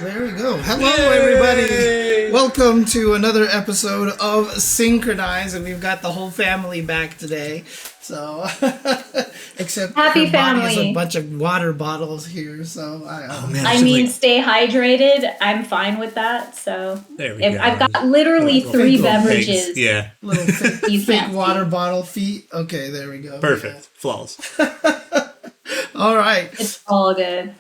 There we go. Hello, everybody. Welcome to another episode of SNKronize, and we've got the whole family back today. So, except happy family. Is a bunch of water bottles here. So, I mean, stay hydrated. I'm fine with that. So, there we go. I've got literally three beverages. Pigs. Yeah, little fake water bottle feet. Okay, there we go. Perfect. Yeah. Flawless. All right. It's all good.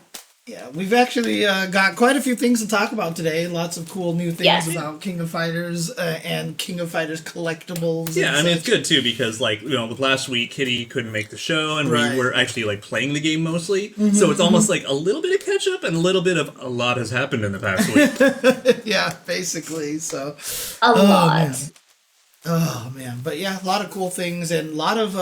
Yeah, we've actually got quite a few things to talk about today. Lots of cool new things about King of Fighters and King of Fighters collectibles. Yeah, I mean, it's good, too, because, with last week, Kitty couldn't make the show, and we were actually, playing the game mostly. Mm-hmm, so it's almost like a little bit of catch-up and a little bit of a lot has happened in the past week. Yeah, basically, so. A lot. Man. Oh, man. But, yeah, a lot of cool things, and a lot of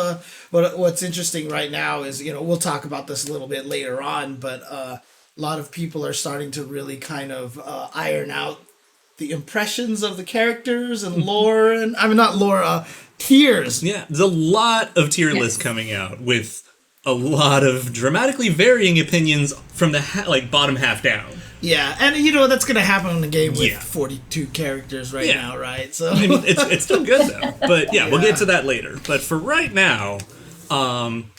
what's interesting right now is, we'll talk about this a little bit later on, but a lot of people are starting to really kind of iron out the impressions of the characters and lore, and I mean not lore, tiers. Yeah, there's a lot of tier lists coming out with a lot of dramatically varying opinions from the bottom half down. Yeah, and that's going to happen in the game with 42 characters now, right? So I mean, it's still good though. But we'll get to that later. But for right now,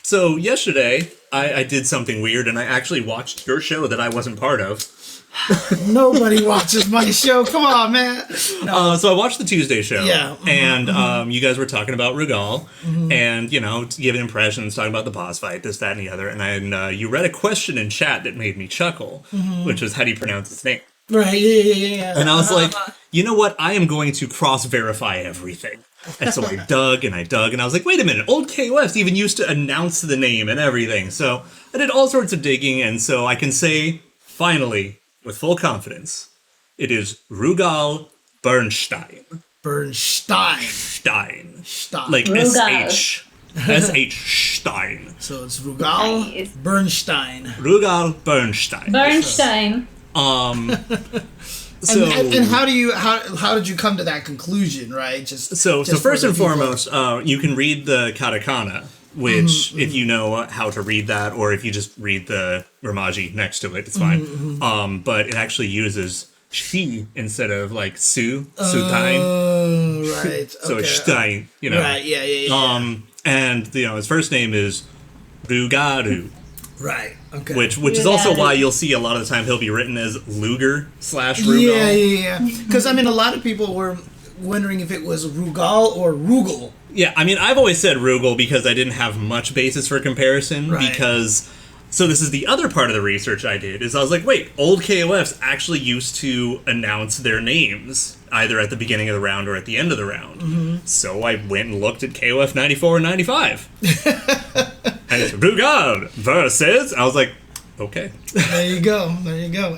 so yesterday I did something weird, and I actually watched your show that I wasn't part of. Nobody watches my show. Come on, man. No. So I watched the Tuesday show. Yeah. And you guys were talking about Rugal, and, giving impressions, talking about the boss fight, this, that, and the other. And you read a question in chat that made me chuckle, which was, how do you pronounce his name? Right, yeah. And I was like, you know what? I am going to cross-verify everything. And so I dug, and I was like, wait a minute, old KOFs even used to announce the name and everything. So I did all sorts of digging, and so I can say, finally, with full confidence, it is Rugal Bernstein. Stein. Like S-H. S-H Stein. So it's Rugal Bernstein. Rugal Bernstein. So, and how did you come to that conclusion, right? So first and foremost, you can read the katakana, which if you know how to read that, or if you just read the Romaji next to it, it's fine. But it actually uses she instead of sutain. Oh, right. So it's Stein, Right, yeah. And his first name is Rugaru. Right. Okay. Which is also why you'll see a lot of the time he'll be written as Luger/Rugal. Yeah. Because a lot of people were wondering if it was Rugal or Rugal. Yeah, I mean, I've always said Rugal because I didn't have much basis for comparison. Right. So this is the other part of the research I did, is I was like, wait, old KOFs actually used to announce their names either at the beginning of the round or at the end of the round. So I went and looked at KOF 94 and 95. And it's Rugal versus, I was like, okay. There you go.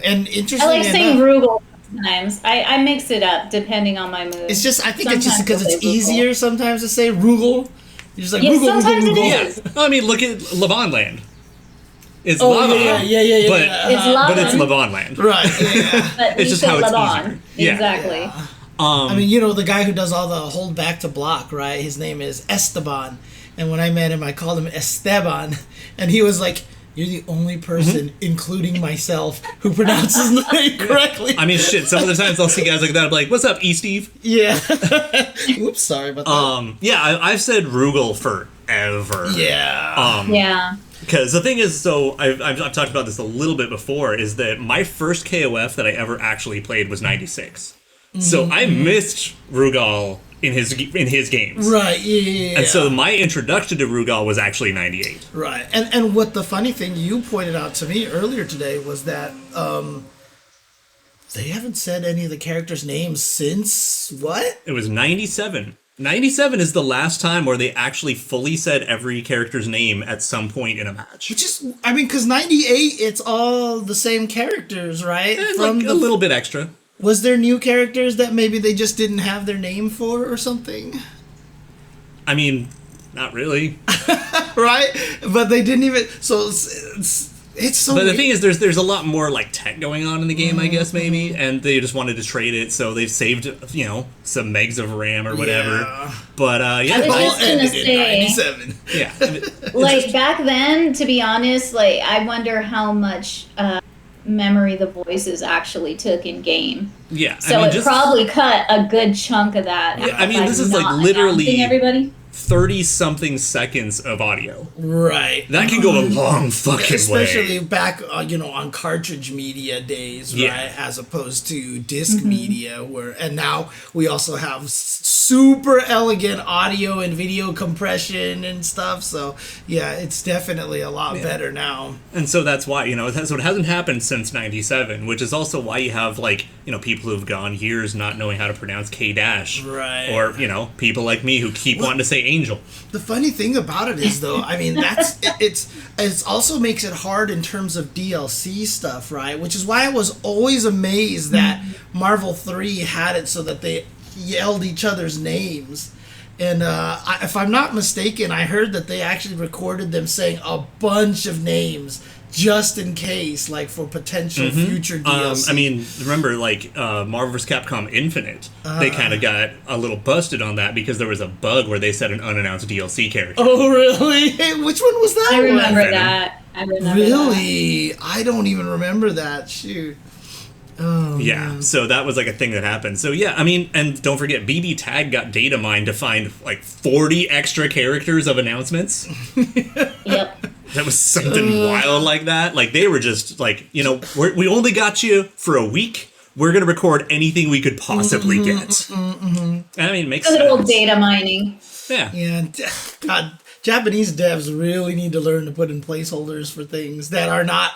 And interesting I like saying Rugal sometimes. I mix it up depending on my mood. It's just, I think it's just because it's easier sometimes to say Rugal. You're just like, Rugal. Yeah. I mean, look at Levonland. It's Lava. Yeah. But it's Levonland. Right, yeah. But it's just how it's easier. Yeah. Exactly. Yeah. The guy who does all the hold back to block, right? His name is Esteban. And when I met him, I called him Esteban. And he was like, you're the only person, including myself, who pronounces the name correctly. I mean, shit, some of the times I'll see guys like that, I'm like, what's up, E-Steve? Yeah. Oops, sorry about that. I've said Rugal forever. Yeah. Because the thing is, so I've talked about this a little bit before, is that my first KOF that I ever actually played was 96. So I missed Rugal in his games. Right, yeah. And so my introduction to Rugal was actually 98. Right. And what the funny thing you pointed out to me earlier today was that they haven't said any of the characters' names since what? It was 97. 97 is the last time where they actually fully said every character's name at some point in a match. Which is, because 98, it's all the same characters, right? From a little bit extra. Was there new characters that maybe they just didn't have their name for or something? I mean, not really. Right? But they didn't even... So it's so But the thing is, there's a lot more tech going on in the game, I guess, maybe, and they just wanted to trade it, so they've saved, some megs of RAM or whatever. Yeah. But, I was just gonna say... 97. Yeah. Back then, to be honest, I wonder how much... memory the voices actually took in game. Yeah, So I mean, it probably cut a good chunk of that. Yeah, I mean, by this is like not literally announcing everybody. 30-something seconds of audio. Right. That can go a long fucking Especially way. back, on cartridge media days, Yeah. right? As opposed to disc media, and now we also have super elegant audio and video compression and stuff. So yeah, it's definitely a lot better now. And so that's why, so it hasn't happened since 97, which is also why you have, people who've gone years not knowing how to pronounce K-dash. Right. Or, people like me who keep wanting to say Angel. The funny thing about it is, though, I mean, it's also makes it hard in terms of DLC stuff, right? Which is why I was always amazed that Marvel 3 had it so that they yelled each other's names. And if I'm not mistaken, I heard that they actually recorded them saying a bunch of names just in case, like for potential future DLC. I mean, remember, Marvel vs. Capcom Infinite, they kind of got a little busted on that because there was a bug where they said an unannounced DLC character. Oh, really? Hey, which one was that? I remember Venom. that. I remember Really? I don't even remember that. Shoot. Oh, Yeah, man. so that was a thing that happened. So yeah, I mean, and don't forget, BB Tag got data mined to find 40 extra characters of announcements. that. Yep. That was something wild like that. They were just we only got you for a week. We're gonna record anything we could possibly get. I mean, it makes Good old sense. data mining. Yeah. Yeah, God, Japanese devs really need to learn to put in placeholders for things that are not,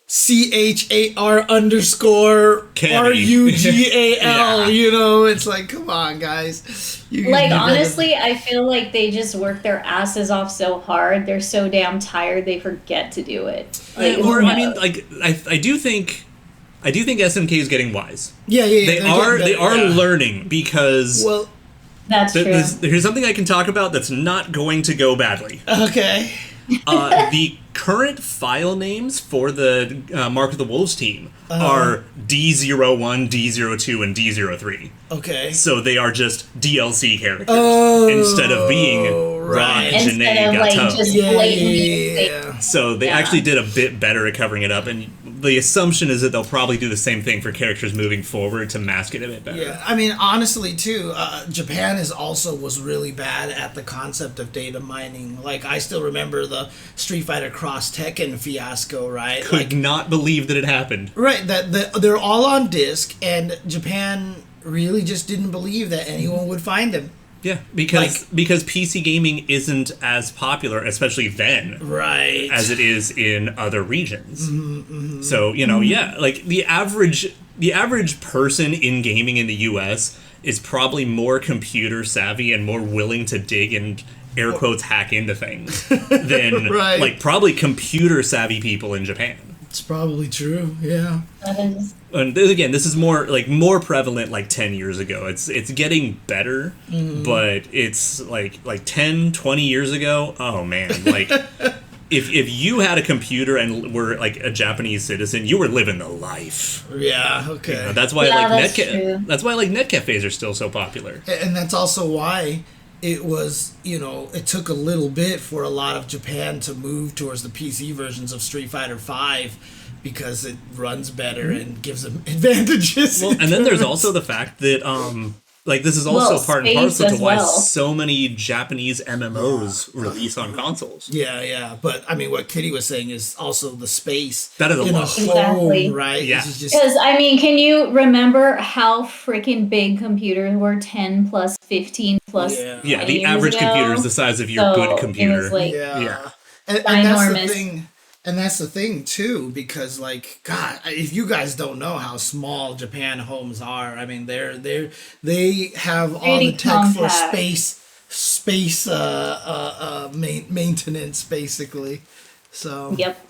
CHAR underscore Candy. RUGAL, Yeah. it's like, come on, guys. You gotta- Honestly, I feel like they just work their asses off so hard. They're so damn tired they forget to do it. I do think SNK is getting wise. yeah, They they're are getting better, yeah. learning because Well, That's true. here's something I can talk about that's not going to go badly. okay. The current file names for the Mark of the Wolves team are D01, D02, and D03. Okay. So they are just DLC characters Oh, instead of being right. Ron, Janae, Instead of Gato. just Yeah, blatantly yeah. So they Yeah. actually did a bit better at covering it up, and the assumption is that they'll probably do the same thing for characters moving forward to mask it a bit better. Yeah, I mean, honestly, too, Japan was really bad at the concept of data mining. I still remember the Street Fighter Cross Tekken fiasco, right? Could not believe that it happened. Right, they're all on disc, and Japan really just didn't believe that anyone would find them. Yeah, because PC gaming isn't as popular, especially then, Right. as it is in other regions. So, the average person in gaming in the US is probably more computer savvy and more willing to dig and air quotes hack into things than Right. probably computer savvy people in Japan. It's probably true, yeah. That is. And again, this is more prevalent 10 years ago. It's getting better, but it's 10, 20 years ago. Oh man, if you had a computer and were a Japanese citizen, you were living the life. Yeah, okay. That's why that's true. that's why net cafes are still so popular. And that's also why it was, it took a little bit for a lot of Japan to move towards the PC versions of Street Fighter V because it runs better and gives them advantages. Well, and then there's also the fact that this is also part and space parcel to as why well. so many Japanese MMOs release on consoles. Yeah, but I mean, what Kitty was saying is also the space That is a in lot. home, Exactly. right? Yeah. This is just, Because, can you remember how freaking big computers were 10 plus 15 plus? Yeah. Yeah, 20 the years average ago? computer is the size of your So, good it computer. was like, yeah. Yeah. And that's the Ginormous. thing. And that's the thing too, because God, if you guys don't know how small Japan homes are, I mean, they have all the Pretty tech for compact. space maintenance, basically. So, Yep.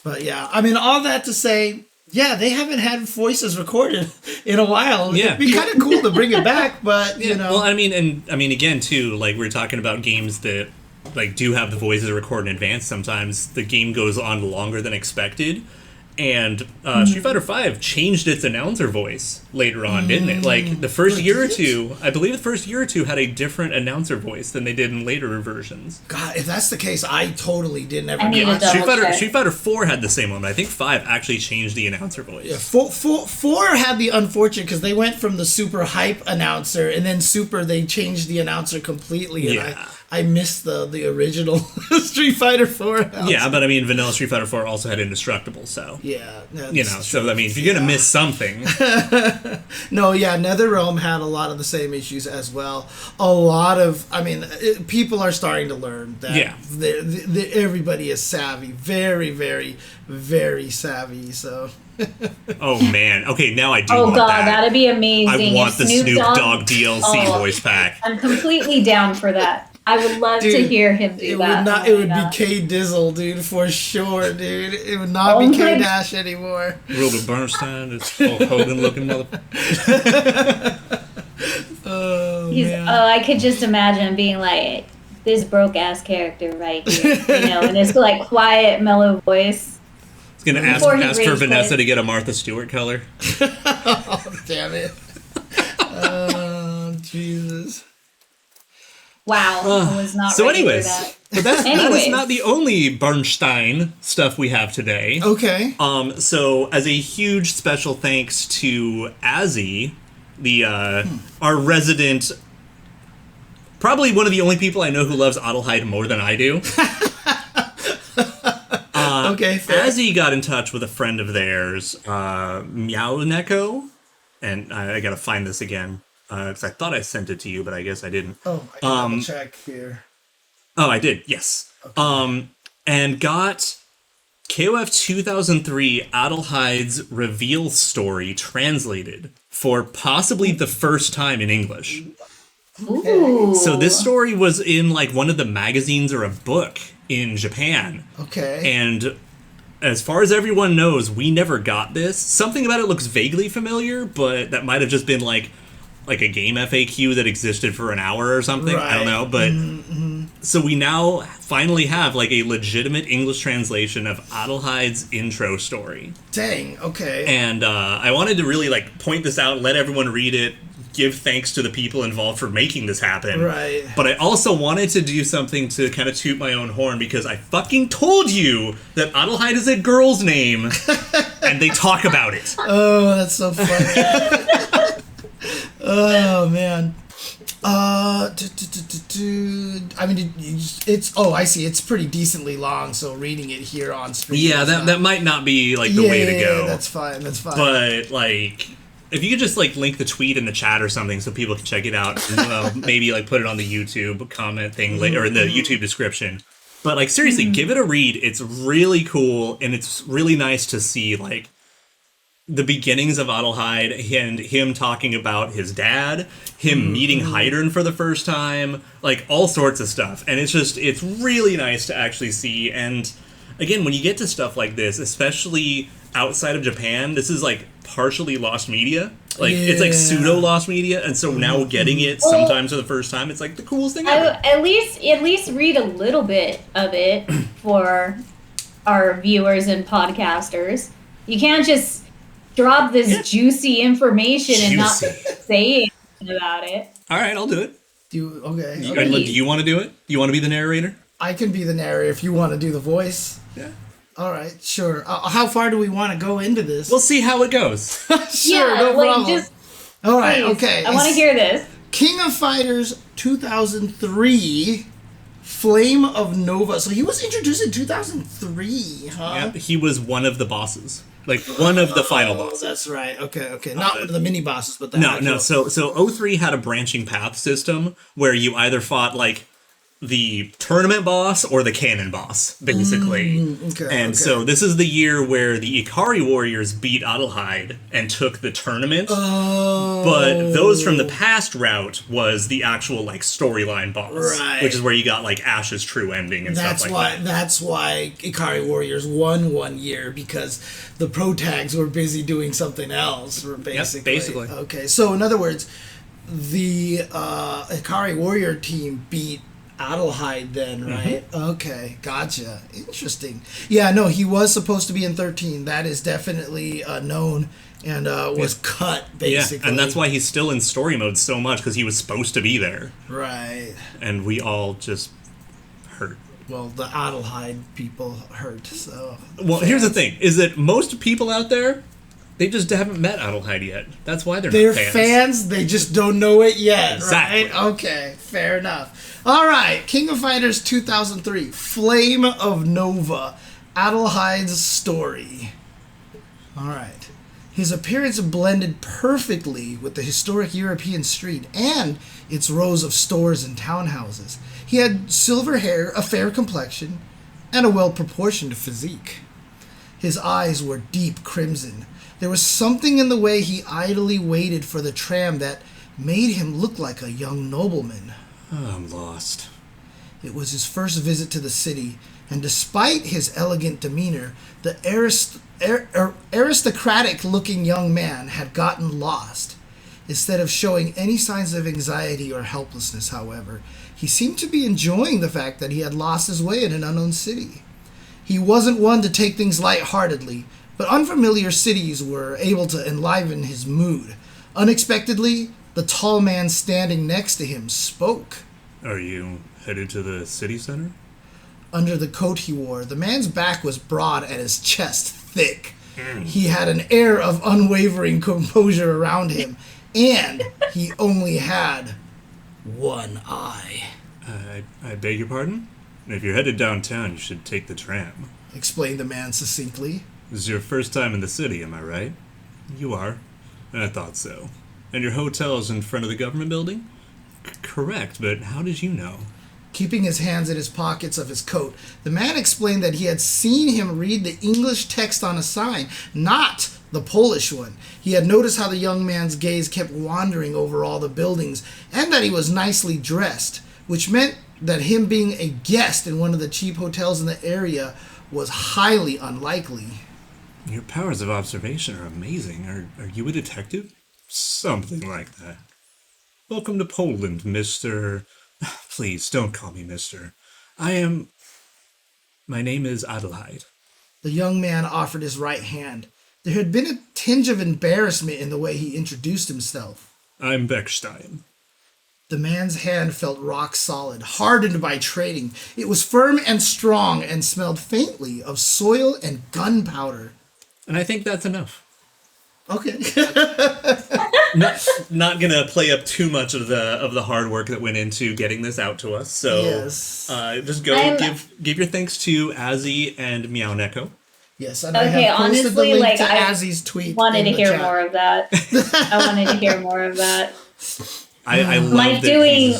but yeah, I mean, all that to say, yeah, they haven't had voices recorded in a while. Yeah. It'd be kind of cool to bring it back, but Well, I mean, again, too, we're talking about games that do have the voices recorded in advance. Sometimes the game goes on longer than expected, And Street Fighter V changed its announcer voice later on, didn't it? Like, the first year or two, I believe the first year or two had a different announcer voice than they did in later versions. God, if that's the case, I totally didn't ever I need get to it. Street Fighter 4 had the same one, but I think 5 actually changed the announcer voice. Yeah, four had the unfortunate, because they went from the super hype announcer, and then super, they changed the announcer completely, and Yeah. I missed the original Street Fighter 4 announcer. Yeah, but I mean, vanilla Street Fighter 4 also had Indestructible, so... Yeah. You know, so I mean, if you're gonna miss something... No, yeah, NetherRealm had a lot of the same issues as well. A lot of, people are starting to learn that Yeah. everybody is savvy. Very, very, very savvy, so... Oh, man. Okay, now I do Oh want god, that. that'd be amazing. I want if the Snoop Dogg DLC Oh, voice pack. I'm completely down for that. I would love to Dude, hear him do It that. would not. Oh It my would God. be K Dizzle, dude, for sure, dude. It would not Oh be my- K Dash anymore. Rugal Bernstein, this Hulk Hogan looking mother. Oh He's, man. I could just imagine being like this broke ass character right here, in this like quiet, mellow voice. He's gonna ask Before he for rage Vanessa quit. to get a Martha Stewart color. Oh, damn it. Oh Jesus. Wow, I was not So, ready anyways, for that. but that is Anyways. not the only Bernstein stuff we have today. Okay. So as a huge special thanks to Azzy, the our resident, probably one of the only people I know who loves Adelheid more than I do. Okay. Fair. Azzy got in touch with a friend of theirs, Meow Neko, and I gotta find this again because I thought I sent it to you, but I guess I didn't. Oh, I can double check here. Oh, I did. Yes. Okay. And got KOF 2003 Adelheid's reveal story translated for possibly the first time in English. Ooh. So this story was in like one of the magazines or a book in Japan. Okay. And as far as everyone knows, we never got this. Something about it looks vaguely familiar, but that might have just been like a game FAQ that existed for an hour or something. I don't know, but so we now finally have like a legitimate English translation of Adelheid's intro story. Dang. Okay. And I wanted to really like point this out, let everyone read it, give thanks to the people involved for making this happen. Right. But I also wanted to do something to kind of toot my own horn because I fucking told you that Adelheid is a girl's name, and they talk about it. Oh, that's so funny. Oh man. It's. Oh, I see. It's pretty decently long. So reading it here on stream. Yeah, is that not- that might not be like the way to go. That's fine. That's fine. But like, if you could just like link the tweet in the chat or something so people can check it out, and, maybe like put it on the YouTube comment thing later or in the YouTube description. But like seriously, give it a read. It's really cool, and it's really nice to see like the beginnings of Adelheid and him talking about his dad, him meeting Heidern for the first time, like all sorts of stuff. And it's really nice to actually see. And again, when you get to stuff like this, especially outside of Japan, this is like partially lost media. Like it's like Yeah. pseudo lost media, and so now getting it sometimes for the first time, it's like the coolest thing ever. At least read a little bit of it for our viewers and podcasters. You can't just drop this juicy information and not Juicy. say anything about it. All right, I'll do it. Okay. Do Okay. you want to do it? Do you want to be the narrator? I can be the narrator if you want to do the voice. Yeah. All right. Sure. How far do we want to go into this? We'll see how it goes. Sure. Yeah, No like problem. just All right. please. Okay. I want to hear this. King of Fighters 2003, Flame of Nova. So he was introduced in 2003, huh? Yep, he was one of the bosses. Like, one of the final Oh, bosses. that's right. Okay. Not one of the mini bosses, but the No, actual- so 03 had a branching path system where you either fought, like, the tournament boss or the canon boss, basically. okay. So this is the year where the Ikari Warriors beat Adelheid and took the tournament. Oh. But those from the past route was the actual, like, storyline boss. Right. Which is where you got, like, Ash's true ending and That's stuff like that. That's why Ikari Warriors won one year, because the pro tags were busy doing something else. Basically. basically. Okay, so in other words, the Ikari Warrior team beat Adelheid then, right? Okay, gotcha. Interesting. Yeah, no, he was supposed to be in 13. That is definitely known and was cut, basically. Yeah, and that's why he's still in story mode so much, because he was supposed to be there. Right. And we all just hurt. Well, the Adelheid people hurt, so... Well, here's the thing, is that most people out there, they just haven't met Adelheid yet. That's why they're not fans. They just don't know it yet, exactly. Right? Okay, fair enough. All right, King of Fighters 2003, Flame of Nova, Adelheid's story. All right. His appearance blended perfectly with the historic European street and its rows of stores and townhouses. He had silver hair, a fair complexion, and a well-proportioned physique. His eyes were deep crimson. There was something in the way he idly waited for the tram that made him look like a young nobleman. Oh, I'm lost. It was his first visit to the city, and despite his elegant demeanor, the aristocratic-looking young man had gotten lost. Instead of showing any signs of anxiety or helplessness, however, he seemed to be enjoying the fact that he had lost his way in an unknown city. He wasn't one to take things lightheartedly, but unfamiliar cities were able to enliven his mood. Unexpectedly, the tall man standing next to him spoke. Are you headed to the city center? Under the coat he wore, the man's back was broad and his chest thick. He had an air of unwavering composure around him, and he only had one eye. I beg your pardon? If you're headed downtown, you should take the tram. Explained the man succinctly. This is your first time in the city, am I right? You are. I thought so. And your hotel is in front of the government building? Correct, but how did you know? Keeping his hands in his pockets of his coat, the man explained that he had seen him read the English text on a sign, not the Polish one. He had noticed how the young man's gaze kept wandering over all the buildings, and that he was nicely dressed, which meant that him being a guest in one of the cheap hotels in the area was highly unlikely. Your powers of observation are amazing. Are you a detective? Something like that. Welcome to Poland, Mr. Please, don't call me Mr. My name is Adelheid. The young man offered his right hand. There had been a tinge of embarrassment in the way he introduced himself. I'm Bechstein. The man's hand felt rock solid, hardened by training. It was firm and strong and smelled faintly of soil and gunpowder. And I think that's enough. Okay. Not gonna play up too much of the hard work that went into getting this out to us. So yes. Just go give your thanks to Azzy and Meow Neko. Yes, and okay, I have posted honestly, the link to Azzy's tweet. Wanted to hear more of that. I wanted to hear more of that. I love like doing.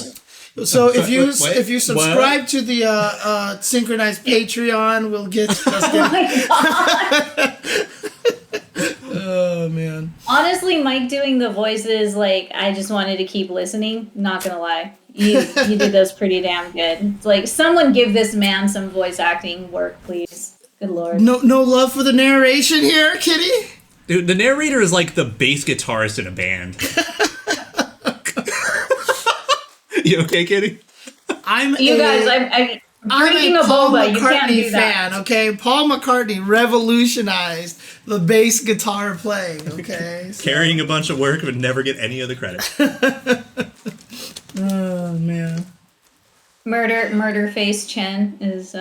So if you subscribe to the synchronized Patreon, we'll get. Oh my god. Oh man. Honestly, Mike doing the voices, like, I just wanted to keep listening. Not gonna lie, you did those pretty damn good. It's like, someone give this man some voice acting work, please. Good lord. No love for the narration here, Kitty. Dude, the narrator is like the bass guitarist in a band. You okay, Kitty? I'm drinking a Paul boba. McCartney You can't do fan, that. Okay? Paul McCartney revolutionized the bass guitar playing, okay? So. Carrying a bunch of work but never get any of the credit. Oh, man. Murder face Chen is...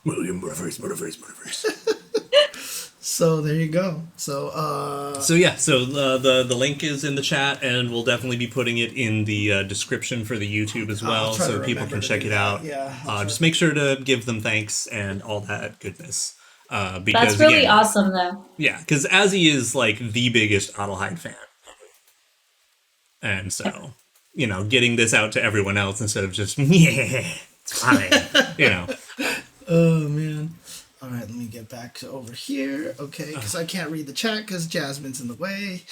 William Murderface. So there you go. So the link is in the chat, and we'll definitely be putting it in the description for the YouTube as well, so people can check it out. Yeah, just make sure to give them thanks and all that goodness. Because, that's really awesome, though. Yeah, because Azzy is like the biggest Adelheid fan, and so getting this out to everyone else instead of just it's fine, Oh man. All right, let me get back to over here. Okay, because I can't read the chat because Jasmine's in the way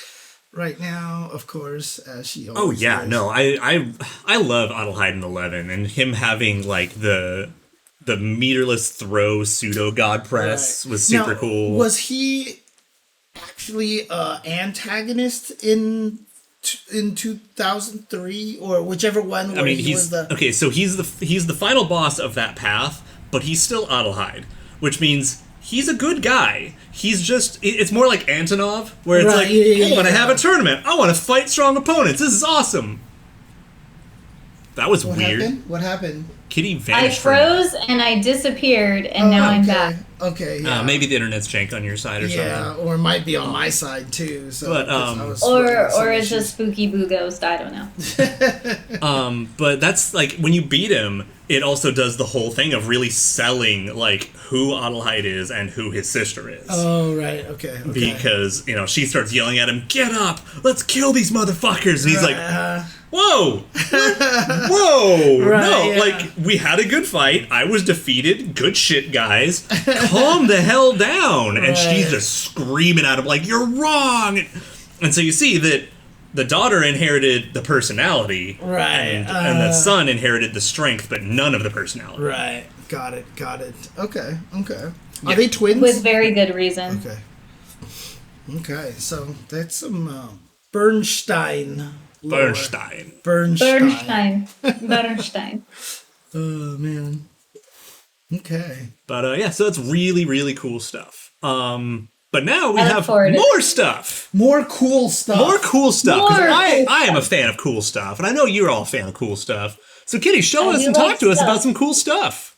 right now, of course, as she always Oh, yeah, is. no, I love Adelheid in 11, and him having, like, the meterless throw pseudo-god press was super cool. Was he actually antagonist in in 2003 or whichever one. I mean, he was the okay. So he's the final boss of that path, but he's still Adelheid, which means he's a good guy. He's just it's more like Antonov, where it's like, hey, I want to have a tournament. I want to fight strong opponents. This is awesome. That was weird. What happened? Kitty I vanished. froze and I disappeared, and now I'm back. Okay, yeah. Maybe the internet's jank on your side or something. Or it might be on my side too. So, But, Or it's a spooky boo ghost. I don't know. But that's like when you beat him, it also does the whole thing of really selling like who Adelheid is and who his sister is. Oh right, okay. Because she starts yelling at him, "Get up! Let's kill these motherfuckers!" And he's like, "Whoa, whoa, no! Like we had a good fight. I was defeated. Good shit, guys. Calm the hell down!" And she's just screaming at him like, "You're wrong!" And so you see that the daughter inherited the personality, and the son inherited the strength, but none of the personality. Right. Got it. Okay. Yeah. Are they twins? With very good reason. Okay. So that's some Bernstein. Bernstein. Oh man. Okay. But so it's really, really cool stuff. But now we have more stuff. More cool stuff. I am a fan of cool stuff, and I know you're all a fan of cool stuff. So Kitty, show us and talk to us about some cool stuff.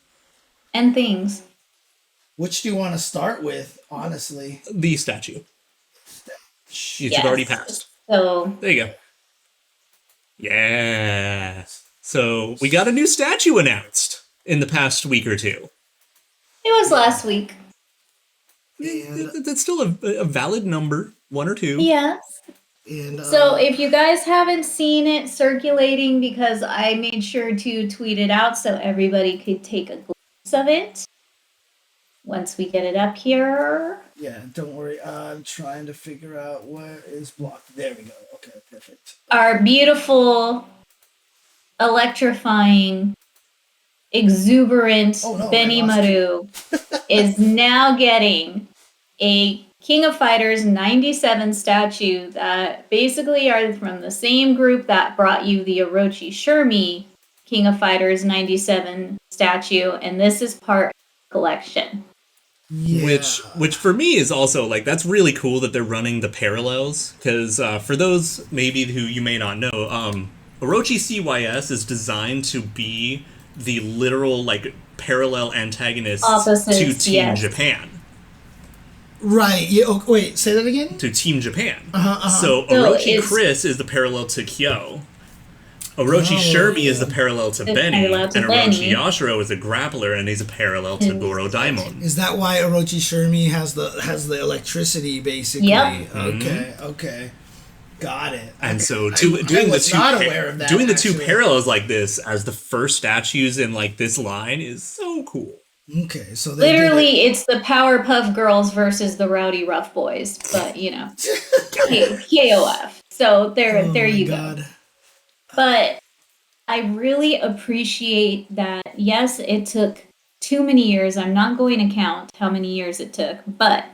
And things. Which do you want to start with, honestly? The statue. You've already passed. So there you go. Yeah. So we got a new statue announced in the past week or two. It was last week. That's still a valid number, 1 or 2. Yes. And, so if you guys haven't seen it circulating, because I made sure to tweet it out so everybody could take a glimpse of it once we get it up here. Yeah, don't worry. I'm trying to figure out where is blocked. There we go. Okay, perfect. Our beautiful, electrifying, exuberant Benimaru is now getting a King of Fighters 97 statue that basically are from the same group that brought you the Orochi Shermie King of Fighters 97 statue, and this is part of the collection. Yeah. Which for me is also like, that's really cool that they're running the parallels, because for those maybe who you may not know, Orochi CYS is designed to be the literal like parallel antagonists to Team Japan. Right. Yeah. Oh, wait. Say that again. To Team Japan. So Orochi Chris is the parallel to Kyo. Orochi Shermie is the parallel to Benny, and Orochi Yashiro is a grappler, and he's a parallel to Goro Daimon. Is that why Orochi Shermie has the electricity basically? Yep. Okay. Got it. And so doing the two parallels like this as the first statues in like this line is so cool. Okay, so literally it's the Powerpuff Girls versus the Rowdy Rough Boys, but KOF. So there you go. But I really appreciate that. Yes, it took too many years. I'm not going to count how many years it took, but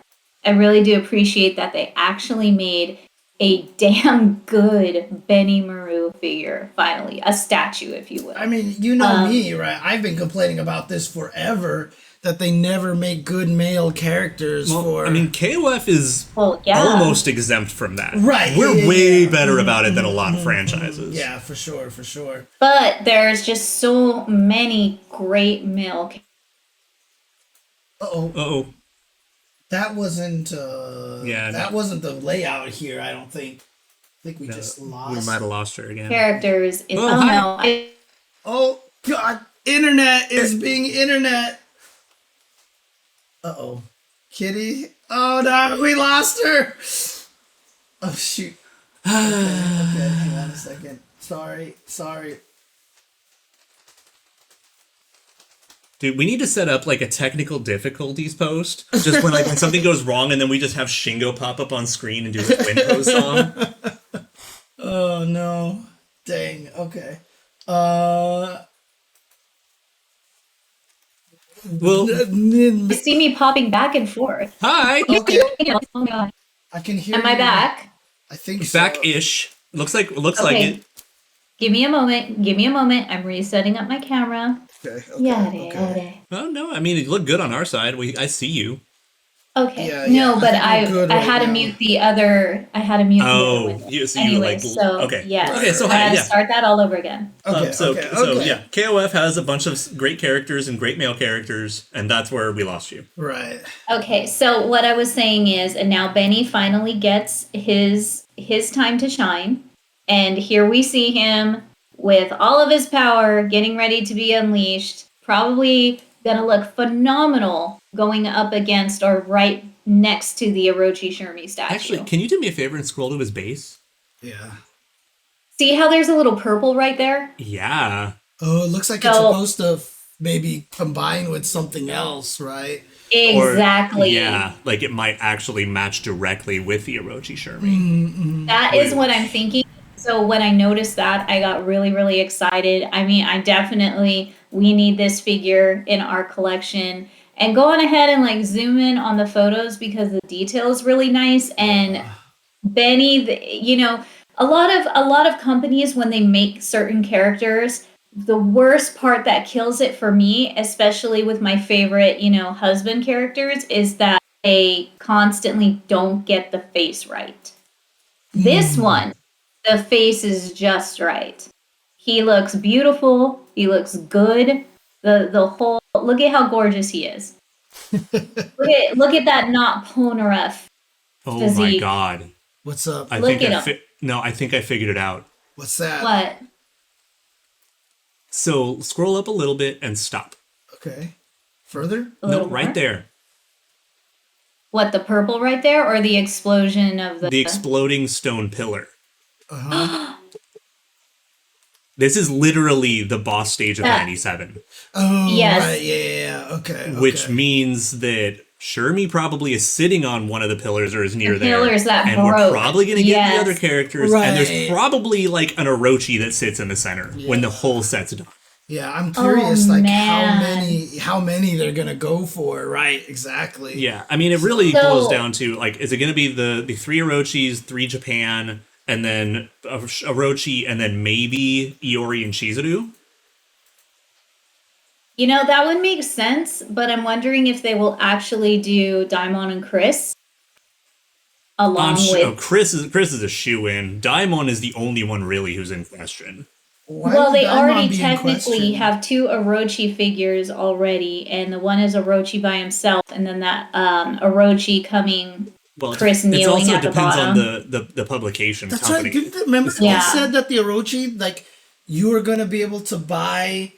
I really do appreciate that they actually made a damn good Benimaru figure, finally. A statue, if you will. I mean, you know me, right? I've been complaining about this forever, that they never make good male characters for... I mean, KOF is almost exempt from that. Right. We're way better about it than a lot of franchises. Yeah, for sure. But there's just so many great male characters. Uh-oh. That wasn't that wasn't the layout here, I don't think. I think we just lost. We might have lost her again. Characters. Oh God! Internet is being internet. Uh-oh. Kitty. Oh no, we lost her. Oh shoot. Okay, hang on a second. Sorry. Dude, we need to set up like a technical difficulties post, just when when something goes wrong, and then we just have Shingo pop up on screen and do the Twin Pose song. Oh no! Dang. Okay. Well, you see me popping back and forth. Hi. Okay. Oh my God. I can hear. Am I back? I think so. Back-ish. Looks like Okay. it. Give me a moment. Give me a moment. I'm resetting up my camera. Okay. Yada. Oh no, I mean it looked good on our side. I see you. Okay. Yeah, No, I but think we're good I right had to now. mute the other. I had to mute the other window. So Anyway, like so okay. yes, Okay, so I had hi, to yeah. start that all over again. Okay. So okay. yeah, KOF has a bunch of great characters and great male characters, and that's where we lost you. Right. Okay, so what I was saying is, and now Benny finally gets his time to shine, and here we see him with all of his power getting ready to be unleashed, probably gonna look phenomenal going up against or right next to the Orochi Shermie statue. Actually, can you do me a favor and scroll to his base? Yeah. See how there's a little purple right there? Yeah. Oh, it looks like it's supposed to maybe combine with something else, right? Exactly. Yeah, like it might actually match directly with the Orochi Shermie. That is what I'm thinking. So when I noticed that, I got really, really excited. I mean, we need this figure in our collection. And go on ahead and like zoom in on the photos because the detail is really nice. And Benny, you know, a lot of companies when they make certain characters, the worst part that kills it for me, especially with my favorite, you know, husband characters, is that they constantly don't get the face right. This one, the face is just right. He looks beautiful. He looks good. The whole look at how gorgeous he is. look at that not Polnareff Oh my physique. god. What's up? I Look think at I think I figured it out. What's that? What? So scroll up a little bit and stop. Okay. Further? A No, little right more? there. What, the purple right there, or the explosion of The exploding stone pillar. Uh-huh. This is literally the boss stage of 97. Oh, Yes. right. Yeah. Okay. Which okay. means that Shermie probably is sitting on one of the pillars or is near The there. pillars that and we're broke. probably going to get Yes. the other characters. Right. And there's probably like an Orochi that sits in the center when the whole set's done. Yeah, I'm curious, Oh, like man. how many they're gonna go for, right? Exactly. Yeah, I mean, it really So- boils down to like, is it going to be the three Orochis, three Japan, and then Orochi, and then maybe Iori and Chizuru? You know, that would make sense, but I'm wondering if they will actually do Daimon and Chris along with. Chris is a shoe-in. Daimon is the only one really who's in question. Why Well, would they Daimon already be in technically question? have two Orochi figures already, and the one is Orochi by himself, and then that Orochi coming. Well, Chris it kneeling also at the depends on bottom. the publication That's company. right. Remember Yeah. they said that the Orochi, like, you were gonna be able to buy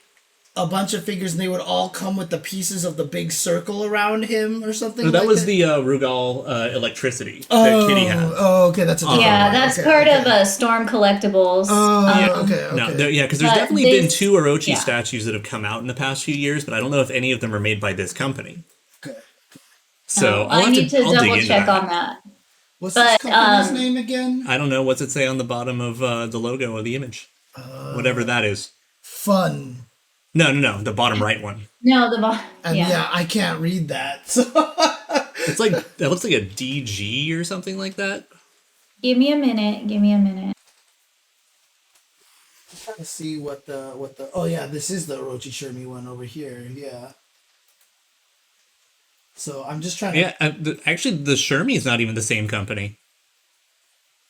a bunch of figures, and they would all come with the pieces of the big circle around him, or something. No, that like was the Rugal electricity that oh, Kitty had. Oh, okay, that's a different Yeah, one. that's Okay, part okay. of Storm Collectibles. Oh, okay. No, Okay. because there's But definitely been this- two Orochi yeah. statues that have come out in the past few years, but I don't know if any of them are made by this company. Okay. So I need to I'll dig double into check that. on that. What's But, this company's name again? I don't know what's it say on the bottom of the logo of the image, whatever that is. Fun. No, the bottom right one. No, And yeah, I can't read that. So It's like that looks like a DG or something like that. Give me a minute. I'm trying to see what the oh yeah, this is the Orochi Shermie one over here. Yeah. So I'm just trying to. Yeah, actually, the Shermie is not even the same company.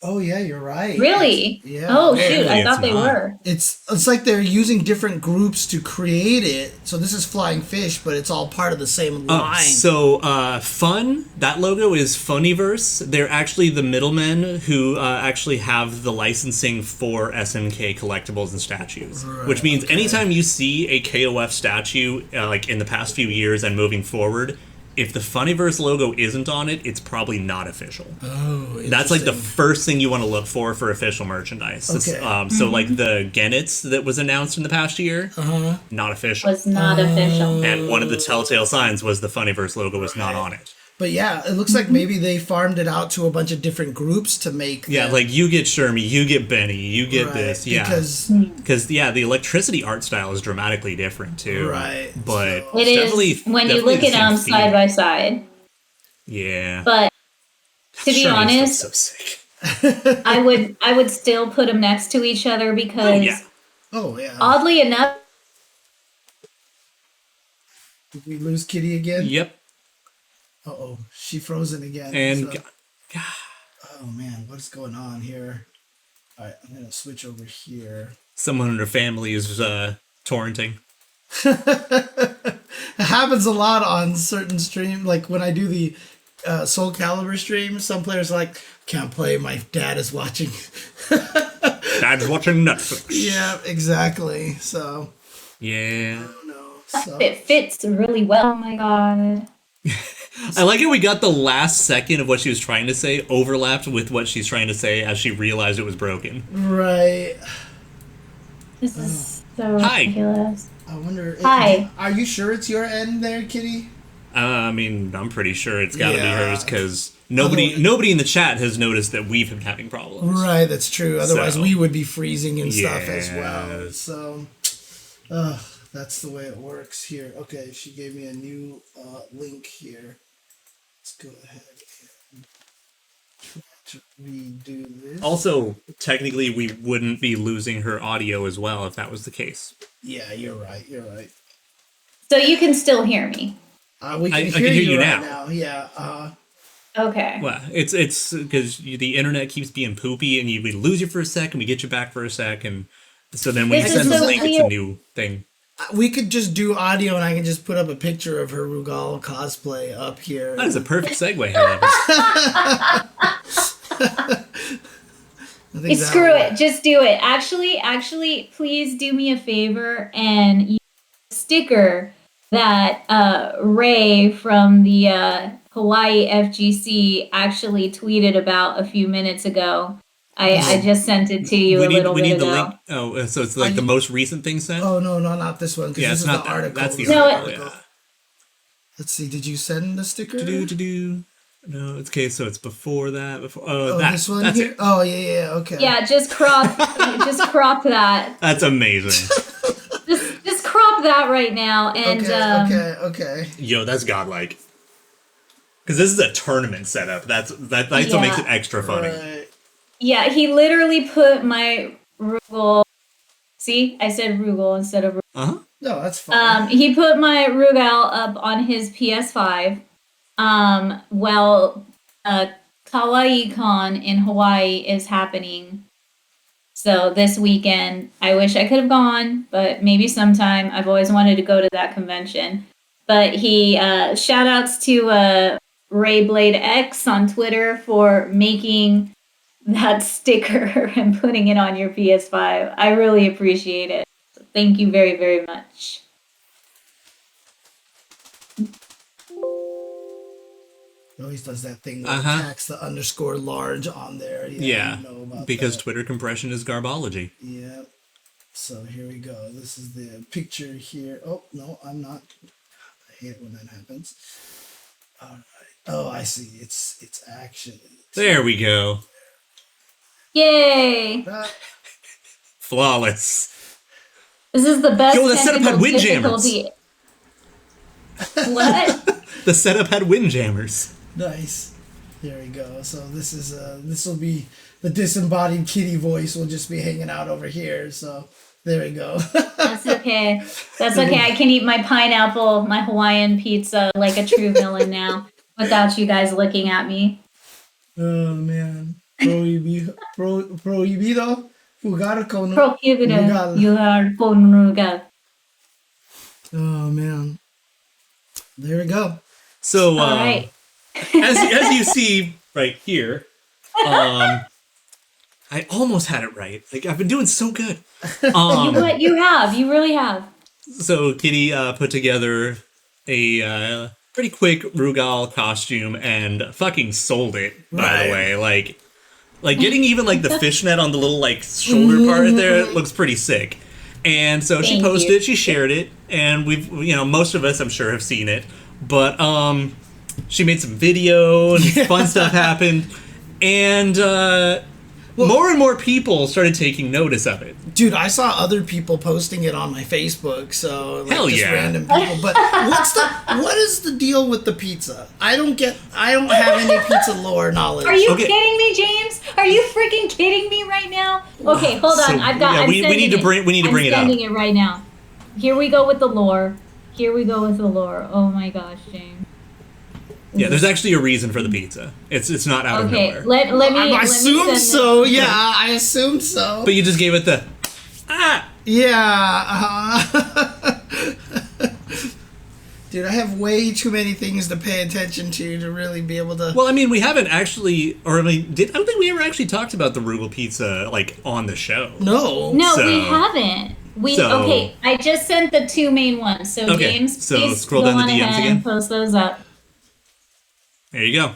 Oh yeah, you're right. Really? Yeah. Oh Apparently shoot! I it's thought they not. were. It's like they're using different groups to create it. So this is Flying Fish, but it's all part of the same line. So Fun, that logo is Funniverse. They're actually the middlemen who actually have the licensing for SNK collectibles and statues. Which means anytime you see a KOF statue, like in the past few years and moving forward, if the Funniverse logo isn't on it, it's probably not official. Oh, That's like the interesting. first thing you want to look for official merchandise. Okay. So like the Genitz that was announced in the past year, not official. Was not official. And one of the telltale signs was the Funniverse logo was not on it. But yeah, it looks like maybe they farmed it out to a bunch of different groups to make. Yeah, them. like you get Shermie, you get Benny, you get Right, this. Yeah. because the electricity art style is dramatically different too. Right, But so- It is when you look at them side by side. Yeah. But to be Shermie's honest, so sick. I would still put them next to each other because Oh yeah. Oh yeah. oddly enough, Did we lose Kitty again? Yep. Uh-oh, she frozen again. And so- oh man, what's going on here? All right, I'm gonna switch over here. someone in her family is torrenting. It happens a lot on certain stream. Like when I do the Soul Calibur stream, some players are like, can't play, my dad is watching. Dad's watching Netflix. Yeah, exactly. So Yeah. I don't know. So it fits really well. Oh my god. I like how we got the last second of what she was trying to say overlapped with what she's trying to say as she realized it was broken. right. This is so Hi. ridiculous. I wonder. Hi. Are you sure it's your end there, Kitty? I mean, I'm pretty sure it's got to be Yeah. hers because nobody in the chat has noticed that we've been having problems. Right, that's true. Otherwise, So- we would be freezing and stuff as well. Yeah. So, that's the way it works here. Okay, she gave me a new link here. Let's go ahead and try to redo this. Also, technically, we wouldn't be losing her audio as well if that was the case. Yeah, you're right. You're right. So you can still hear me. We can I hear, can hear you right now. now. Yeah. Okay. Well, it's because the internet keeps being poopy, and we lose you for a sec, and we get you back for a sec, and so then when you This send is the so link, it's a weird. new thing. We could just do audio, and I can just put up a picture of her Rugal cosplay up here. That is a perfect segue, however. I think that Screw will it. Just do it. Actually, please do me a favor and use a sticker that Ray from the Hawaii FGC actually tweeted about a few minutes ago. I just sent it to you a little bit the ago. link. Oh, so it's like the most recent thing sent? Oh no, not this one. Because Yeah, this it's is not the that. article. That's the This is article, yeah. Let's see. Did you send the sticker? Do. No, it's okay. So it's before that. Oh, that, this one that's here. it. Oh yeah. Okay. Yeah, just crop that. That's amazing. Just crop that right now and Okay. Yo, that's godlike. Because this is a tournament setup. That's what makes it extra funny. Right. yeah, he literally put my Rugal. See, I said Rugal instead of. Uh huh. No, that's fine. He put my Rugal up on his PS5. Well, Kawaii Con in Hawaii is happening. So this weekend, I wish I could have gone, but maybe sometime. I've always wanted to go to that convention. But he shout outs to Ray Blade X on Twitter for making that sticker and putting it on your PS5. I really appreciate it. So thank you very, very much. He always does that thing where Uh-huh. he tacks the underscore large on there. Yeah, I know about because that. Twitter compression is garbology. Yeah. So here we go. This is the picture here. Oh no, I'm not. I hate it when that happens. All right. Oh, I see. It's actually. There we go. Yay! Flawless. This is the best Yo, the setup had technical windjammers. difficulty. What? The setup had windjammers. Nice. There we go. So this will be the disembodied kitty voice will just be hanging out over here. So there we go. That's okay. That's okay. I can eat my pineapple, my Hawaiian pizza like a true villain now without you guys looking at me. Oh man. Prohibido jugar con Prohibited. Rugal. You are con Rugal. Oh man. There we go. So, All right. as you see right here, I almost had it right. Like I've been doing so good. You have. You really have. So Kitty put together a pretty quick Rugal costume and fucking sold it. By Right. the way, like getting even like the fishnet on the little like shoulder part there looks pretty sick. And so she Thank posted you. it, she shared it, and we've most of us I'm sure have seen it. But she made some video and fun stuff happened, and more and more people started taking notice of it. Dude, I saw other people posting it on my Facebook, so Hell just yeah. random people. But what is the deal with the pizza? I don't have any pizza lore knowledge. Are you kidding me, James? Are you freaking kidding me right now? Okay, hold on. We need to bring it up. I'm sending it right now. Here we go with the lore. Oh my gosh, James. Yeah, there's actually a reason for the pizza. It's not out of nowhere. Okay, let me. I assume so. Yeah, I assume so. But you just gave it the Yeah. Dude, I have way too many things to pay attention to really be able to. Well, I mean, we haven't actually, I don't think we ever actually talked about the Rugal pizza like on the show. No, we haven't. Okay, I just sent the two main ones. So James, so please scroll go down on the DMs ahead again. and post those up. There you go.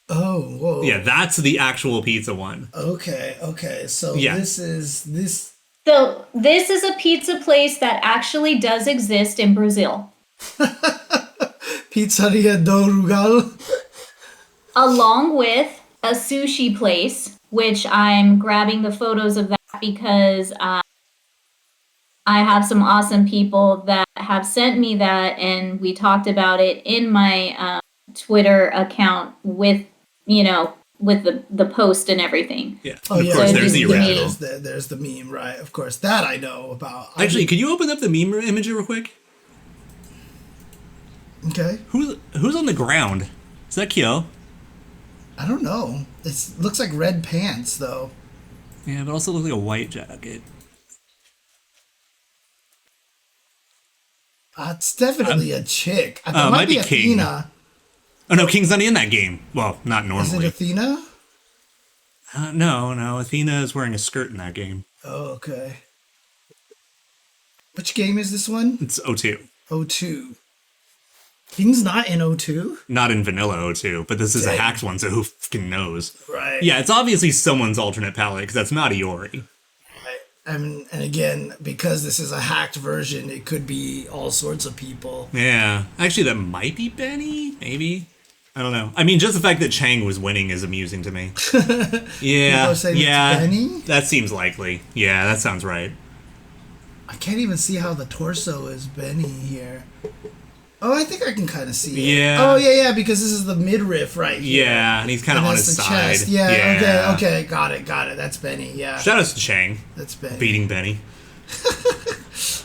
Oh, whoa. Yeah, that's the actual pizza one. Okay. So Yeah. this is. So this is a pizza place that actually does exist in Brazil. Pizzeria do Rugal. Along with a sushi place, which I'm grabbing the photos of that because I have some awesome people that have sent me that, and we talked about it in my Twitter account with the post and everything. Yeah. Oh, of yeah. course, So there's the it's original. There's the meme, right? Of course, that I know about. Actually, could you open up the meme image real quick? Okay. Who's on the ground? Is that Kyo? I don't know. It looks like red pants, though. Yeah, but also looks like a white jacket. It's definitely a chick. It it might be King. Athena. Oh no, King's not in that game. Well, not Is it normally. Athena? No. Athena is wearing a skirt in that game. Oh, okay. Which game is this one? It's O2. O2. King's not in O2? Not in vanilla O2, but this is Dang. a hacked one, so who fucking knows? Right. Yeah, it's obviously someone's alternate palette, because that's not Iori. And again, because this is a hacked version, it could be all sorts of people. Yeah. Actually, that might be Benny, maybe? I don't know. I mean, just the fact that Chang was winning is amusing to me. Yeah, People are saying it's Benny? that seems likely. Yeah, that sounds right. I can't even see how the torso is Benny here. Oh, I think I can kind of see it. Yeah. Oh, yeah, because this is the midriff right here. Yeah, and he's kind of on that's his the side. chest. Yeah, okay, got it. That's Benny, yeah. Shout out to Chang, That's Benny. beating Benny.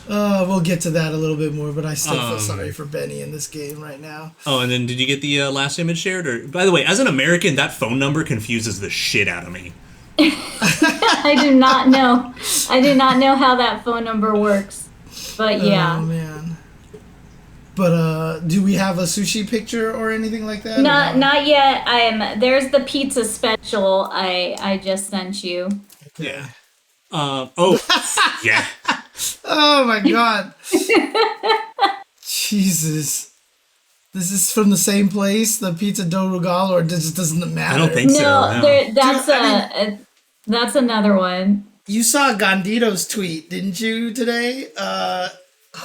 We'll get to that a little bit more, but I still feel sorry for Benny in this game right now. Oh, and then did you get the last image shared? Or by the way, as an American, that phone number confuses the shit out of me. I do not know. I do not know how that phone number works. But yeah. Oh, man. But do we have a sushi picture or anything like that? Not yet. There's the pizza special I just sent you. Yeah. Yeah. Oh my god. Jesus. This is from the same place, the Pizza do Rugal, or just doesn't matter? I don't think so. No, No. that's another one. You saw Gandito's tweet, didn't you, today?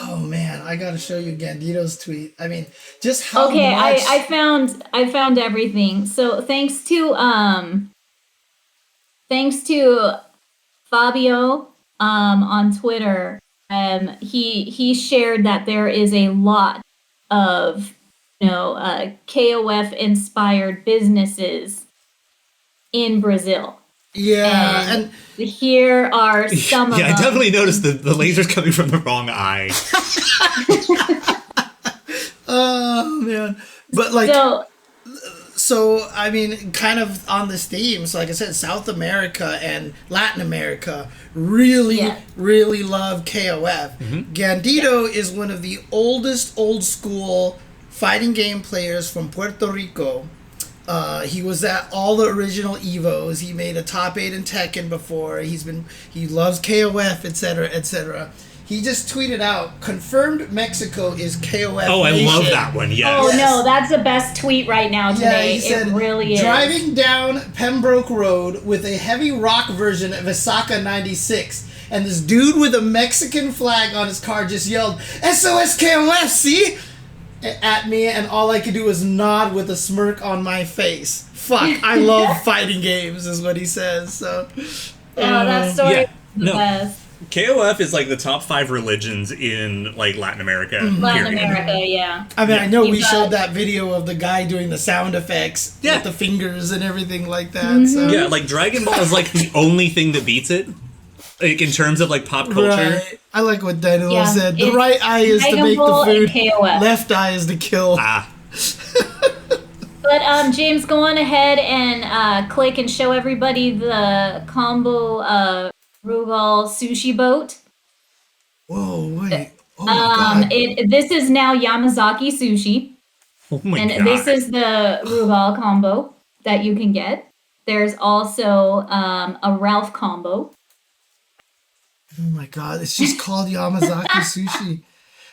Oh man, I gotta show you Gandito's tweet. I mean, just how much... I found everything. So thanks to Fabio on Twitter, he shared that there is a lot of KOF-inspired businesses in Brazil. Yeah, and here are some of them. Yeah, I definitely noticed the lasers coming from the wrong eye. oh man, but like, so I mean, kind of on this theme. So like I said, South America and Latin America really love KOF. Mm-hmm. Gandito is one of the oldest old school fighting game players from Puerto Rico. He was at all the original Evos. He made a top 8 in Tekken before. He loves KOF, etc., etc. He just tweeted out, confirmed Mexico is KOF Oh, I nation. love that one. Yes. Oh no, that's the best tweet right now today. He said, it really is. Driving down Pembroke Road with a heavy rock version of Isaka 96, and this dude with a Mexican flag on his car just yelled, SOS KOF, see? At me, and all I could do was nod with a smirk on my face. fuck, I love fighting games, is what he says. So, that story Yeah, is the no. best. KOF is like the top 5 religions in like Latin America. Latin period. America, yeah. I mean, I know we You got- showed that video of the guy doing the sound effects Yeah. with the fingers and everything like that. Mm-hmm. So. Yeah, like Dragon Ball is like the only thing that beats it. Like in terms of like pop culture. Right. I like what Daniel Yeah, said. The it's right eye is to Dragon make Ball the and food. KOF. Left eye is to kill. Ah. But James, go on ahead and click and show everybody the combo Rugal sushi boat. Whoa, wait. Oh my god. This is now Yamazaki sushi, Oh my and god. this is the Rugal combo that you can get. There's also a Ralph combo. Oh my god. It's just called Yamazaki Sushi.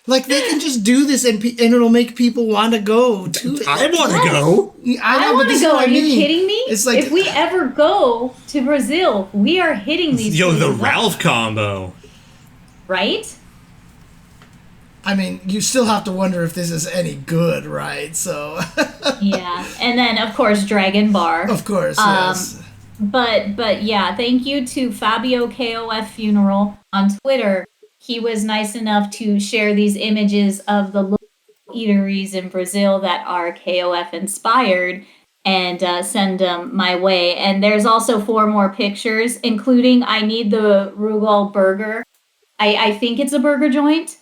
Like, they can just do this and it'll make people want to go to it. I want to go. I know, I but want this to is go. what Are I mean. you kidding me? It's like, if we ever go to Brazil, we are hitting these. Yo, the places up, Ralph combo. right? I mean, you still have to wonder if this is any good, right? So, Yeah, and then of course Dragon Bar. of course, yes. But yeah, thank you to Fabio KOF Funeral on Twitter. He was nice enough to share these images of the local eateries in Brazil that are KOF inspired and send them my way. And there's also 4 more pictures, including I need the Rugal burger. I think it's a burger joint.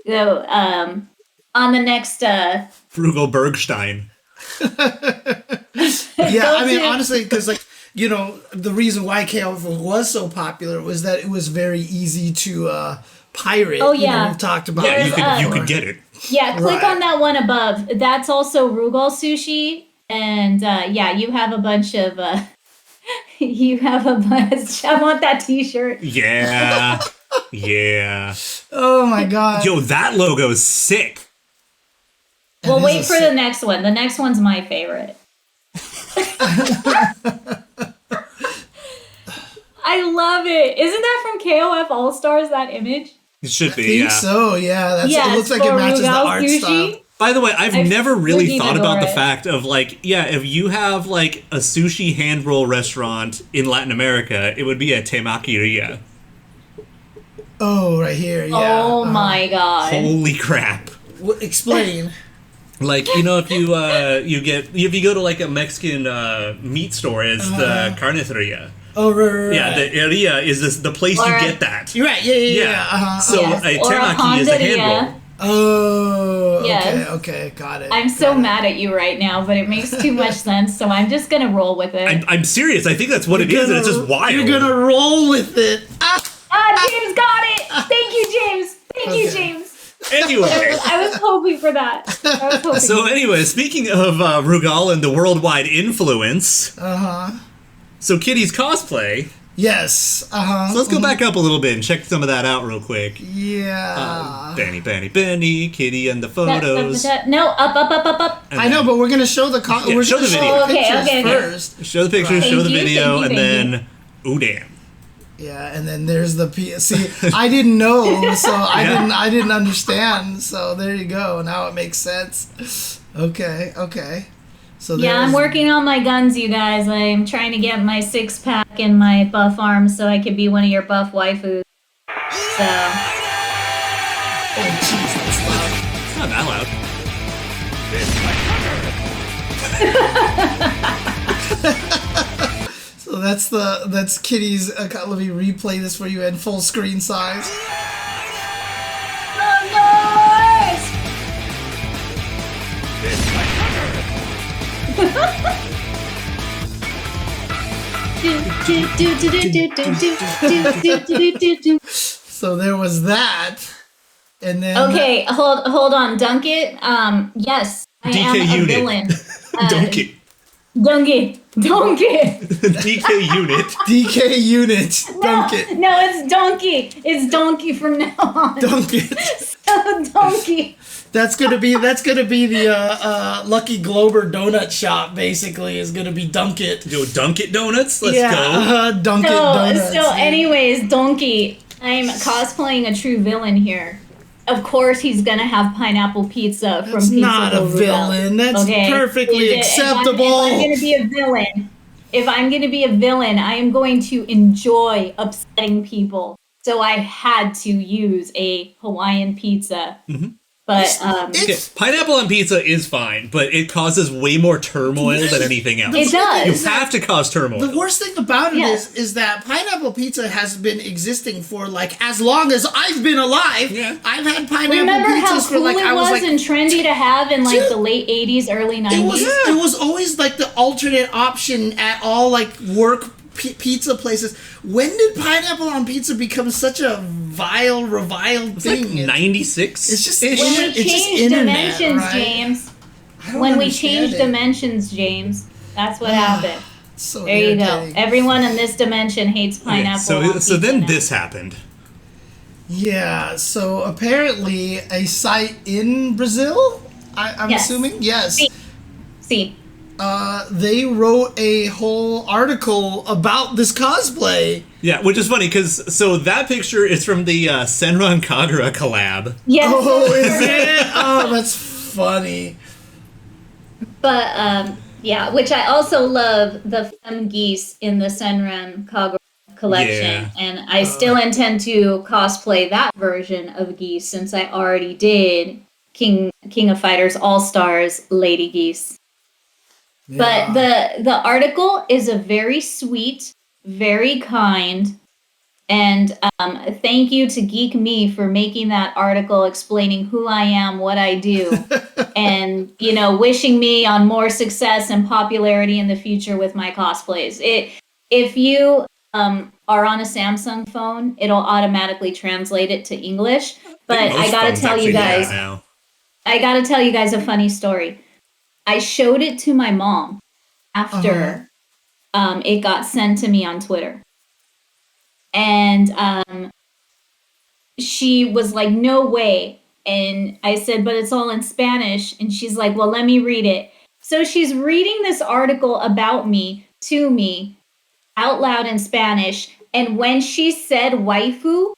So on the next Rugal Bernstein. Yeah, I mean, two- honestly, because, like, you know, the reason why KOF was so popular was that it was very easy to pirate. Oh, You know, yeah. we've talked about Yeah, it you before. could get it. Yeah, click Right. on that one above. That's also Rugal sushi, and yeah, you have a bunch of. You have a bunch. I want that T-shirt. Yeah. Yeah. Oh my god. Yo, that logo's sick. We'll is wait a for sick- the next one. The next one's my favorite. I love it. Isn't that from KOF All Stars? That image? It should I be, think yeah. so, yeah. That's, Yes, it looks like it for matches the Rugal art sushi. style. By the way, I've I never really freaking thought about adore the it. fact of, like, yeah, if you have, like, a sushi hand roll restaurant in Latin America, it would be a temakiria. Oh, right here, yeah. Oh my god. Holy crap. Explain. Like, you know, if you if you go to, like, a Mexican meat store, it's the carniceria. Oh, right. Yeah, the area is the place Or you a- get that. You're right, yeah. Yeah. Uh-huh. So Yes, a or a temaki is a hand panderia. roll. Oh, Yes. okay, got it. I'm so mad at you right now, but it makes too much sense, so I'm just gonna roll with it. I'm serious. I think that's what it is, and it's just wild. You're gonna roll with it. Ah! James got it! Thank you, James! Thank you, Okay. James! Anyway. I was hoping for that. I was hoping. So anyway, speaking of Rugal and the worldwide influence, so Kitty's cosplay. Yes. So let's go back up a little bit and check some of that out real quick. Yeah. Benny, Kitty, and the photos. No, up. And I know, then but we're gonna show the Yeah, we're show gonna the show video. the Okay, pictures okay. first. show the pictures, Right. show the Thank you, video, thank you, and thank then ooh damn. Yeah, and then there's the See, I didn't know, so Yeah. I didn't understand. So there you go. Now it makes sense. Okay. So Yeah, I'm there's- working on my guns, you guys. I'm trying to get my 6-pack and my buff arms so I can be one of your buff waifus. So, Oh, jeez, that's loud. It's not that loud. So that's Kitty's. Let me replay this for you in full screen size. oh no! So there was that, and then Okay, hold on, dunk it. Yes, I DK am a unit. villain. Dunk it. Dunk it. DK unit. DK unit, dunk it, No, it's donkey. It's donkey from now on. dunk it. Donkey. That's gonna be the Lucky Glober donut shop. Basically, is gonna be dunk it. Yo, Dunk It Donuts. Let's Yeah, go. dunk it So, donuts. anyways, donkey. I'm cosplaying a true villain here. of course he's gonna have pineapple pizza from That's Pizza not a Del Rugal. villain. That's perfectly acceptable. If I'm gonna be a villain, I am going to enjoy upsetting people. So I had to use a Hawaiian pizza. Mm-hmm. But Okay, pineapple on pizza is fine, but it causes way more turmoil than anything else. It does. You have to cause turmoil. The worst thing about it is that pineapple pizza has been existing for like as long as I've been alive. Yeah. I've had pineapple remember pizzas how for cool like it I was like and trendy to have in like Dude, the late 80s, early 90s? it was always like the alternate option at all like work pizza places. When did pineapple on pizza become such a reviled thing? Like 96? It's just When we changed dimensions, right? James. I When we understand changed it. dimensions, James. That's what happened. So There you go. irritating. Everyone in this dimension hates pineapple. Okay, on so then pizza now. this happened. Yeah, so apparently a site in Brazil, I'm Yes. assuming? Yes. See. They wrote a whole article about this cosplay. Yeah, which is funny because so that picture is from the Senran Kagura collab. Yes. Oh, is it? Oh, that's funny. But yeah, which I also love the femme geese in the Senran Kagura collection, Yeah. and I still intend to cosplay that version of geese since I already did King of Fighters All Stars Lady Geese. But the article is a very sweet, very kind, and thank you to Geek Me for making that article explaining who I am, what I do, and wishing me on more success and popularity in the future with my cosplays. If you are on a Samsung phone, it'll automatically translate it to English. But I gotta tell you guys, a funny story. I showed it to my mom after it got sent to me on Twitter. And she was like, no way. And I said, but it's all in Spanish. And she's like, well, let me read it. So she's reading this article about me to me out loud in Spanish. And when she said waifu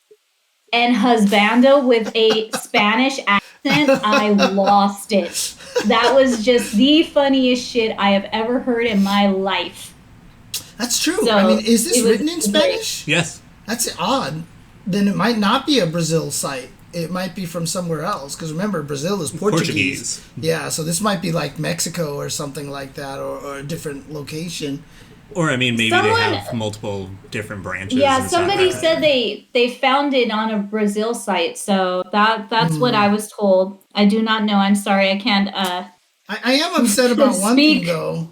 and husbando with a Spanish accent, I lost it. That was just the funniest shit I have ever heard in my life. That's true. So, I mean, is this it was written in Spanish? Yes. That's odd. Then it might not be a Brazil site. It might be from somewhere else. Because remember, Brazil is Portuguese. Yeah, so this might be like Mexico or something like that, or a different location. Or, I mean, maybe they Someone- have multiple different branches. Yeah, and stuff somebody like that. said they found it on a Brazil site, so that's what I was told. I do not know. I'm sorry, I can't I am upset about one thing, Speak though.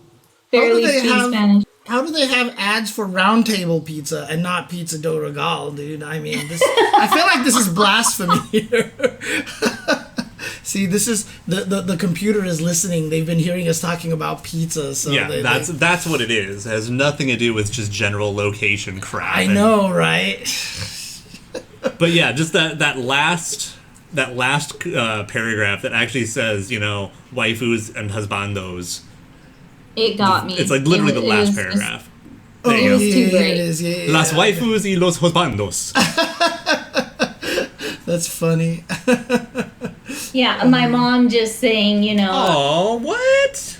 barely they speak have- Spanish. How do they have ads for Round Table Pizza and not Pizza do Regal, dude? I mean, I feel like this is blasphemy here. See, this is the computer is listening. They've been hearing us talking about pizza, so Yeah, that's what it is. It has nothing to do with just general location crap. I know, right? But yeah, just that last paragraph that actually says, waifus and husbandos. It got me. It's like literally the last was paragraph. Oh, There you go. was too great. it is. Yeah, Las waifus y los husbandos. That's funny. Yeah, my mom just saying, Oh, what?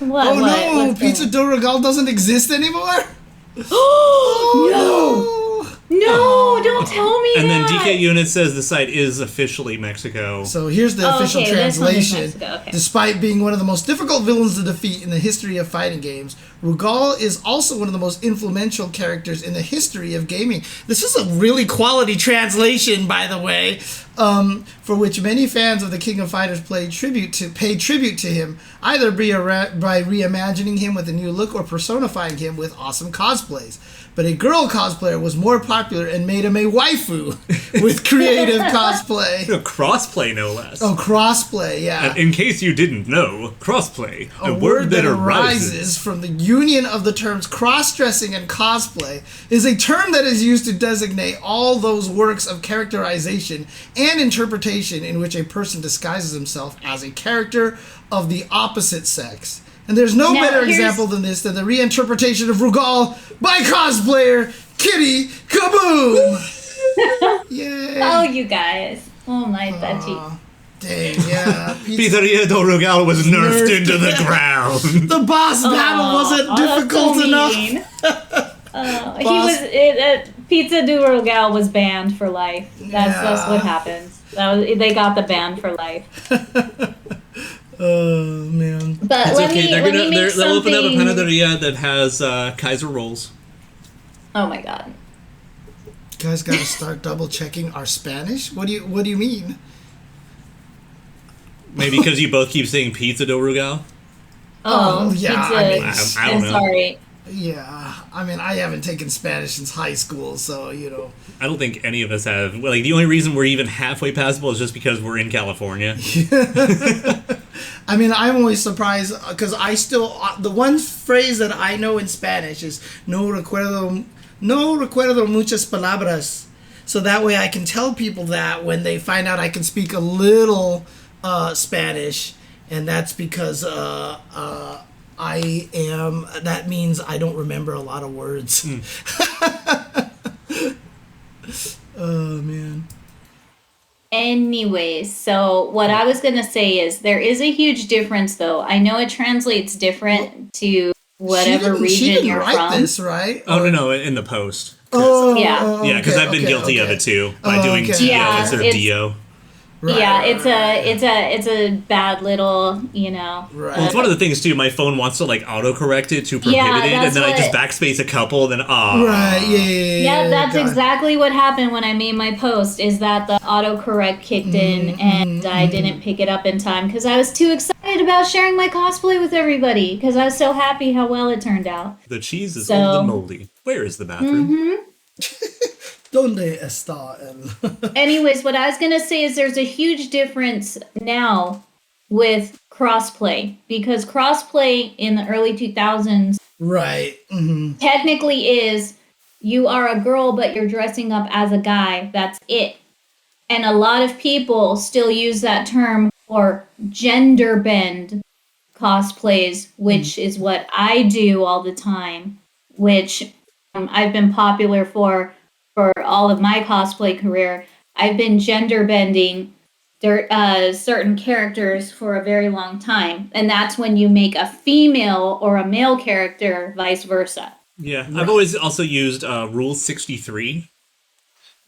what? Oh no, what's Pizza going do Regal doesn't exist anymore. on? No, don't tell me And then that. DK Unit says the site is officially Mexico. So here's the official okay, this one is translation. Mexico, okay. Despite being one of the most difficult villains to defeat in the history of fighting games, Rugal is also one of the most influential characters in the history of gaming. This is a really quality translation, by the way, for which many fans of the King of Fighters pay tribute to him, either by reimagining him with a new look or personifying him with awesome cosplays. But a girl cosplayer was more popular and made him a waifu with creative cosplay. Crossplay, no less. Oh, crossplay, yeah. And in case you didn't know, crossplay, A word that arises from the union of the terms cross-dressing and cosplay, is a term that is used to designate all those works of characterization and interpretation in which a person disguises himself as a character of the opposite sex. And there's no Now, better here's- example than this than the reinterpretation of Rugal by cosplayer KittyKaboooom. Yay! Oh, you guys. Oh my Betty. Dang, yeah. Pizzeria do Rugal was nerfed into the ground. The boss battle wasn't difficult enough. Pizza do Rugal was banned for life. That's what happens. They got the ban for life. Oh man. But It's okay. They'll open up a something. panaderia that has Kaiser rolls. Oh my god. Guys, gotta start double checking our Spanish. What do you mean? Maybe because you both keep saying pizza do Rugal. Oh, yeah, Pizza. I mean, I I'm don't know. sorry. Yeah, I mean, I haven't taken Spanish since high school, so I don't think any of us have. Well, like, the only reason we're even halfway passable is just because we're in California. I mean, I'm always surprised because I still the one phrase that I know in Spanish is no recuerdo muchas palabras, so that way I can tell people that when they find out I can speak a little Spanish, and that's because that means I don't remember a lot of words. Oh man. Anyways, so what I was going to say is there is a huge difference, though. I know it translates different to whatever she region didn't you're write from. this, right? Oh, no, in the post. Oh, Yeah. Yeah, because I've been guilty of it too by doing okay. Dio Yeah, instead of it's- Dio. Right, Yeah, right, it's a bad little, Right. Well, it's one of the things too. My phone wants to like autocorrect it to prohibit Yeah, it, and that's then I just what- backspace a couple, then Right, Yeah, that's got it. exactly what happened when I made my post, is that the autocorrect kicked in and I didn't pick it up in time because I was too excited about sharing my cosplay with everybody because I was so happy how well it turned out. The cheese is So- old and moldy. Where is the bathroom? Donde está el? Anyways, what I was going to say is there's a huge difference now with crossplay because crossplay in the early 2000s Right. Mm-hmm. technically is you are a girl but you're dressing up as a guy. That's it. And a lot of people still use that term for gender bend cosplays, which is what I do all the time, which I've been popular for all of my cosplay career. I've been gender bending certain characters for a very long time. And that's when you make a female or a male character, vice versa. Yeah, I've always also used Rule 63.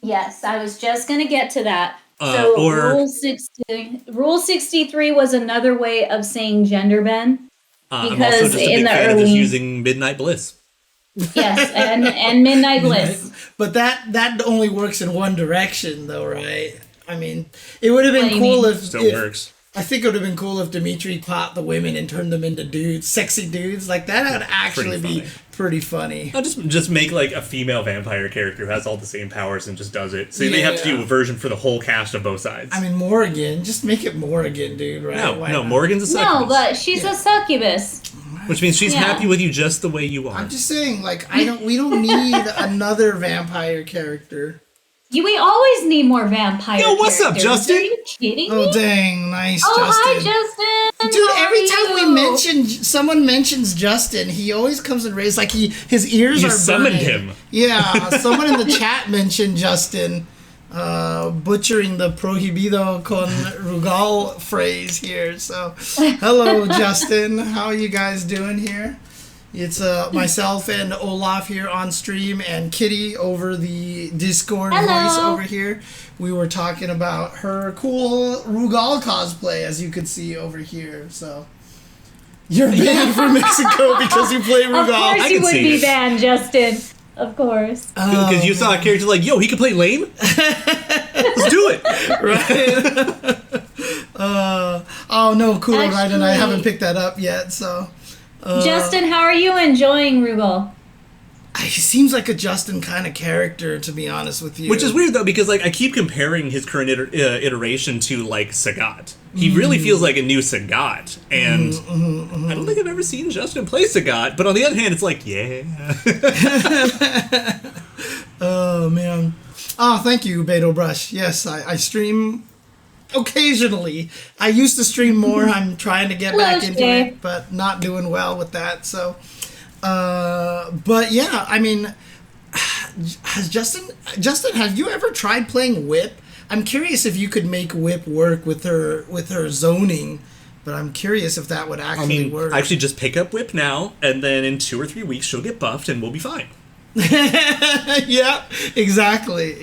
Yes, I was just going to get to that. Or- Rule 63 was another way of saying gender bend. I'm also Because just a in big the fan of just early- using Midnight Bliss. Yes, and Midnight Bliss. But that only works in one direction, though, right? I mean, it would have What been do you cool mean? if Still works. I think it would have been cool if Dimitri popped the women and turned them into dudes, sexy dudes. Like that would actually be funny. pretty funny. I'll just make like a female vampire character who has all the same powers and just does it. So they have to do Yeah. a version for the whole cast of both sides. I mean, Morrigan, just make it Morrigan, dude, right? Why no, not? Morgan's a No, succubus. but she's a succubus. Which means she's Yeah. happy with you just the way you are. I'm just saying, like, we don't need another vampire character. We always need more vampire Yo, what's up, characters. Justin? Are you kidding Oh me? dang, nice, Oh, hi, Justin. Justin. Dude, How every are time we you? someone mentions Justin, he always comes and raised like his ears You are summoned burning. him. Yeah, someone in the chat mentioned Justin, butchering the prohibido con Rugal phrase here. So, hello, Justin. How are you guys doing here? It's myself and Olaf here on stream, and Kitty over the Discord Hello. voice over here. We were talking about her cool Rugal cosplay, as you could see over here. So you're banned from Mexico because you play Of Rugal. course I you can would see be it. banned, Justin. Of course. Because you saw a character like, yo, he could play lame? Let's do it. Right? Oh no, cool, right? And I Actually- haven't picked that up yet. So Justin, how are you enjoying Rugal? he seems like a Justin kind of character, to be honest with you. Which is weird, though, because like I keep comparing his current iteration to, like, Sagat. He really feels like a new Sagat. And I don't think I've ever seen Justin play Sagat. But on the other hand, it's like, yeah. Oh man. Oh, thank you, Beto Brush. Yes, I stream occasionally. I used to stream more. I'm trying to get back into Cliche. it, but not doing well with that. So, but yeah, I mean, has Justin, have you ever tried playing Whip? I'm curious if you could make Whip work with her zoning, but I'm curious if that would actually work. Actually just pick up Whip now, and then in 2 or 3 weeks she'll get buffed and we'll be fine. Yeah, exactly.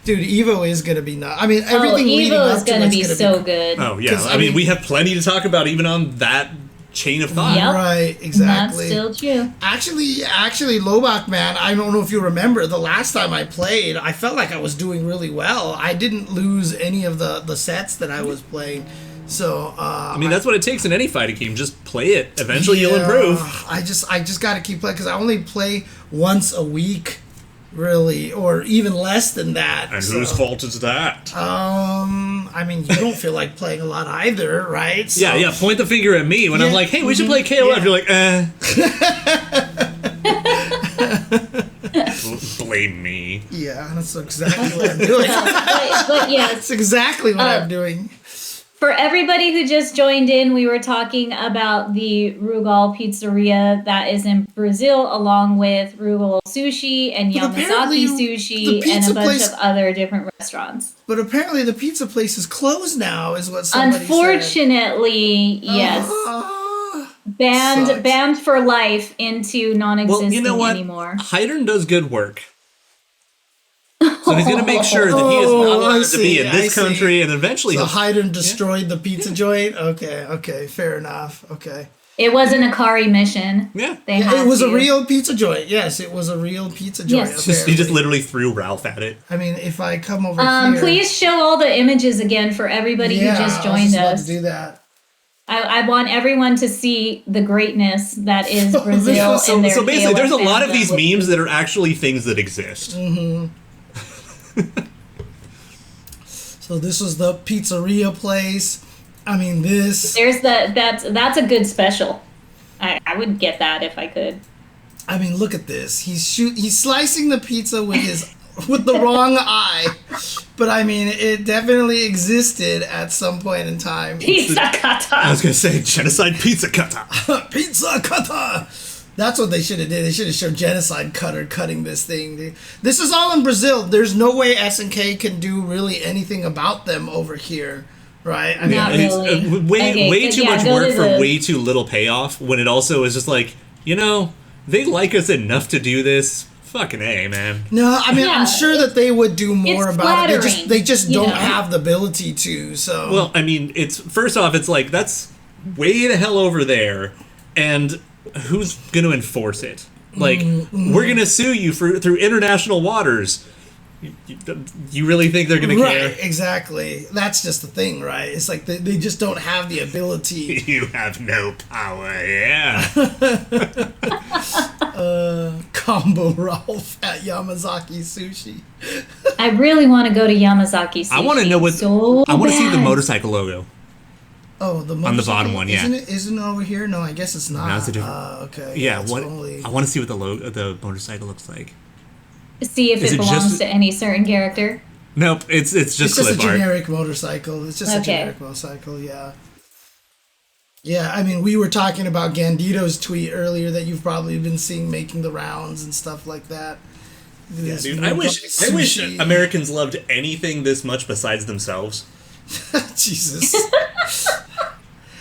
Dude, Evo is gonna be nuts. I mean, everything leading Evo up is to gonna it's be gonna so good. Oh yeah, I mean we have plenty to talk about even on that chain of thought. Yep. Right, exactly. That's still true. Actually, Lobach, man, I don't know if you remember, the last time I played, I felt like I was doing really well. I didn't lose any of the sets that I was playing. So, I mean, that's what it takes in any fighting game. Just play it. Eventually you'll improve. I just got to keep playing, because I only play once a week, really, or even less than that. And whose fault is that? I mean, you don't feel like playing a lot either, right? So, Yeah, point the finger at me when I'm like, hey, we should play KOF. Yeah. You're like, Blame me. Yeah, that's exactly what I'm doing. But yes, That's exactly what I'm doing. for everybody who just joined in, we were talking about the Rugal Pizzeria that is in Brazil, along with Rugal Sushi and But apparently Yamazaki the Sushi and pizza a bunch place- of other different restaurants. But apparently the pizza place is closed now, is what somebody said. Unfortunately, yes. Sucks. Banned for life into non-existent Well, you know what? anymore. Hydern does good work. So he's going to make sure that he is not allowed to be in this country, and eventually So he'll... Hydern destroyed the pizza joint? Okay, fair enough. Okay. It was an Akari mission. Yeah. They Yeah, had it was to. a real pizza joint. Yes, it was a real pizza joint. Yes. He just apparently. literally threw Ralph at it. I mean, if I come over here... Please show all the images again for everybody who just I was joined about us. to do that. I want everyone to see the greatness that is Brazil So and their basically, KOF there's a lot of fandom these with- memes that are actually things that exist. So this was the pizzeria place. I mean, this... There's that's a good special. I would get that if I could. I mean, look at this. He's slicing the pizza with his with the wrong eye. But I mean, it definitely existed at some point in time. Pizza I kata. was going to say, genocide pizza cutter. Pizza cutter. That's what they should have did. They should have shown genocide cutter cutting this thing. Dude. This is all in Brazil. There's no way SNK can do really anything about them over here, right? I mean, Not It's really. way too much go work to for the- way too little payoff, when it also is just like, they like us enough to do this. Fucking A, man. no, I mean, Yeah, I'm sure that they would do more it's about it. flattering, They just you don't know? have the ability to. So Well, I mean, first off, it's like, that's way the hell over there, and who's going to enforce it? Like, we're going to sue you through international waters. You really think they're going to right, care? exactly. That's just the thing, right? It's like they just don't have the ability. You have no power, yeah. Combo Ralph at Yamazaki Sushi. I really want to go to Yamazaki Sushi. I want to know what... So I want to see the bad. motorcycle logo. Oh, the On the bottom one, yeah. Isn't it over here? No, I guess it's not. No, it's a different... Okay. Yeah, it's what? only- I want to see what the motorcycle looks like. See if Is it it belongs just- to any certain character. Nope, it's just It's just a clip art. generic motorcycle. It's just a Okay. generic motorcycle, yeah. Yeah, I mean, we were talking about Gandito's tweet earlier that you've probably been seeing making the rounds and stuff like that. Yeah, This dude, I wish sushi. Americans loved anything this much besides themselves. Jesus.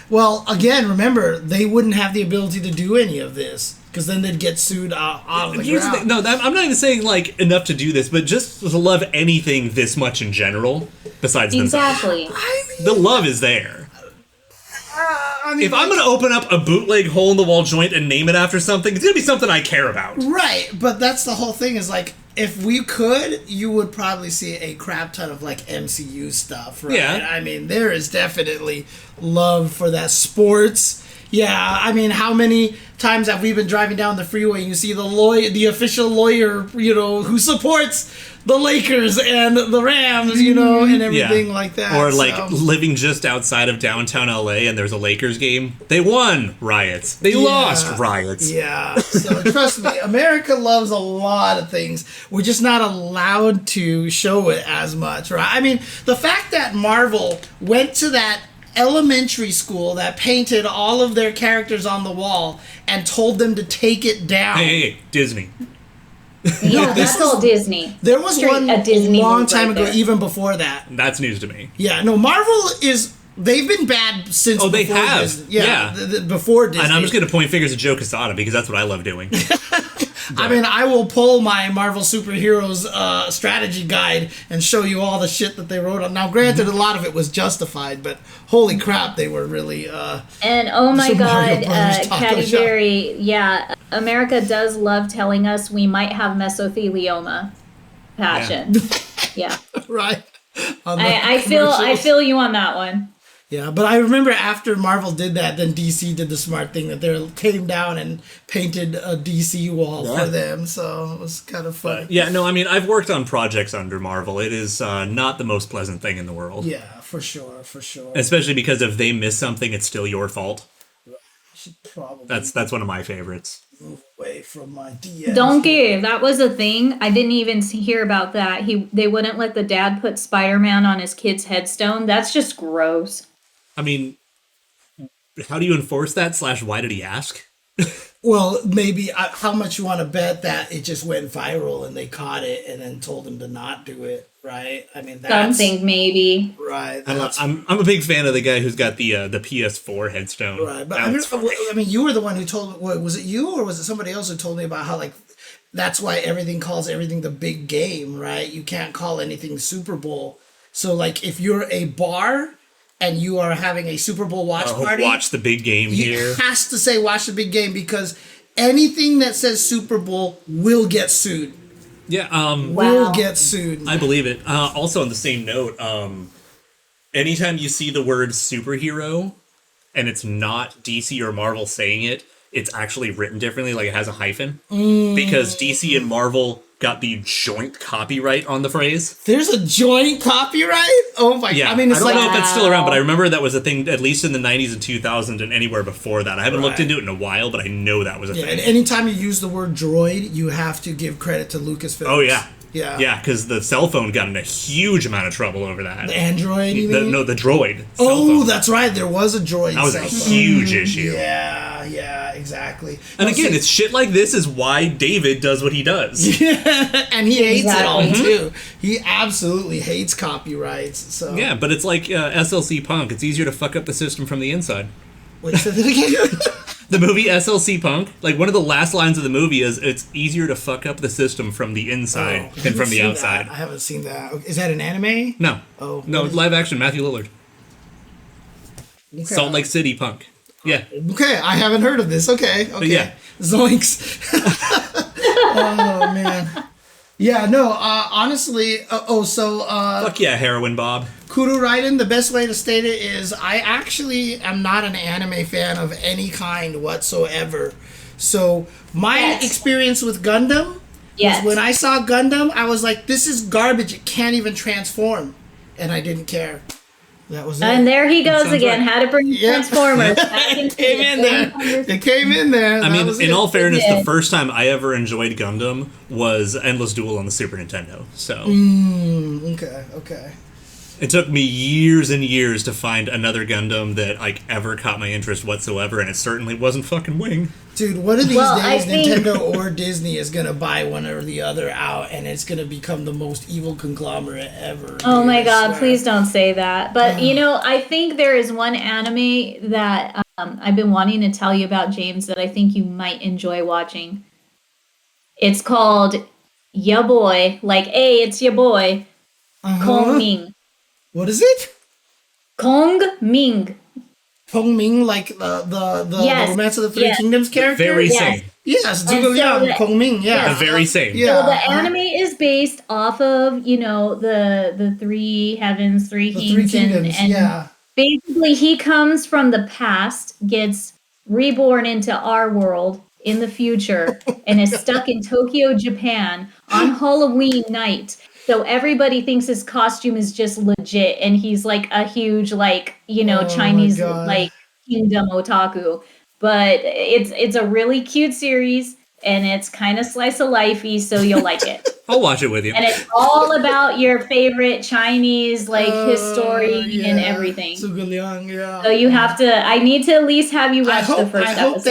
Well, again, remember, they wouldn't have the ability to do any of this, because then they'd get sued out of the Here's the ground. thing, no, I'm not even saying like enough to do this, but just to love anything this much in general besides themselves. Exactly. I mean, The love is there. If I'm gonna open up a bootleg hole in the wall joint and name it after something, it's gonna be something I care about. right, but that's the whole thing, is like, if we could, you would probably see a crap ton of like MCU stuff, right? Yeah. I mean, there is definitely love for that sports. Yeah, I mean, how many times have we been driving down the freeway and you see the official lawyer, who supports the Lakers and the Rams, and everything like that. Or like so. living just outside of downtown LA and there's a Lakers game. They won riots. They lost riots. Yeah, so trust me, America loves a lot of things. We're just not allowed to show it as much, right? I mean, the fact that Marvel went to that elementary school that painted all of their characters on the wall and told them to take it down. Hey, Disney. Yeah, that's all Disney. There was Straight one a Disney long move time right ago, there. even before that. That's news to me. Yeah, no, Marvel is. They've been bad since. Oh, they before have. Disney. Yeah. Before Disney. And I'm just going to point fingers at Joe Quesada because that's what I love doing. I mean, I will pull my Marvel superheroes strategy guide and show you all the shit that they wrote on. Now, granted, a lot of it was justified, but holy crap, they were really. And oh my Super Mario God, Brothers taco Caddy shop. Berry, yeah, America does love telling us we might have mesothelioma. Passion. Yeah. Right. On the I commercials. feel you on that one. Yeah, but I remember after Marvel did that, then DC did the smart thing that they came down and painted a DC wall for them. So it was kind of funny. Yeah, no, I mean, I've worked on projects under Marvel. It is not the most pleasant thing in the world. Yeah, for sure, for sure. Especially because if they miss something, it's still your fault. Should probably That's one of my favorites. move away from my DMs. Donkey, that was a thing. I didn't even hear about that. They wouldn't let the dad put Spider-Man on his kid's headstone. That's just gross. I mean, how do you enforce that? / why did he ask? Well, maybe how much you want to bet that it just went viral and they caught it and then told him to not do it, right? I mean, that's Something maybe. right. I'm a big fan of the guy who's got the PS4 headstone. Right, but That's I mean, you were the one who told me. Was it you or was it somebody else who told me about how that's why everything calls everything the big game, right? You can't call anything Super Bowl. So if you're a bar and you are having a Super Bowl watch party, watch the big game here. it has to say watch the big game because anything that says Super Bowl will get sued. Yeah, Will Wow. get sued. I believe it. Also, on the same note, anytime you see the word superhero and it's not DC or Marvel saying it, it's actually written differently, like it has a hyphen. Because DC and Marvel got the joint copyright on the phrase. There's a joint copyright. Oh my! Yeah, I mean, it's don't like know if that's still around, but I remember that was a thing at least in the 90s and 2000s and anywhere before that. I haven't looked Right. into it in a while, but I know that was a yeah. thing. And anytime you use the word droid, you have to give credit to Lucasfilm. Oh, yeah. Yeah. Yeah, because the cell phone got in a huge amount of trouble over that. The Android. You mean? The droid. cell Oh, phone. that's right. There was a droid. That was a cell phone. huge issue. Yeah, exactly. And No, again, see- it's shit like this is why David does what he does. and he hates it all Exactly. too. He absolutely hates copyrights. So Yeah, but it's like SLC Punk. It's easier to fuck up the system from the inside. Wait, say that again. The movie SLC Punk, like one of the last lines of the movie is, "It's easier to fuck up the system from the inside I than from haven't the seen outside." that. I haven't seen that. Is that an anime? No, Oh, no, what is- live action. Matthew Lillard, Okay. Salt Lake City Punk. Yeah, Okay, I haven't heard of this. Okay. yeah. Zoinks. Oh man. Yeah, no, honestly, fuck yeah, heroin Bob. Kudo Raiden, the best way to state it is I actually am not an anime fan of any kind whatsoever. So my Yes. experience with Gundam Yes. was when I saw Gundam, I was like, this is garbage. It can't even transform. And I didn't care. That was it. And there he goes Sounds again. right. How to bring Yeah. Transformers back It into came in there. It came in there. I That mean, was in it. all fairness, did. the first time I ever enjoyed Gundam was Endless Duel on the Super Nintendo. So Okay. it took me years and years to find another Gundam that ever caught my interest whatsoever, and it certainly wasn't fucking Wing. Dude, one of these Well, I days, think- Nintendo or Disney is going to buy one or the other out, and it's going to become the most evil conglomerate ever. Oh dude, my I god, swear. please don't say that. But I think there is one anime that I've been wanting to tell you about, James, that I think you might enjoy watching. It's called Ya Boy, like, hey, it's your boy, Kong Ming. What is it? Kong Ming. Peng Ming, like the Yes, Romance of the Three yes. Kingdoms character? Very Yes. same. Yes, And Zhuge so Liang, the- Peng Ming, yeah. The very same. Yeah. So the anime is based off of, the three heavens, three The kings, Three Kingdoms, and yeah. basically he comes from the past, gets reborn into our world in the future, and is stuck in Tokyo, Japan on Halloween night. So everybody thinks his costume is just legit, and he's like a huge, Chinese God. kingdom otaku. But it's a really cute series, and it's kind of slice of lifey, so you'll like it. I'll watch it with you. And it's all about your favorite Chinese history and everything. Zhuge Liang, yeah. So you have to. I need to at least have you watch the first I hope episode.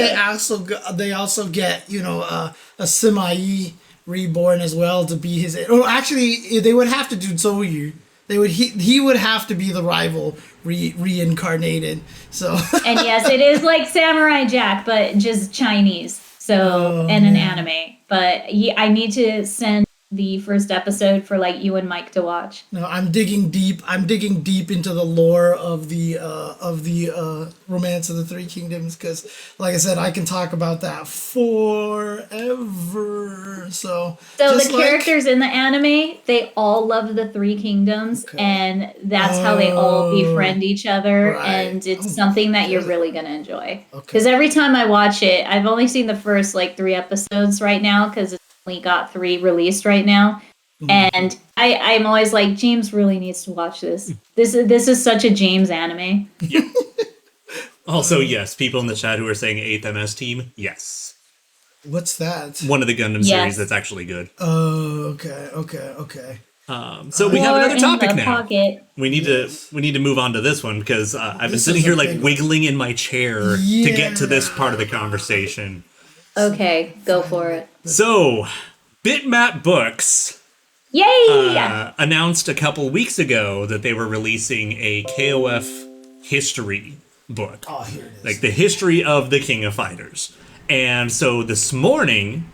they also get a Sima Yi reborn as well to be his. Oh, actually, they would have to do Zoyu. He would have to be the rival reincarnated. So. And yes, it is like Samurai Jack, but just Chinese. So and an anime. But I need to send the first episode for like you and Mike to watch. No, I'm digging deep. I'm digging deep into the lore of the Romance of the Three Kingdoms because, like I said, I can talk about that forever. So the characters in the anime, they all love the Three Kingdoms, and that's how they all befriend each other, and it's something that you're really gonna enjoy. Because every time I watch it, I've only seen the first like 3 episodes right now because it's only got 3 released right now, and I'm always like, James really needs to watch this. This is such a James anime. Yeah. Also, yes, people in the chat who are saying 8th MS team, yes. What's that? One of the Gundam series that's actually good. Oh, okay. So we have another topic now. Pocket. We need to move on to this one because I've been sitting here like wiggling in my chair to get to this part of the conversation. Okay, go for it. So, Bitmap Books announced a couple weeks ago that they were releasing a KOF History book. Oh, here it is. Like the history of the King of Fighters. And so this morning,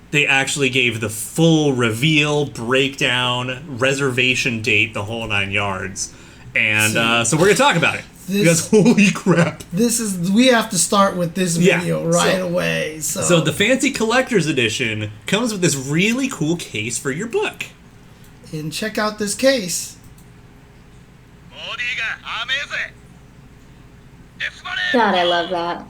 they actually gave the full reveal, breakdown, reservation date, the whole 9 yards. And so we're going to talk about it. Because holy crap. We have to start with this video away. So the fancy collector's edition comes with this really cool case for your book. And check out this case. God, I love that.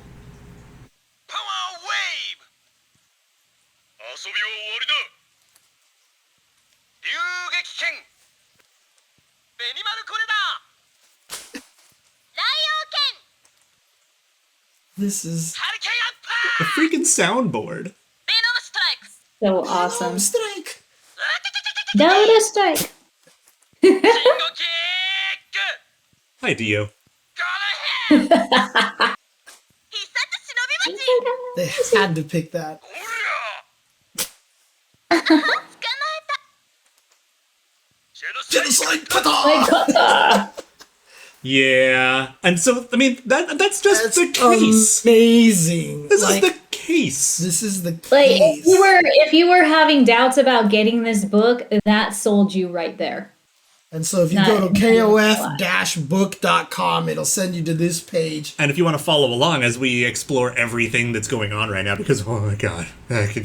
This is a freaking soundboard. So awesome. Strike. Dodo strike. Hi, Dio. They had to pick that. Genocide kata! Yeah, and so I mean that's just the case. Amazing. This is the case. This is the case. Like if you were having doubts about getting this book, that sold you right there. And so if you go to kof-book.com, it'll send you to this page. And if you want to follow along as we explore everything that's going on right now, because, oh my god,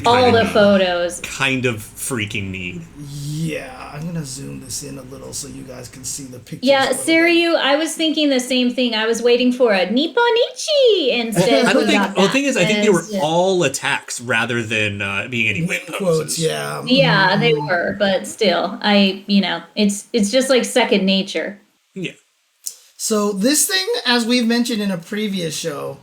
all the photos. Kind of freaking need. Yeah, I'm going to zoom this in a little so you guys can see the pictures. Yeah, Siryu, I was thinking the same thing. I was waiting for a Nipponichi instead. I don't think, the thing is, I think they were all attacks rather than being any win quotes. Yeah. Yeah, they were, but still, it's just like second nature. Yeah. So this thing, as we've mentioned in a previous show,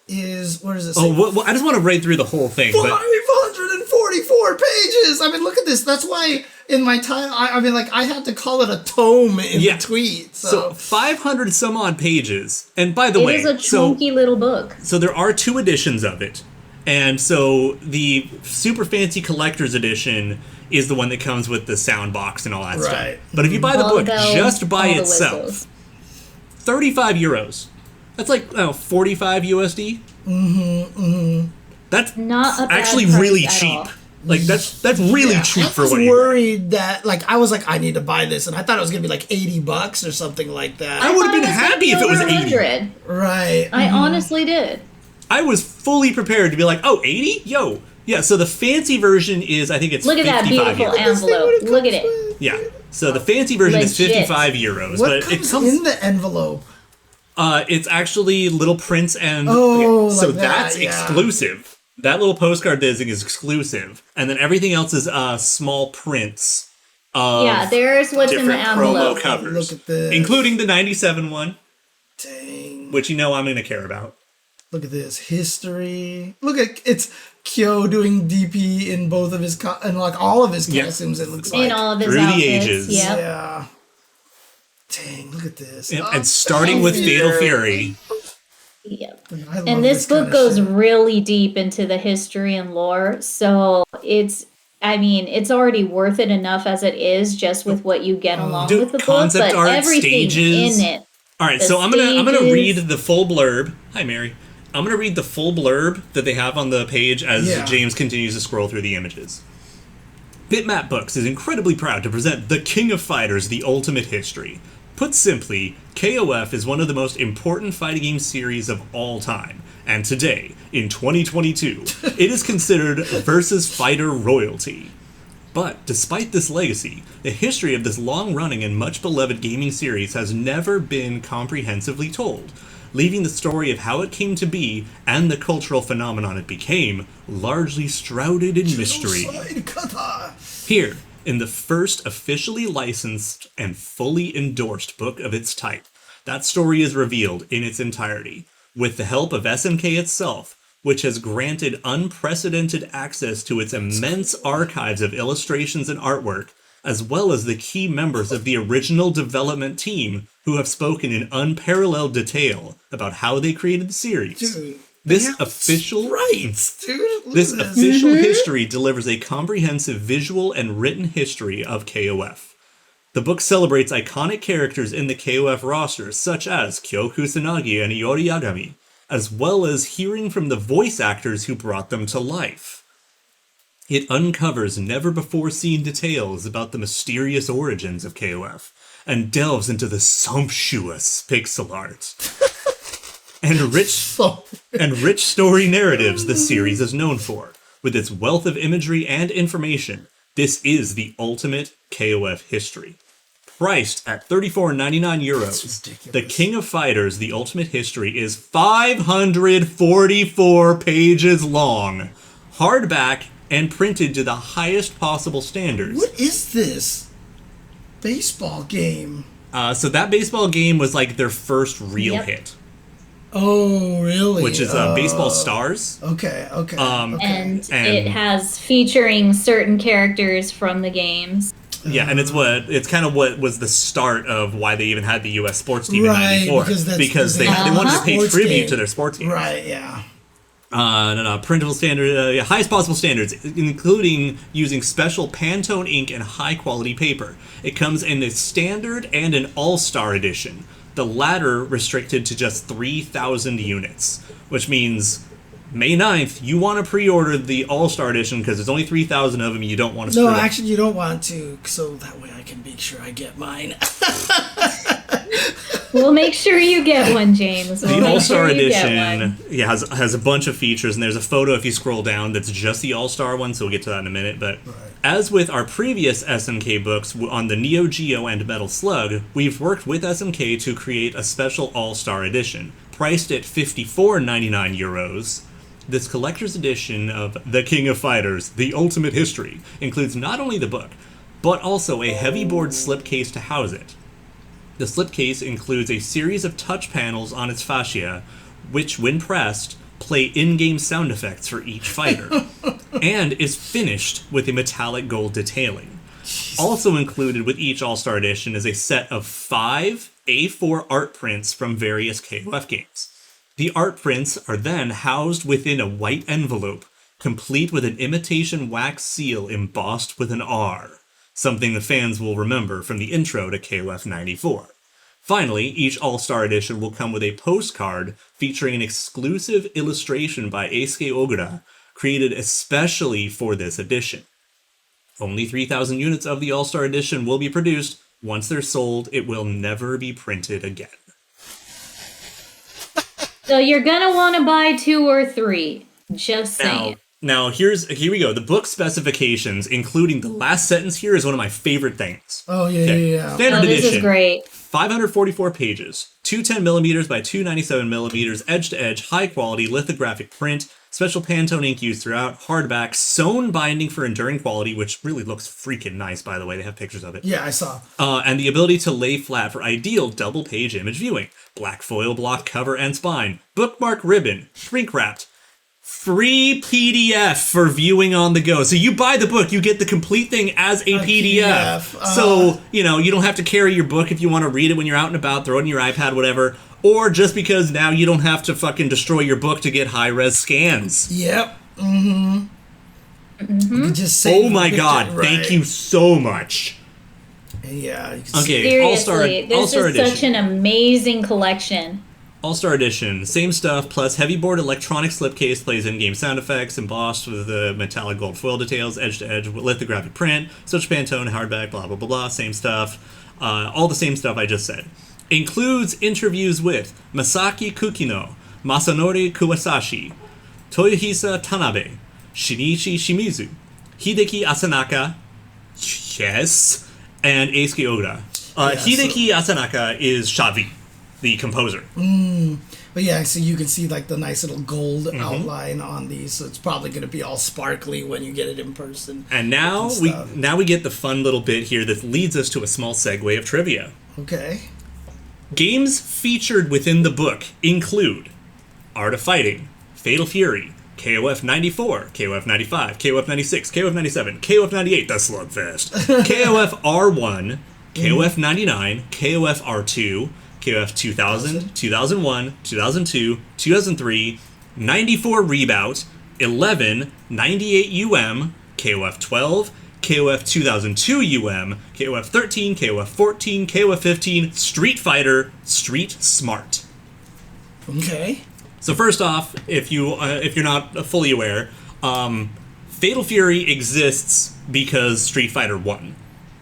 is, what does it say? Oh, well, I just want to read through the whole thing. 544 pages! I mean, look at this. That's why in my time, I had to call it a tome in the tweet. So 500 some odd pages. And by the way, it is a chunky little book. So there are 2 editions of it. And so the super fancy collector's edition is the one that comes with the sound box and all that stuff. But if you buy the book just by itself, 35 euros. That's like 45 USD. That's not a bad actually price really at cheap. all. Like that's really cheap for what I was worried that, I was like, I need to buy this, and I thought it was gonna be like $80 or something like that. I would have been happy if it was 80. Right. I honestly did. I was fully prepared to be like, oh, 80? Yo. Yeah, so the fancy version is, I think it's 55 Look at that beautiful envelope. Look at it. Yeah. So the fancy version is 55 euros. What but comes it comes in the envelope? It's actually little prints and so that's exclusive. That little postcard design is exclusive, and then everything else is small prints of there's what's in the different envelope. promo covers, Look at this. including the 97 one, Dang. which I'm going to care about. Look at this history. Look at it's Kyo doing DP in both of his and like all of his costumes. It looks like in all of his through outfits. the ages. Yep. Yeah. Dang, look at this. Yep. And starting with Fatal Fury. Yep. And this book goes really deep into the history and lore, so it's I mean, it's already worth it enough as it is, just with what you get along with the book. Concept But art, everything stages. in it. All right, The so I'm gonna read stages. the full blurb. Hi, Mary. I'm gonna read the full blurb that they have on the page as Yeah. James continues to scroll through the images. Bitmap Books is incredibly proud to present The King of Fighters: The Ultimate History. Put simply, KOF is one of the most important fighting game series of all time, and today, in 2022, it is considered versus fighter royalty. But despite this legacy, the history of this long-running and much-beloved gaming series has never been comprehensively told, leaving the story of how it came to be and the cultural phenomenon it became largely shrouded in mystery. Here, in the first officially licensed and fully endorsed book of its type, that story is revealed in its entirety, with the help of SNK itself, which has granted unprecedented access to its immense archives of illustrations and artwork, as well as the key members of the original development team who have spoken in unparalleled detail about how they created the series. Dude, This official rights, dude. Look This at this. official history delivers a comprehensive visual and written history of KOF. The book celebrates iconic characters in the KOF roster, such as Kyo Kusanagi and Iori Yagami, as well as hearing from the voice actors who brought them to life. It uncovers never-before-seen details about the mysterious origins of KOF, and delves into the sumptuous pixel art and rich story narratives the series is known for. With its wealth of imagery and information, this is the ultimate KOF history. Priced at €34.99, The King of Fighters: The Ultimate History is 544 pages long, hardback, and printed to the highest possible standards. What is this? Baseball game. So that baseball game was like their first real Yep. hit, Oh, really? which is Baseball Stars. Okay. Okay. And And- it has featuring certain characters from the games. Yeah, and it's kind of what was the start of why they even had the U.S. sports team Right, in '94, because they they wanted to pay sports tribute game. to their sports teams. Right. Yeah. Printable standard, highest possible standards, including using special Pantone ink and high-quality paper. It comes in a standard and an all-star edition, the latter restricted to just 3,000 units, which means May 9th, you want to pre-order the all-star edition because there's only 3,000 of them, you don't want to screw No, up. actually, you don't want to, so that way I can make sure I get mine. We'll make sure you get one, James. We'll The make All-Star sure you get Edition one. has a bunch of features, and there's a photo if you scroll down that's just the All-Star one, so we'll get to that in a minute. But as with our previous SNK books on the Neo Geo and Metal Slug, we've worked with SNK to create a special All-Star Edition. Priced at €54.99, this collector's edition of The King of Fighters: The Ultimate History includes not only the book, but also a heavy board slipcase to house it. The slipcase includes a series of touch panels on its fascia, which, when pressed, play in-game sound effects for each fighter, and is finished with a metallic gold detailing. Also included with each All-Star Edition is a set of 5 A4 art prints from various KOF games. The art prints are then housed within a white envelope, complete with an imitation wax seal embossed with an R. Something the fans will remember from the intro to KOF 94. Finally, each All-Star Edition will come with a postcard featuring an exclusive illustration by Eisuke Ogura, created especially for this edition. Only 3,000 units of the All-Star Edition will be produced. Once they're sold, it will never be printed again. So you're gonna want to buy 2 or 3. Just saying. Now here we go. The book specifications, including the last sentence here, is one of my favorite things. Oh, yeah, Okay. yeah. Standard This edition. is great. 544 pages, 210mm by 297mm, edge-to-edge, high-quality lithographic print, special Pantone ink used throughout, hardback, sewn binding for enduring quality, which really looks freaking nice, by the way. They have pictures of it. Yeah, I saw. And the ability to lay flat for ideal double-page image viewing. Black foil block cover and spine, bookmark ribbon, shrink-wrapped, free PDF for viewing on the go. So you buy the book, you get the complete thing as a PDF. So, you don't have to carry your book if you want to read it when you're out and about, throw it in your iPad, whatever. Or just because now you don't have to fucking destroy your book to get high-res scans. Yep. Mm-hmm. You can just save Oh my the god, picture, thank right. you so much. And yeah, you can Okay, Seriously, this All-Star is such Edition. an amazing collection. All-Star Edition, same stuff, plus heavy board electronic slipcase, plays in-game sound effects, embossed with the metallic gold foil details, edge-to-edge lithographic print, such Pantone, hardback, blah, blah, blah, blah, same stuff. All the same stuff I just said. Includes interviews with Masaki Kukino, Masanori Kuwasashi, Toyohisa Tanabe, Shinichi Shimizu, Hideki Asanaka, yes, and Eisuke Oda. Hideki Asanaka is Shavi, the composer. But yeah, so you can see like the nice little gold outline on these, so it's probably going to be all sparkly when you get it in person. And now we get the fun little bit here that leads us to a small segue of trivia. Okay. Games featured within the book include Art of Fighting, Fatal Fury, KOF 94, KOF 95, KOF 96, KOF 97, KOF 98, the Slugfest, KOF R1, KOF 99, KOF R2, KOF 2000, 2001, 2002, 2003, 94 Rebout, 11, 98 UM, KOF 12, KOF 2002 UM, KOF 13, KOF 14, KOF 15, Street Fighter, Street Smart. Okay. So first off, if you're not fully aware, Fatal Fury exists because Street Fighter 1.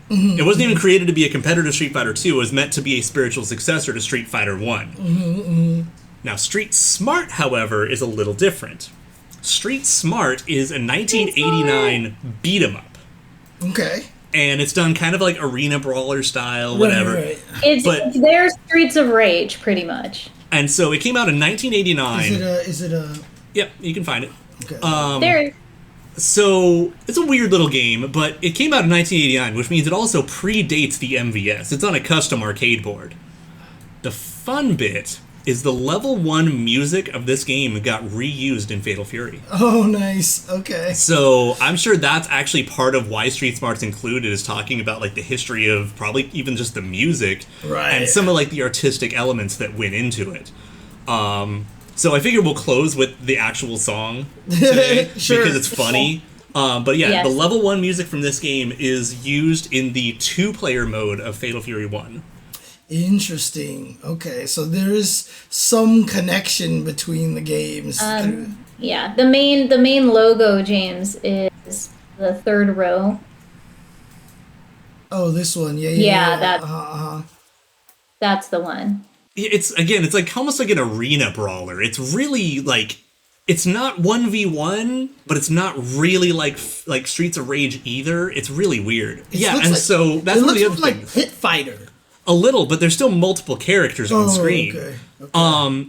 It wasn't even created to be a competitor to Street Fighter 2. It was meant to be a spiritual successor to Street Fighter 1. Now, Street Smart, however, is a little different. Street Smart is a 1989 beat-em-up. Okay. And it's done kind of like arena brawler style, whatever. Right. It's their Streets of Rage, pretty much. And so it came out in 1989. Is it a? Yep, you can find it. Okay. There. So it's a weird little game, but it came out in 1989, which means it also predates the MVS. It's on a custom arcade board. The fun bit is the level 1 music of this game got reused in Fatal Fury. Oh, nice. Okay. So I'm sure that's actually part of why Street Smart's included, is talking about like the history of probably even just the music, Right. and some of like the artistic elements that went into it. So I figure we'll close with the actual song today Sure. because it's funny. But yeah, Yes. the level 1 music from this game is used in the 2-player mode of Fatal Fury 1. Interesting. Okay, so there is some connection between the games. Yeah, the main logo, James, is the third row. Oh, this one. Yeah. Yeah, that- Uh-huh. That's the one. It's like almost like an arena brawler. It's really like, it's not 1v1, but it's not really like Streets of Rage either. It's really weird. Yeah, and so that's one of the other like things. Hit Fighter. A little, but there's still multiple characters on screen. Okay.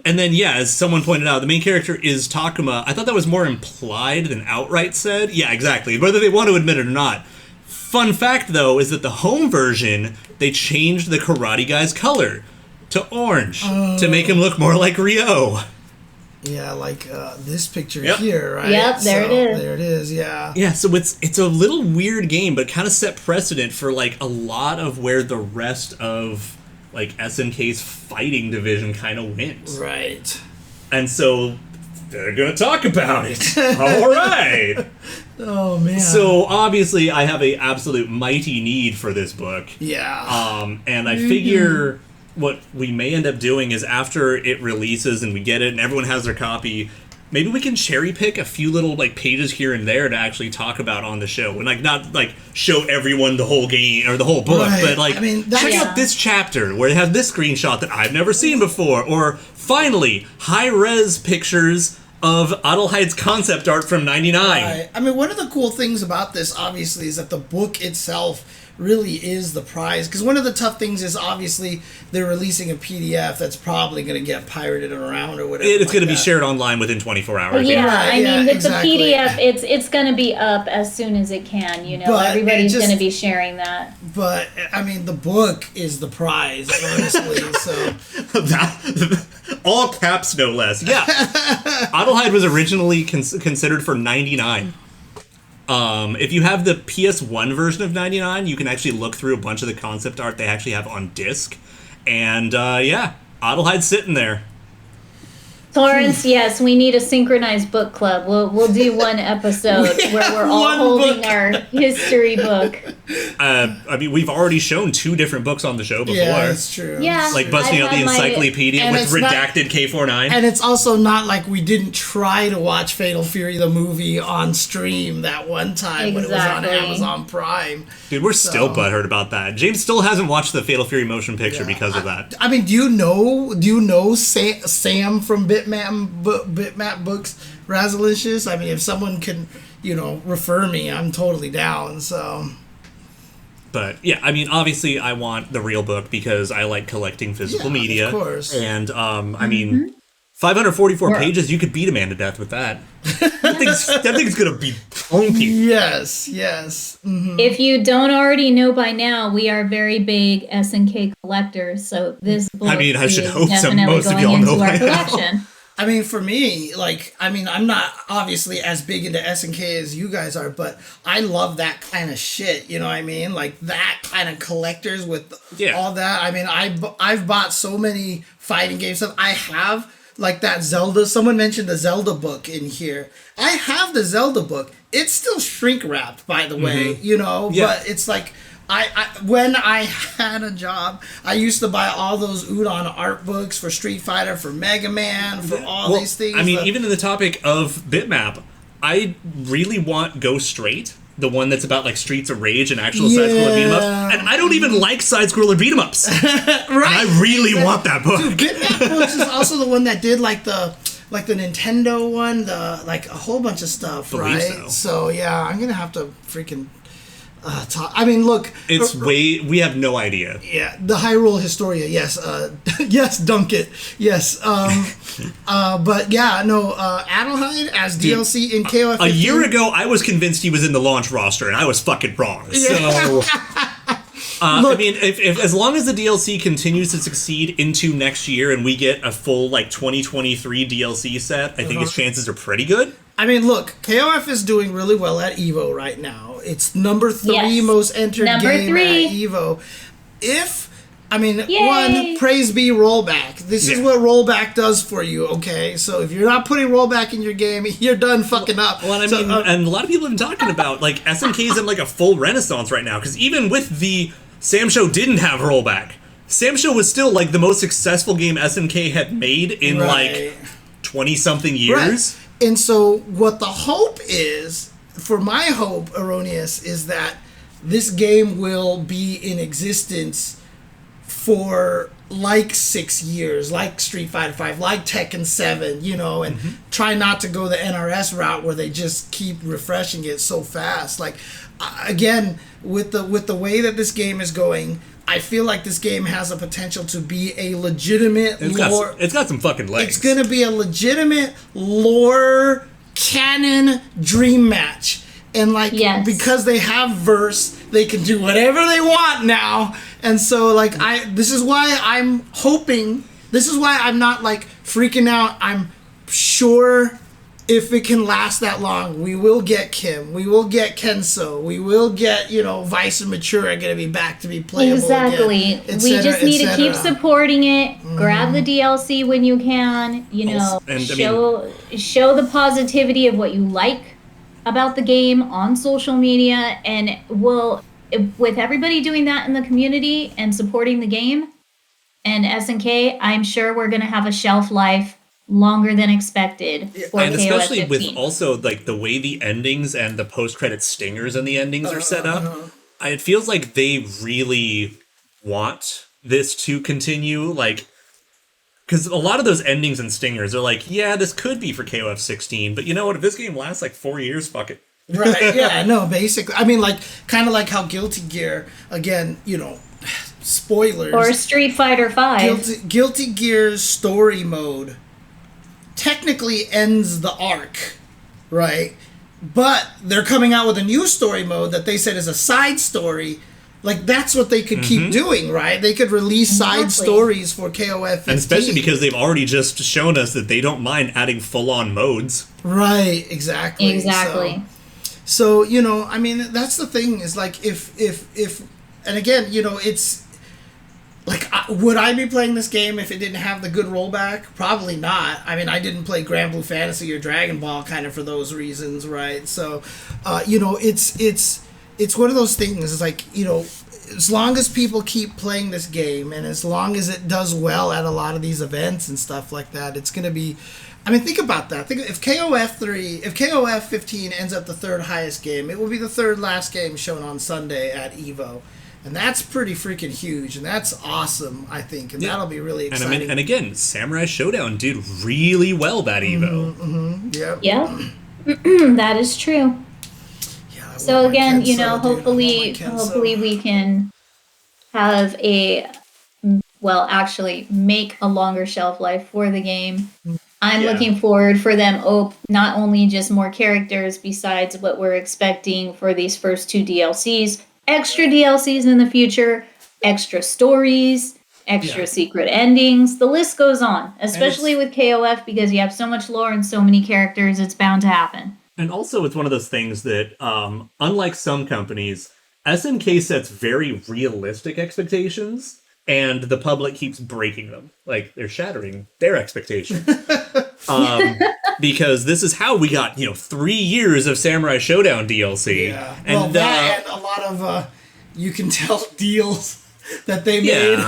And then, yeah, as someone pointed out, the main character is Takuma. I thought that was more implied than outright said. Yeah, exactly. Whether they want to admit it or not. Fun fact, though, is that the home version, they changed the Karate Guy's color to orange to make him look more like Ryo. Yeah, like this picture Yep. here, right? Yep, there it is. There it is, yeah. Yeah, so it's a little weird game, but kind of set precedent for like a lot of where the rest of like SNK's fighting division kind of went. Right. And so they're gonna talk about it. All right. Oh, man. So obviously, I have a absolute mighty need for this book. Yeah. And I figure what we may end up doing is after it releases and we get it and everyone has their copy, maybe we can cherry pick a few little like pages here and there to actually talk about on the show, and like not like show everyone the whole game or the whole book, Right. but like I mean, check Yeah. out this chapter where it has this screenshot that I've never seen before, or finally high res pictures of Adelheid's concept art from '99. Right. I mean, one of the cool things about this, obviously, is that the book itself really is the prize. Because one of the tough things is, obviously, they're releasing a PDF that's probably going to get pirated around or whatever. It's going to be that. shared online within 24 hours. Yeah, Right, I yeah, mean, with exactly. the PDF, it's going to be up as soon as it can. You know, But everybody's it just- going to be sharing that. But, I mean, the book is the prize, honestly. So, All caps, no less. Yeah. Adelheid was originally considered for 99. If you have the PS1 version of 99, you can actually look through a bunch of the concept art they actually have on disc. And, yeah, Adelheid's sitting there. Torrance, yes, we need a synchronized book club. We'll do one episode where we're all holding our history book. I mean, we've already shown 2 different books on the show before. Yeah, that's true. Yeah. Like busting out the encyclopedia with redacted K49. And it's also not like we didn't try to watch Fatal Fury the movie on stream that one time when it was on Amazon Prime. Dude, we're still butthurt about that. James still hasn't watched the Fatal Fury motion picture because of that. I mean, do you know Sam from Bitmap Books Razalicious? I mean, if someone can, refer me, I'm totally down. So. But yeah, I mean, obviously, I want the real book because I like collecting physical media. Of course. And I mean, 544 pages, you could beat a man to death with that. That thing's gonna be funky. Yes. Mm-hmm. If you don't already know by now, we are very big SNK collectors, so this book I should hope so. definitely Most of going y'all know into by our now. collection. I mean, for me, I'm not obviously as big into SNK as you guys are, but I love that kind of shit. You know what I mean? Like that kind of collectors with all that. I mean, I've bought so many fighting game stuff. I have like that Zelda. Someone mentioned the Zelda book in here. I have the Zelda book. It's still shrink wrapped, by the way. But it's like. When I had a job, I used to buy all those Udon art books for Street Fighter, for Mega Man, for all these things. I mean, even in the topic of Bitmap, I really want Go Straight, the one that's about like Streets of Rage and actual side-scroller beat-em-ups. And I don't even like side-scroller beat-em-ups. Right. And I really want that book. Dude, Bitmap Books is also the one that did like the Nintendo one, a whole bunch of stuff, right? So yeah, I'm gonna have to freaking. I mean, look. We have no idea. Yeah, the Hyrule Historia, yes. Yes, dunk it. Yes. But yeah, no, Adelheid as DLC in KOF 15. A year ago, I was convinced he was in the launch roster, and I was fucking wrong. So. I mean, if as long as the DLC continues to succeed into next year and we get a full, 2023 DLC set, I think his chances are pretty good. I mean, look, KOF is doing really well at EVO right now. It's number 3 most entered game at EVO. One, praise be rollback. This is what rollback does for you, okay? So if you're not putting rollback in your game, you're done fucking up. Well, and a lot of people have been talking about, SNK's in, a full renaissance right now, because even with the Sam Show didn't have rollback. Sam Show was still, the most successful game SNK had made in, 20-something years. Right. And so what the hope is, for my hope, Erroneous, is that this game will be in existence for 6 years, like Street Fighter 5, like Tekken 7, and try not to go the NRS route where they just keep refreshing it so fast. Again, with the way that this game is going, I feel like this game has a potential to be a legitimate lore. It's got some fucking legs. It's going to be a legitimate lore canon dream match. And because they have verse, they can do whatever they want now. And so this is why I'm hoping, this is why I'm not freaking out. I'm sure if it can last that long, we will get Kim, we will get Kenso, we will get, Vice and Mature are going to be back to be playable exactly. again. We just need to keep supporting it. Grab the DLC when you can, show the positivity of what you like about the game on social media, and with everybody doing that in the community and supporting the game and SNK, I'm sure we're going to have a shelf life longer than expected for and especially KOF 15. With also the way the endings and the post-credit stingers in the endings are set up, it feels like they really want this to continue, because a lot of those endings and stingers are this could be for KOF 16, but you know what, if this game lasts 4 years, fuck it. Right, yeah, no, basically, I mean, kind of like how Guilty Gear, again, spoilers. Or Street Fighter 5. Guilty Gear's story mode technically ends the arc, right? But they're coming out with a new story mode that they said is a side story. That's what they could keep doing, right? They could release side stories for KOF 15. And especially because they've already just shown us that they don't mind adding full-on modes. Right, exactly. So I mean, that's the thing is if and again, it's like, would I be playing this game if it didn't have the good rollback? Probably not. I mean, I didn't play Grand Blue Fantasy or Dragon Ball kind of for those reasons, right? So, you know, it's one of those things. It's like, you know, as long as people keep playing this game and as long as it does well at a lot of these events and stuff like that, it's going to be... I mean, think about that. Think if KOF 15 ends up the third highest game, it will be the third last game shown on Sunday at EVO. And that's pretty freaking huge, and that's awesome, I think, and that'll be really exciting. And I mean, and again, Samurai Showdown did really well that EVO. Yep. Yeah, that is true. Yeah, So again, you know, hopefully we can have actually make a longer shelf life for the game. I'm looking forward for them not only just more characters besides what we're expecting for these first 2 DLCs, extra DLCs in the future, extra stories, extra secret endings. The list goes on, especially with KOF because you have so much lore and so many characters, it's bound to happen. And also, it's one of those things that, unlike some companies, SNK sets very realistic expectations, and the public keeps breaking them. Like, they're shattering their expectations. Because this is how we got, 3 years of Samurai Showdown DLC. Yeah. And, well, that and a lot of, you can tell, deals that they made.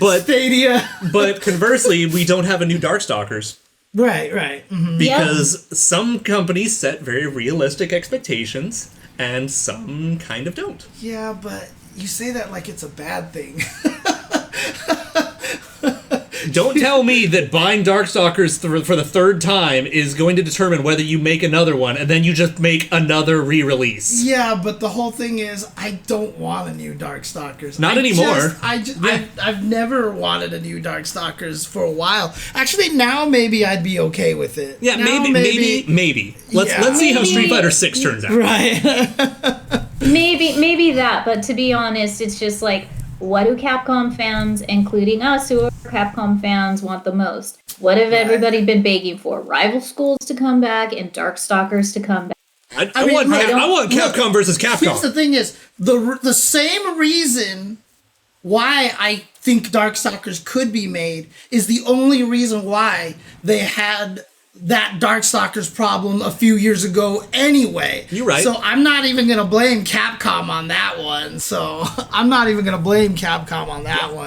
But Stadia. But conversely, we don't have a new Darkstalkers. Right. Mm-hmm. Because some companies set very realistic expectations, and some kind of don't. Yeah, but you say that like it's a bad thing. Don't tell me that buying Darkstalkers for the third time is going to determine whether you make another one, and then you just make another re-release. Yeah, but the whole thing is, I don't want a new Darkstalkers. Not anymore. I've never wanted a new Darkstalkers for a while. Actually, now maybe I'd be okay with it. Yeah, now, maybe. Let's see how Street Fighter 6 turns out. Right. maybe that, but to be honest, it's just like, what do Capcom fans, including us who are Capcom fans, want the most? What have everybody been begging for? Rival Schools to come back and Darkstalkers to come back. I want Capcom versus Capcom. Here's the thing is, the same reason why I think Darkstalkers could be made is the only reason why they had that Darkstalkers problem a few years ago anyway. You're right. So I'm not even going to blame Capcom on that one.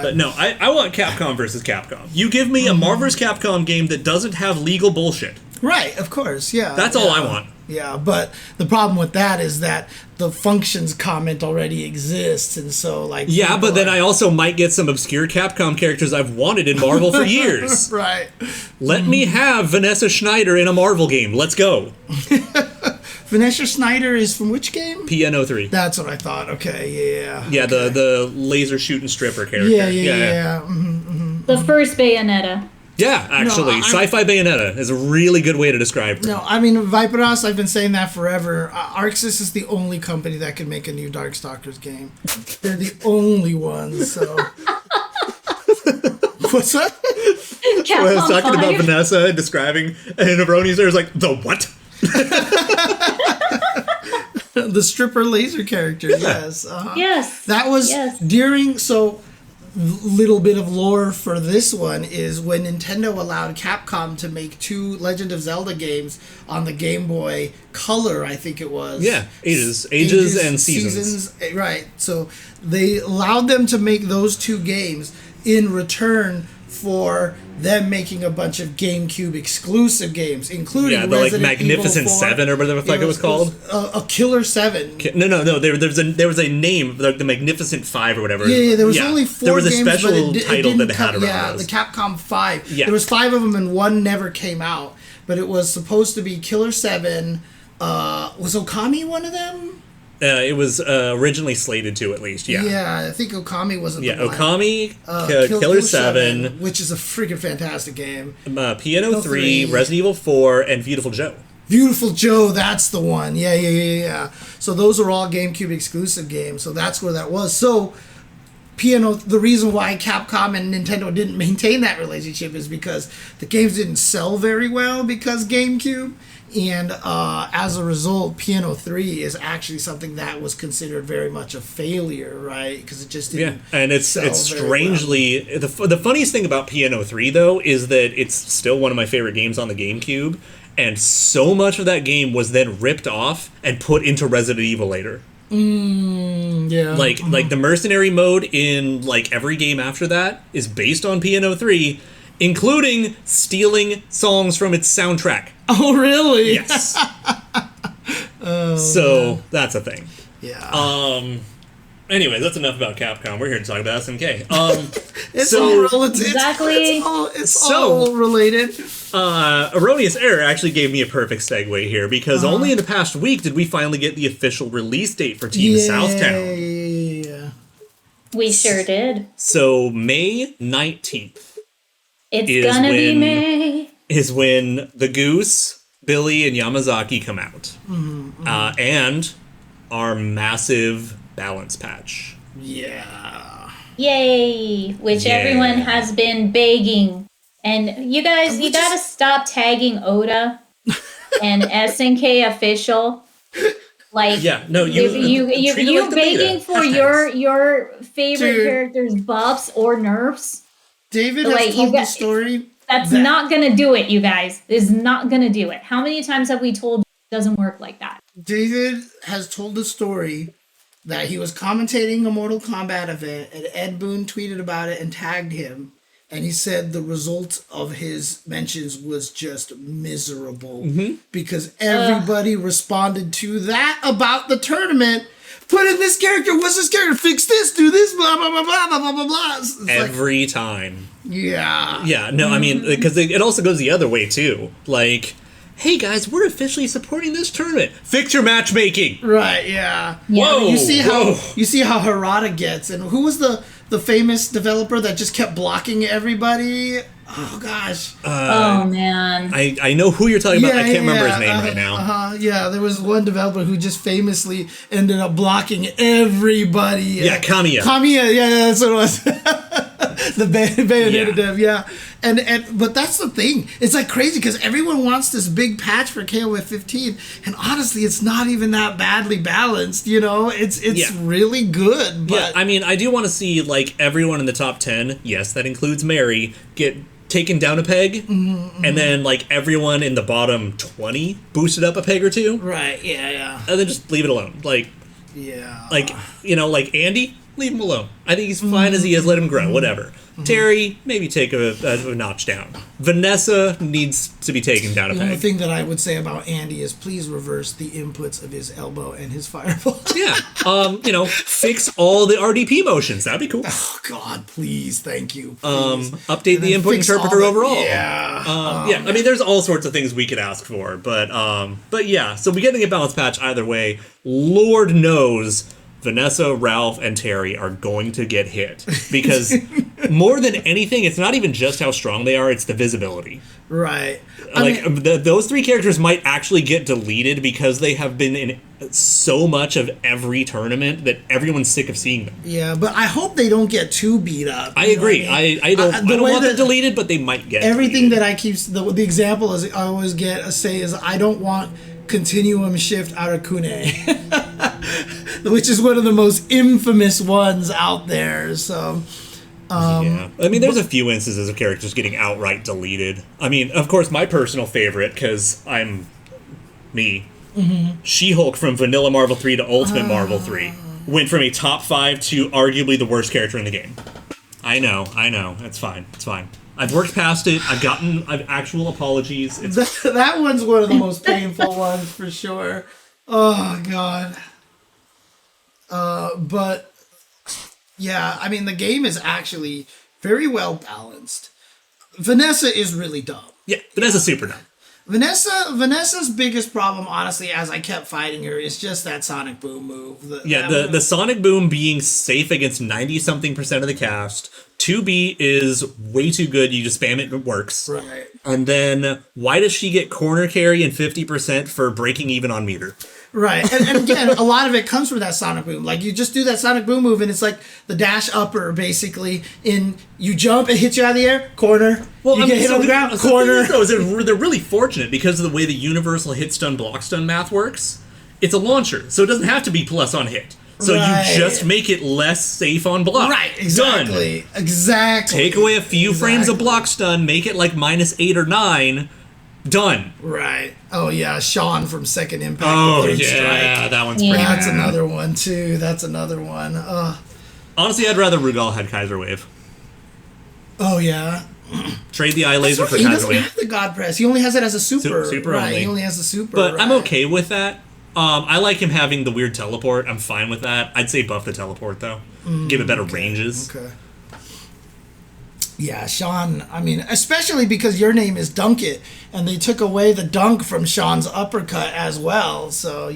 But no, I want Capcom versus Capcom. You give me a Marvel vs. Capcom game that doesn't have legal bullshit. Right, of course, yeah. That's all I want. Yeah, but the problem with that is that the functions comment already exists, and so like... Yeah, but then I also might get some obscure Capcom characters I've wanted in Marvel for years. Right. Let me have Vanessa Schneider in a Marvel game. Let's go. Vanessa Schneider is from which game? PN03. That's what I thought. Okay, yeah. Yeah, okay. the laser shooting stripper character. Yeah. Mm-hmm. The first Bayonetta. Yeah, actually, Sci-Fi Bayonetta is a really good way to describe her. No, I mean, Viperos, I've been saying that forever. Arxis is the only company that can make a new Darkstalkers game. They're the only ones, so... What's that? When I was talking about Vanessa and describing, and Abroni's there was like, the what? The stripper laser character, yes. Yes. That was during... So... Little bit of lore for this one is when Nintendo allowed Capcom to make 2 Legend of Zelda games on the Game Boy Color, I think it was. Yeah, Ages and Seasons. Right. So they allowed them to make those 2 games in return for them making a bunch of GameCube exclusive games, including Resident Magnificent Evil 4. 7 or whatever the fuck it was called. A Killer 7. No. There was a name, like the Magnificent 5 or whatever. Yeah. There was only 4 There was a games, special title that they had around the those. Capcom 5. Yeah. There was 5 of them and 1 never came out. But it was supposed to be Killer 7. Was Okami one of them? It was originally slated to, at least, yeah. Yeah, I think Okami wasn't the one. Okami, Killer 7, which is a freaking fantastic game. PN03, Resident Evil 4, and Beautiful Joe. Beautiful Joe, that's the one. Yeah. So those are all GameCube exclusive games, so that's where that was. So, the reason why Capcom and Nintendo didn't maintain that relationship is because the games didn't sell very well because GameCube. And as a result, Piano 3 is actually something that was considered very much a failure, right? Because it just didn't. Yeah, and it's strangely the funniest thing about Piano 3 though is that it's still one of my favorite games on the GameCube, and so much of that game was then ripped off and put into Resident Evil later. Yeah. Like the mercenary mode in like every game after that is based on Piano 3, including stealing songs from its soundtrack. Oh, really? Yes. So that's a thing. Yeah. Anyway, that's enough about Capcom. We're here to talk about SNK. It's so all relative. Exactly. It's all related. Erroneous Error actually gave me a perfect segue here because only in the past week did we finally get the official release date for Team Southtown. Yeah. We sure did. So May 19th. It's gonna be May. Is when the Goose, Billy, and Yamazaki come out. And our massive balance patch. Yeah. Yay! Which everyone has been begging. And you guys, you gotta stop tagging Oda and SNK official. Like, you begging for your favorite characters' buffs or nerfs. David has told the story. That's not gonna do it, you guys. Is not gonna do it. How many times have we told you it doesn't work like that? David has told the story that he was commentating a Mortal Kombat event and Ed Boon tweeted about it and tagged him. And he said the result of his mentions was just miserable because everybody responded to that about the tournament. Put in this character, what's this character? Fix this, do this, blah, blah, blah, blah, blah, blah, blah, blah. Every time. Yeah. Yeah, no, I mean, because it also goes the other way, too. Like, hey, guys, we're officially supporting this tournament. Fix your matchmaking. Right, yeah. Whoa, you see how Harada gets. And who was the famous developer that just kept blocking everybody? Oh, gosh. Oh, man. I know who you're talking about. I can't remember his name right now. Yeah, there was one developer who just famously ended up blocking everybody. Yeah, Kamiya. Kamiya, yeah, that's what it was. The Bayonetta dev, yeah. But that's the thing. It's like crazy because everyone wants this big patch for KOF 15, and honestly, it's not even that badly balanced. You know, it's really good. But yeah, I mean, I do want to see like everyone in the top 10. Yes, that includes Mary. Get taken down a peg, and then like everyone in the bottom 20 boosted up a peg or two. Right. Yeah. And then just leave it alone. Like Andy. Leave him alone. I think he's fine as he is. Let him grow. Whatever. Terry, maybe take a notch down. Vanessa needs to be taken down a peg. The only thing that I would say about Andy is please reverse the inputs of his elbow and his fireball. Yeah. Fix all the RDP motions. That'd be cool. Oh, God, please. Thank you. Please. Update the input interpreter overall. Yeah. I mean, there's all sorts of things we could ask for. But yeah. So we're getting a balance patch either way. Lord knows Vanessa, Ralph, and Terry are going to get hit because more than anything, it's not even just how strong they are; it's the visibility. Right. Those three characters might actually get deleted because they have been in so much of every tournament that everyone's sick of seeing them. Yeah, but I hope they don't get too beat up. I agree. I don't want them deleted, but they might get everything deleted. that I keep the example is I always say is I don't want Continuum Shift Arakune, which is one of the most infamous ones out there. So, yeah. I mean, there's a few instances of characters getting outright deleted. I mean, of course, my personal favorite, because I'm me, She-Hulk from Vanilla Marvel 3 to Ultimate Marvel 3 went from a top 5 to arguably the worst character in the game. I know. It's fine. I've worked past it. I've actual apologies. That one's one of the most painful ones for sure. Oh, God. But, yeah, I mean, the game is actually very well balanced. Vanessa is really dumb. Yeah, Vanessa's super dumb. Vanessa's biggest problem, honestly, as I kept fighting her, is just that Sonic Boom move. The Sonic Boom being safe against 90-something% of the cast, 2B is way too good. You just spam it, it works. Right. And then why does she get corner carry and 50% for breaking even on meter? Right. And again, a lot of it comes from that sonic boom. Like, you just do that sonic boom move, and it's like the dash upper, basically. You jump, it hits you out of the air, corner. Well, you get hit on the ground, corner. They're really fortunate because of the way the universal hit stun block stun math works. It's a launcher, so it doesn't have to be plus on hit. So you just make it less safe on block. Right, exactly. Done. Exactly. Take away a few frames of block stun, make it like -8 or 9. Done. Right. Oh, yeah. Sean from Second Impact. Oh, Third yeah. Strike. That one's pretty That's bad. another one, too. That's another one. Honestly, I'd rather Rugal had Kaiser Wave. Oh, yeah. Trade the eye laser for He Kaiser doesn't Wave. have the God Press. He only has it as a super. Super right. only. He only has the super. But right. I'm okay with that. I like him having the weird teleport. I'm fine with that. I'd say buff the teleport, though. Give it better ranges. Okay. Yeah, Sean, I mean, especially because your name is Dunk It, and they took away the dunk from Sean's uppercut as well. So,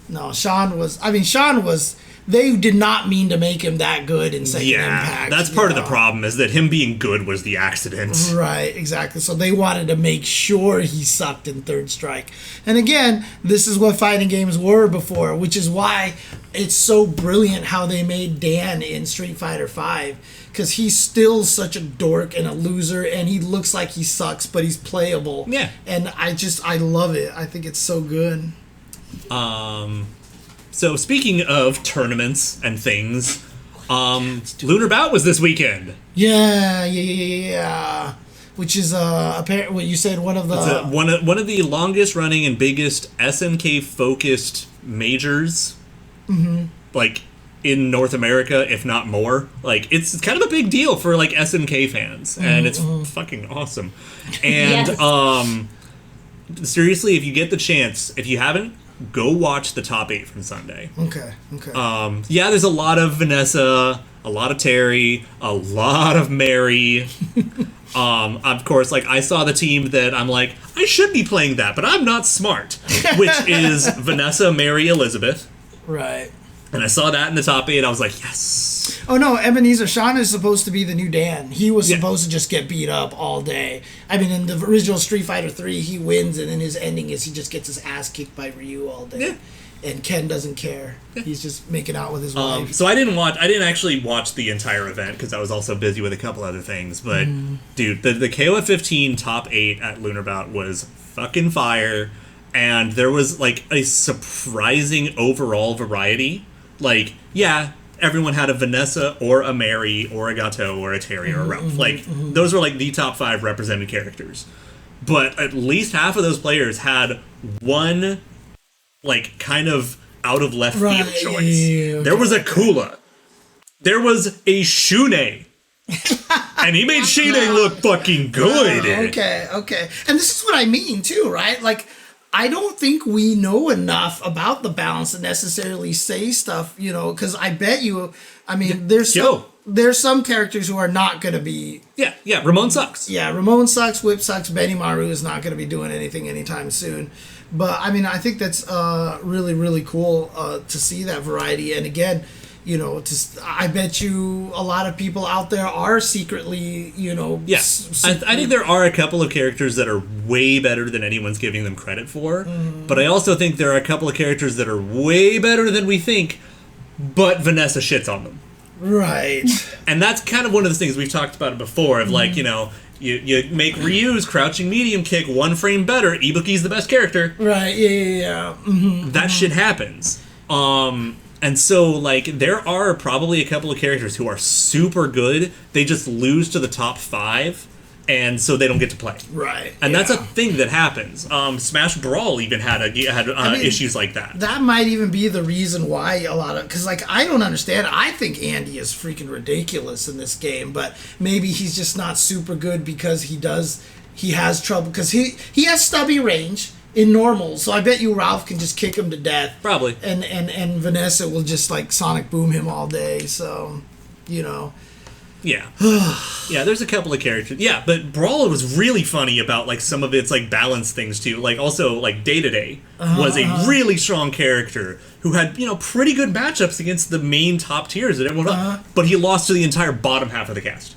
no, Sean was, they did not mean to make him that good in Second Impact. That's part of the problem, is that him being good was the accident. Right, exactly. So they wanted to make sure he sucked in Third Strike. And again, this is what fighting games were before, which is why it's so brilliant how they made Dan in Street Fighter V. Because he's still such a dork and a loser, and he looks like he sucks, but he's playable. Yeah. And I love it. I think it's so good. So speaking of tournaments and things, Lunar Bout was this weekend. Yeah. Which is apparently what you said, one of the One of the longest running and biggest SNK focused majors. Mm-hmm. Like, in North America, if not more. Like, it's kind of a big deal for, like, SNK fans, and it's fucking awesome. And seriously, if you get the chance, if you haven't, go watch the top 8 from Sunday. Okay. Yeah, there's a lot of Vanessa, a lot of Terry, a lot of Mary. Of course, like, I saw the team that I'm like, I should be playing that, but I'm not smart. Which is Vanessa, Mary, Elizabeth. Right. And I saw that in the top 8. I was like, yes. Oh, no, Ebenezer, Sean is supposed to be the new Dan. He was supposed to just get beat up all day. I mean, in the original Street Fighter 3, he wins, and then his ending is he just gets his ass kicked by Ryu all day. Yeah. And Ken doesn't care. Yeah. He's just making out with his wife. So I didn't actually watch the entire event because I was also busy with a couple other things. But, dude, the KOF 15 top 8 at Lunar Bout was fucking fire. And there was, like, a surprising overall variety. Like, yeah, everyone had a Vanessa or a Mary or a Gato or a Terry or a Ralph. Like, those were, like, the top 5 represented characters. But at least half of those players had one, like, kind of out of left field choice. Yeah, okay. There was a Kula. There was a Shune. And he made Shune look fucking good. Okay. And this is what I mean, too, right? Like, I don't think we know enough about the balance to necessarily say stuff, because I bet you, I mean, there's some characters who are not going to be... Yeah, Ramon sucks. Yeah, Ramon sucks, Whip sucks, Benimaru is not going to be doing anything anytime soon. But, I mean, I think that's really, really cool to see that variety. And again, I bet you a lot of people out there are secretly, I think there are a couple of characters that are way better than anyone's giving them credit for. But I also think there are a couple of characters that are way better than we think, but Vanessa shits on them. Right. And that's kind of one of the things we've talked about before, of like, you make Ryu's crouching medium kick 1 frame better, Ibuki's the best character. Right, yeah. That shit happens. And so, like, there are probably a couple of characters who are super good. They just lose to the top 5, and so they don't get to play. Right. And that's a thing that happens. Smash Brawl even had issues like that. That might even be the reason why because, like, I don't understand. I think Andy is freaking ridiculous in this game, but maybe he's just not super good because he has trouble, because he has stubby range in normal, so I bet you Ralph can just kick him to death. Probably. And Vanessa will just, like, sonic boom him all day, so, Yeah. Yeah, there's a couple of characters. Yeah, but Brawl was really funny about, like, some of its, like, balance things, too. Like, also, like, Day-to-Day was a really strong character who had, you know, pretty good matchups against the main top tiers that everyone but he lost to the entire bottom half of the cast.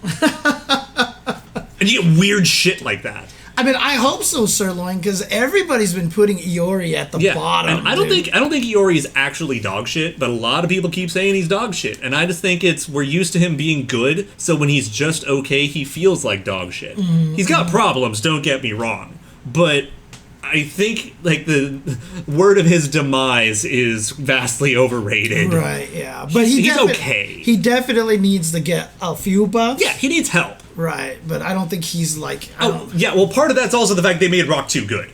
And you get weird shit like that. I mean, I hope so, Sirloin, because everybody's been putting Iori at the bottom. And I don't think Iori is actually dog shit, but a lot of people keep saying he's dog shit, and I just think we're used to him being good, so when he's just okay, he feels like dog shit. He's got problems, don't get me wrong, but I think, like, the word of his demise is vastly overrated. Right, yeah, but he's okay. He definitely needs to get a few buffs. Yeah, he needs help. Right, but I don't think he's like. Yeah, well, part of that's also the fact they made Rock too good.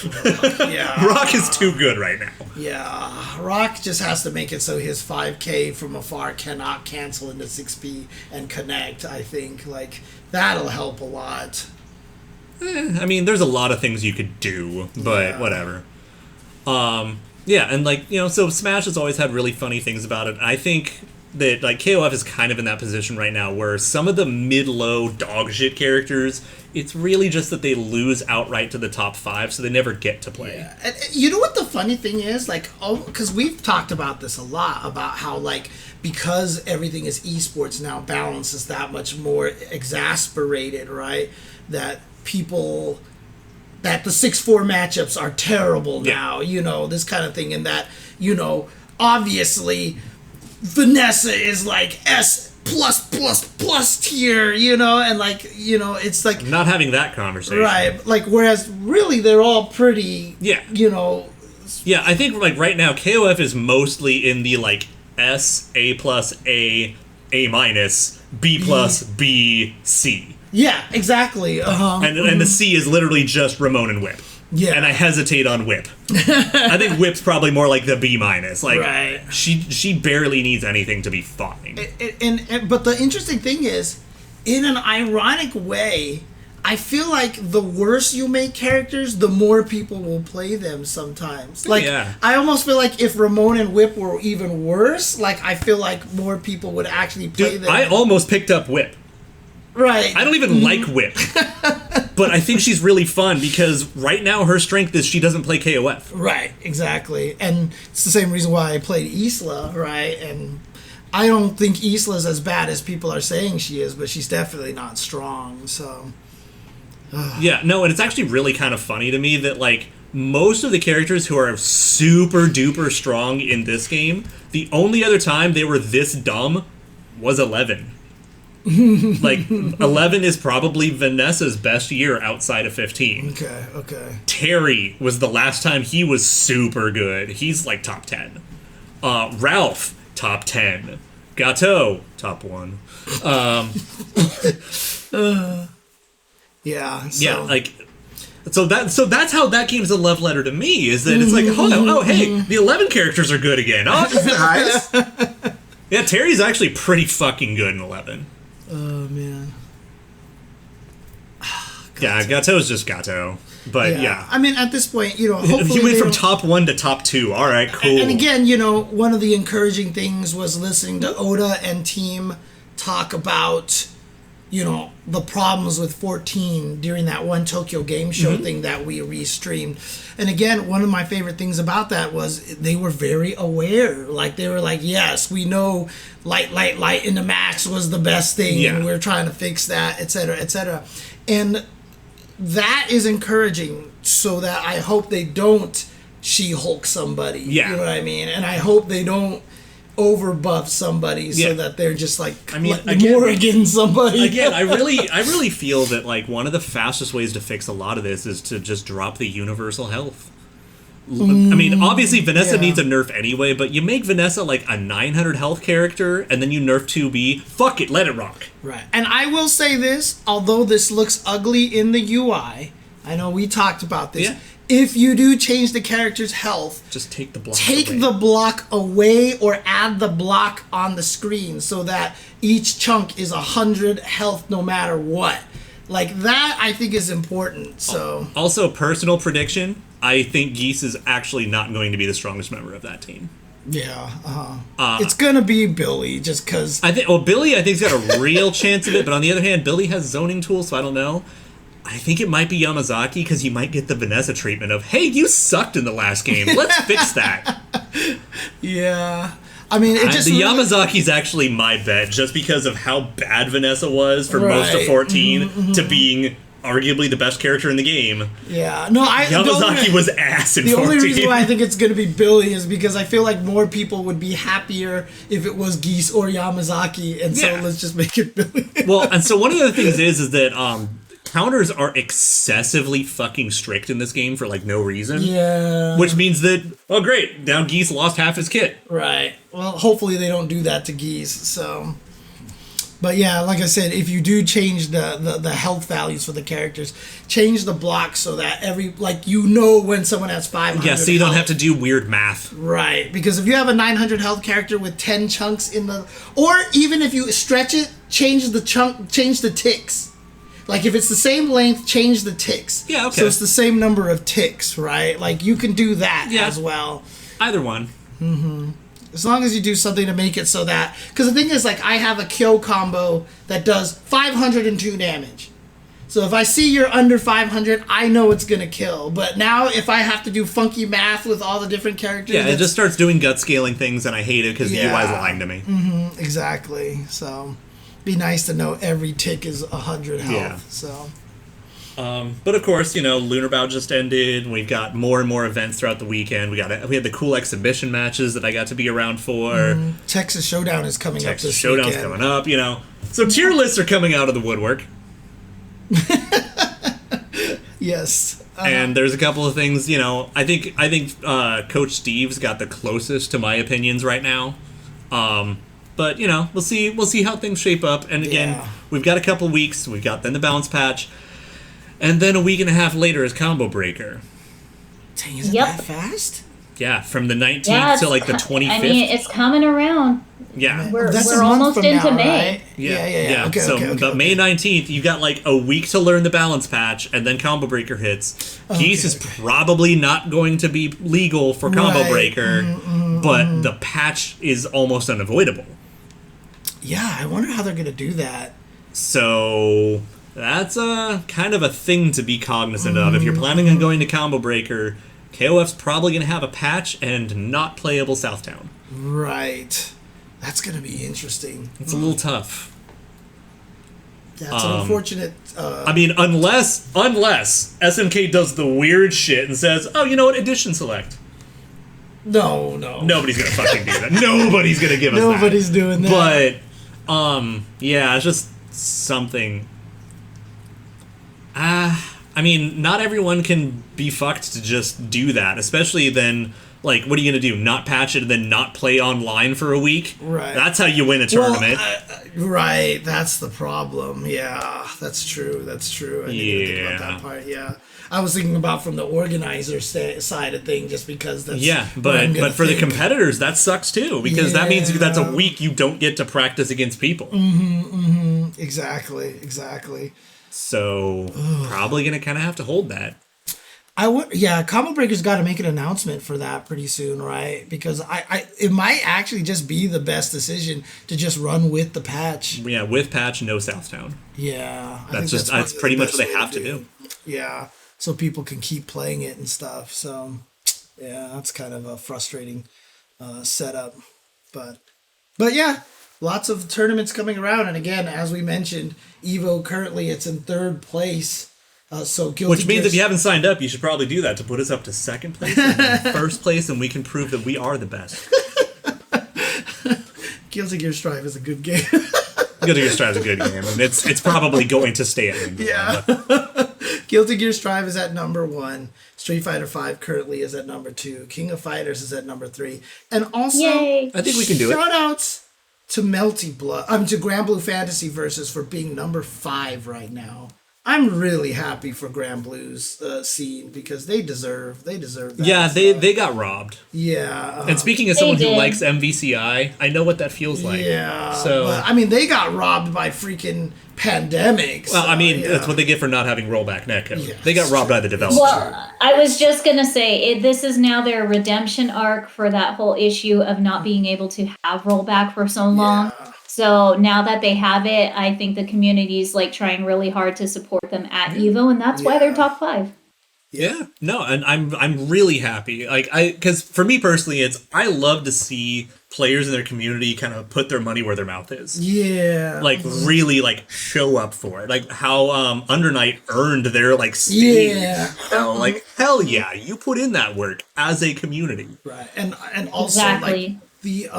Yeah. Rock is too good right now. Yeah, Rock just has to make it so his 5K from afar cannot cancel into 6P and connect. I think like that'll help a lot. I mean, there's a lot of things you could do, but whatever. Yeah, and like, you know, so Smash has always had really funny things about it. I think that, like, KOF is kind of in that position right now where some of the mid-low dog shit characters, it's really just that they lose outright to the top 5, so they never get to play. Yeah. And you know what the funny thing is? Like, because we've talked about this a lot, about how, like, because everything is esports now, balance is that much more exasperated, right? That people... that the 6-4 matchups are terrible now, you know, this kind of thing, and that, you know, obviously... Vanessa is like S+++ tier, you know, and like, you know, it's like not having that conversation, right? Like, whereas really they're all pretty, you know. Yeah, I think like right now KOF is mostly in the like S, A+, A minus, B+, B, C. Yeah, exactly. And the C is literally just Ramon and Whip. Yeah, and I hesitate on Whip. I think Whip's probably more like the B minus. Like she barely needs anything to be fine. And but the interesting thing is, in an ironic way, I feel like the worse you make characters, the more people will play them sometimes. Like I almost feel like if Ramon and Whip were even worse, like I feel like more people would actually play them. I almost picked up Whip. Right. I don't even like Whip. But I think she's really fun because right now her strength is she doesn't play KOF. Right, exactly. And it's the same reason why I played Isla, right? And I don't think Isla's as bad as people are saying she is, but she's definitely not strong, so... Yeah, no, and it's actually really kind of funny to me that, like, most of the characters who are super duper strong in this game, the only other time they were this dumb was 11. Like 11 is probably Vanessa's best year outside of 15. Okay. Terry was the last time he was super good. He's like top 10. Ralph, top 10. Gato, top 1. Yeah. Yeah, like so that's how that game's a love letter to me, is that it's like, oh hey, the 11 characters are good again. Oh, this is nice. Yeah, Terry's actually pretty fucking good in 11. Oh, man. Yeah, Gato's just Gato. But yeah. I mean, at this point, you know, hopefully he went from top 1 to top 2. All right, cool. And again, you know, one of the encouraging things was listening to Oda and team talk about, you know, the problems with 14 during that one Tokyo Game Show thing that we restreamed. And again, one of my favorite things about that was they were very aware. Like, they were like, yes, we know light in the max was the best thing, and we're trying to fix that, etc., etc. And that is encouraging, so that I hope they don't She-Hulk somebody. You know what I mean? And I hope they don't overbuff somebody so that they're just like, I mean, Morrigan somebody. Again, I really feel that like one of the fastest ways to fix a lot of this is to just drop the universal health. I mean, obviously Vanessa needs a nerf anyway, but you make Vanessa like a 900 health character and then you nerf 2B. Fuck it, let it rock. Right. And I will say this, although this looks ugly in the UI, I know we talked about this. Yeah. If you do change the character's health, just take the block away. The block away or add the block on the screen so that each chunk is 100 health no matter what. Like, that I think is important. So also, personal prediction, I think Geese is actually not going to be the strongest member of that team. Yeah, it's gonna be Billy, just because. I think. Well, Billy, I think's got a real chance of it, but on the other hand, Billy has zoning tools, so I don't know. I think it might be Yamazaki because you might get the Vanessa treatment of, "Hey, you sucked in the last game. Let's fix that." Yeah, I mean, it just the Yamazaki's actually my bet, just because of how bad Vanessa was for most of 14 to being arguably the best character in the game. Yeah, no, Yamazaki was ass in 14. The only reason why I think it's going to be Billy is because I feel like more people would be happier if it was Geese or Yamazaki, and so let's just make it Billy. Well, and so one of the other things is that counters are excessively fucking strict in this game for like no reason. Yeah. Which means that, oh great, now Geese lost half his kit. Right. Well, hopefully they don't do that to Geese, so... But yeah, like I said, if you do change the health values for the characters, change the blocks so that when someone has 500 Yeah, so you don't have to do weird math. Right, because if you have a 900 health character with 10 chunks in the... Or even if you stretch it, change the ticks. Like, if it's the same length, change the ticks. Yeah, okay. So it's the same number of ticks, right? Like, you can do that as well. Either one. As long as you do something to make it so that... Because the thing is, like, I have a Kyo combo that does 502 damage. So if I see you're under 500, I know it's going to kill. But now, if I have to do funky math with all the different characters... Yeah, it just starts doing gut scaling things, and I hate it because the UI's lying to me. Exactly. So, be nice to know every tick is 100 health. Yeah. So... But of course, Lunar Bout just ended. We've got more and more events throughout the weekend. We had the cool exhibition matches that I got to be around for. Texas Showdown is coming up this Showdown's weekend. coming up, So tier lists are coming out of the woodwork. Yes. And there's a couple of things, I think Coach Steve's got the closest to my opinions right now. But we'll see how things shape up. And again, we've got a couple weeks. We've got then the balance patch. And then a week and a half later is Combo Breaker. Dang, is it that fast? Yeah, from the 19th to like the 25th. I mean, it's coming around. Yeah. We're That's almost into now, May. Right? Yeah. Okay, so May 19th, you've got like a week to learn the balance patch, and then Combo Breaker hits. Geese is probably not going to be legal for Combo Breaker, but the patch is almost unavoidable. Yeah, I wonder how they're going to do that. So... That's kind of a thing to be cognizant of. If you're planning on going to Combo Breaker, KOF's probably going to have a patch and not playable Southtown. Right. That's going to be interesting. It's a little tough. That's an unfortunate... I mean, unless SNK does the weird shit and says, oh, you know what, edition select. No. Nobody's going to fucking do that. Nobody's going to give us that. Nobody's doing that. But, yeah, it's just something... I mean, not everyone can be fucked to just do that, especially then, like, what are you going to do? Not patch it and then not play online for a week? Right. That's how you win a tournament. Right, that's the problem. Yeah, that's true. I didn't even think about that part, yeah. I was thinking about from the organizer side of things, just because that's... Yeah, but for the competitors, that sucks too, because that means that's a week you don't get to practice against people. Exactly. So, probably going to kind of have to hold that. Combo Breaker's got to make an announcement for that pretty soon, right? Because it might actually just be the best decision to just run with the patch. Yeah, with patch, no Southtown. Yeah. That's pretty much what they have to do. Yeah, so people can keep playing it and stuff. So, yeah, that's kind of a frustrating setup. But yeah. Lots of tournaments coming around, and again, as we mentioned, Evo currently it's in 3rd place. Which means if you haven't signed up, you should probably do that to put us up to 2nd place, and then 1st place, and we can prove that we are the best. Guilty Gear Strive is a good game. Guilty Gear Strive is a good game, and it's probably going to stay at number one. Guilty Gear Strive is at number 1. Street Fighter V currently is at number 2. King of Fighters is at number 3. And also, yay. I think we can do it. Shoutouts to Melty Blood, to Grand Blue Fantasy Versus for being number 5 right now. I'm really happy for Grand Blue's scene because they deserve that. Yeah, they got robbed. Yeah. And speaking as someone who did. likes MVCI, I know what that feels like. Yeah. So But, I mean, they got robbed by freaking pandemics. well, I mean, that's what they get for not having rollback netcode. Yeah, they got that's robbed true. by the developer. Well, I was just gonna say this is now their redemption arc for that whole issue of not being able to have rollback for so long. Yeah. So now that they have it, I think the community's like trying really hard to support them at Evo, and that's why they're top 5. Yeah, no, and I'm really happy. Because for me personally, I love to see players in their community kind of put their money where their mouth is. Yeah. Like really like show up for it. Like how Undernight earned their like stage. Yeah. Hell yeah, you put in that work as a community. Right. And also Exactly. like the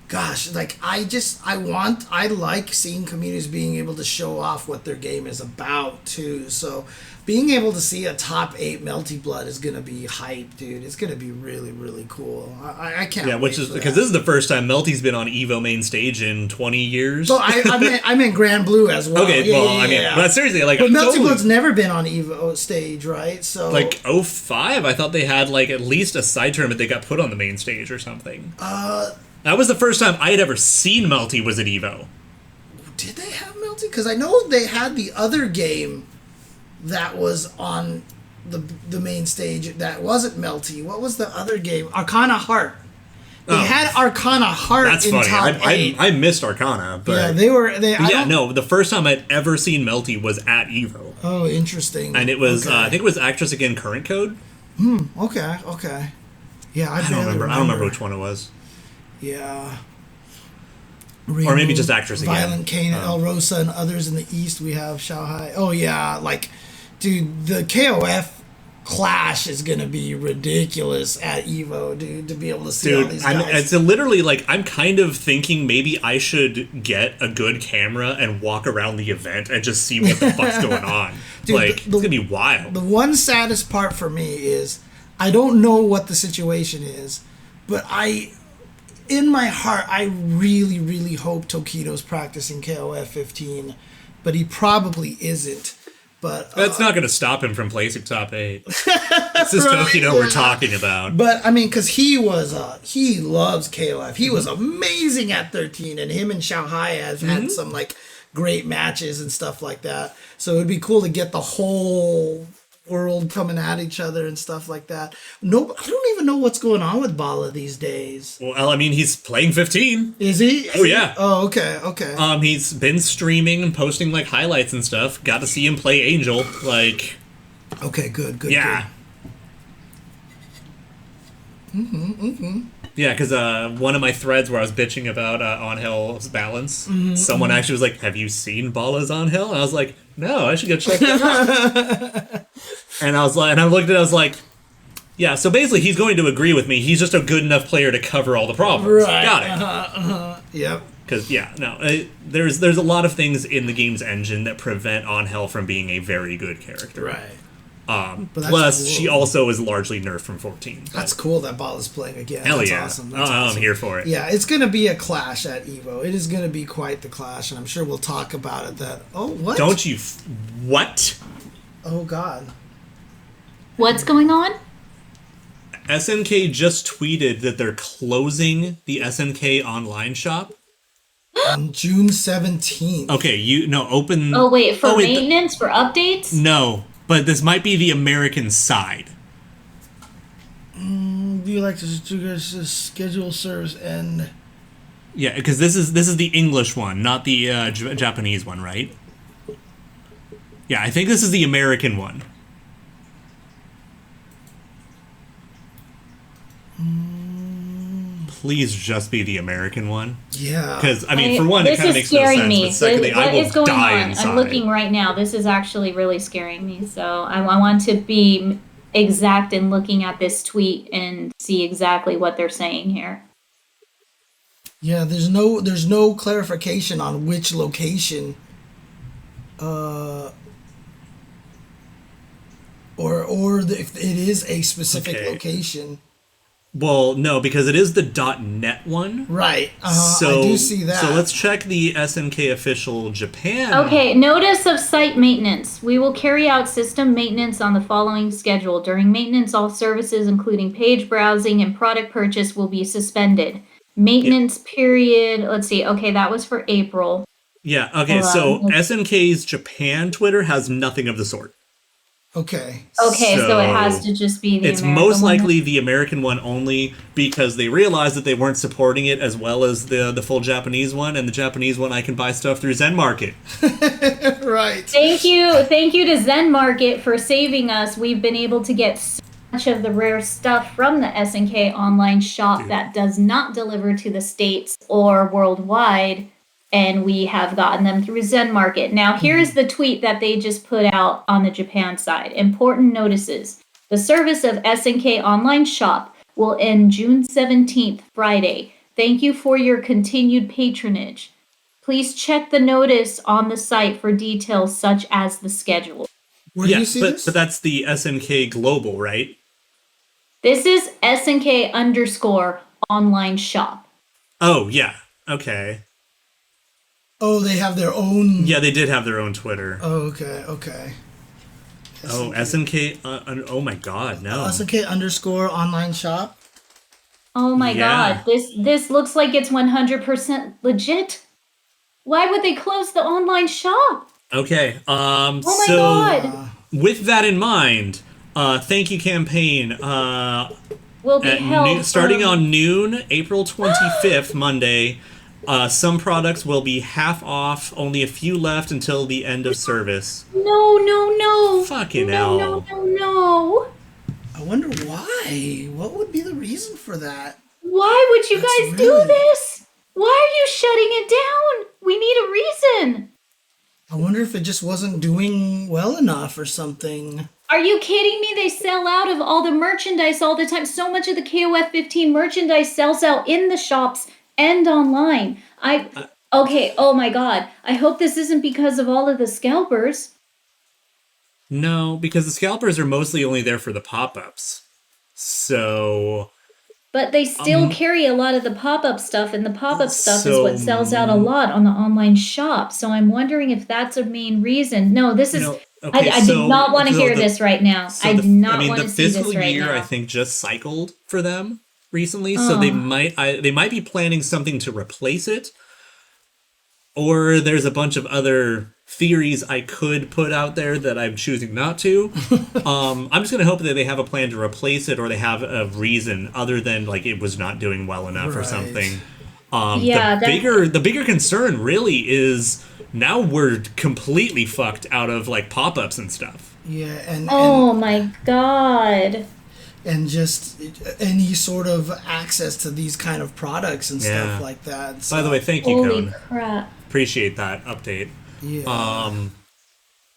gosh, like I like seeing communities being able to show off what their game is about too. So being able to see a top 8 Melty Blood is gonna be hype, dude. It's gonna be really, really cool. I can't. Yeah, which wait is for because that. this is the first time Melty's been on Evo main stage in 20 years. So I meant Grand Blue as well. Okay, Yeah, well, yeah, I mean, yeah. but seriously, like, But Melty totally- Blood's never been on Evo stage, right? So like 05, I thought they had like at least a side tournament they got put on the main stage or something. That was the first time I had ever seen Melty was at Evo. did they have Melty? Because I know they had the other game that was on the main stage that wasn't Melty. What was the other game? Arcana Heart. They had Arcana Heart That's in funny. top 8. I missed Arcana, but Yeah, they were. the first time I'd ever seen Melty was at Evo, Oh, interesting. and it was Okay. I think it was Actress Again Current Code. Okay. Yeah, I don't remember. I don't remember which one it was. Yeah. Or maybe just Actress Again. Violent Kane, El Rosa, and others in the East. We have Shanghai. Oh yeah, like, dude, the KOF clash is gonna be ridiculous at Evo, dude. To be able to see all Dude, these guys. it's literally like I'm kind of thinking maybe I should get a good camera and walk around the event and just see what the fuck's going on. Dude, like the- it's gonna be wild. The one saddest part for me is I don't know what the situation is, but in my heart, I really, really hope Tokido's practicing KOF 15, but he probably isn't. But That's not gonna stop him from placing top 8. This is Tokido we're talking about. But I mean, because he loves KOF. He was amazing at 13, and him and Shanghai have had some like great matches and stuff like that. So it would be cool to get the whole world coming at each other and stuff like that. No, I don't even know what's going on with Bala these days. Well, I mean, he's playing 15. Is he? Oh, yeah. Oh, okay. He's been streaming and posting like highlights and stuff. Got to see him play Angel. Like, Okay, good. yeah. Yeah, because one of my threads where I was bitching about Onhill's balance, someone actually was like, "Have you seen Bala's Onhill?" And I was like, "No, I should go check that out." And I was like, and I looked at it, I was like, "Yeah." So basically, he's going to agree with me. He's just a good enough player to cover all the problems. Right. Got it. Yep. Because there's a lot of things in the game's engine that prevent Onhill from being a very good character. Right. But that's Plus, cool. she also is largely nerfed from 14. That's cool that Bala's playing again. Hell That's yeah. awesome. Oh, That's awesome. I'm here for it. Yeah, it's going to be a clash at Evo. It is going to be quite the clash, and I'm sure we'll talk about it. What? Don't you... What? Oh, God. What's going on? SNK just tweeted that they're closing the SNK online shop. On June 17th. Okay, open... Oh wait, for wait, maintenance, for updates? No, but this might be the American side. Do you like to schedule service and... Yeah, because this is the English one, not the Japanese one, right? Yeah, I think this is the American one. Please just be the American one. Yeah. Because, I mean, for one, it this kind of is makes no scaring sense. me. But secondly, I What will is going die on? inside. I'm looking right now. This is actually really scaring me. So I want to be exact in looking at this tweet and see exactly what they're saying here. Yeah, there's no clarification on which location or if it is a specific Okay. location. Well, no, because it is the .net one. Right. So I do see that. So let's check the SNK official Japan. Okay, notice of site maintenance. We will carry out system maintenance on the following schedule. During maintenance, all services, including page browsing and product purchase, will be suspended. Maintenance period, let's see. Okay, that was for April. Yeah, okay, so SNK's Japan Twitter has nothing of the sort. Okay. Okay, so it has to just be the It's American most one. likely the American one only because they realized that they weren't supporting it as well as the full Japanese one, and the Japanese one I can buy stuff through Zen Market. Right. Thank you to Zen Market for saving us. We've been able to get so much of the rare stuff from the SNK online shop that does not deliver to the States or worldwide, and we have gotten them through Zen Market. Now, here's the tweet that they just put out on the Japan side. Important notices. The service of SNK online shop will end June 17th, Friday. Thank you for your continued patronage. Please check the notice on the site for details such as the schedule. Where do you see this? But that's the SNK Global, right? This is SNK _ online shop. Oh, yeah. Okay. Oh, they have their own. Yeah, they did have their own Twitter. Oh, okay. Okay. Oh, SNK. Oh my God, no. SNK _ online shop. Oh my Yeah. god, this looks like it's 100% legit. Why would they close the online shop? Okay. Oh my So god. with that in mind, thank you campaign. Will be held Starting from- on noon, April 25th, Monday. Some products will be half off. Only a few left until the end of service. No. Fucking no, hell. No. I wonder why. What would be the reason for that? Why would you That's guys do really- this? Why are you shutting it down? We need a reason. I wonder if it just wasn't doing well enough or something. Are you kidding me? They sell out of all the merchandise all the time. So much of the KOF 15 merchandise sells out in the shops and online. Okay, oh my god. I hope this isn't because of all of the scalpers. No, because the scalpers are mostly only there for the pop-ups. So But they still carry a lot of the pop-up stuff, and the pop-up stuff is what so- sells out a lot on the online shop. So I'm wondering if that's a main reason. No, this is... No, okay, I do not want to hear this right now. I do not want to see this right now. the fiscal year I think just cycled for them recently, so they might be planning something to replace it, or there's a bunch of other theories I could put out there that I'm choosing not to. I'm just gonna hope that they have a plan to replace it, or they have a reason other than like it was not doing well enough or Right. something. Yeah, The bigger concern really is now we're completely fucked out of like pop-ups and stuff. Yeah, and Oh my god. and just any sort of access to these kind of products and Yeah. stuff like that. By the way, thank you, Holy Cone. crap. Appreciate that update. yeah. Oh, I'm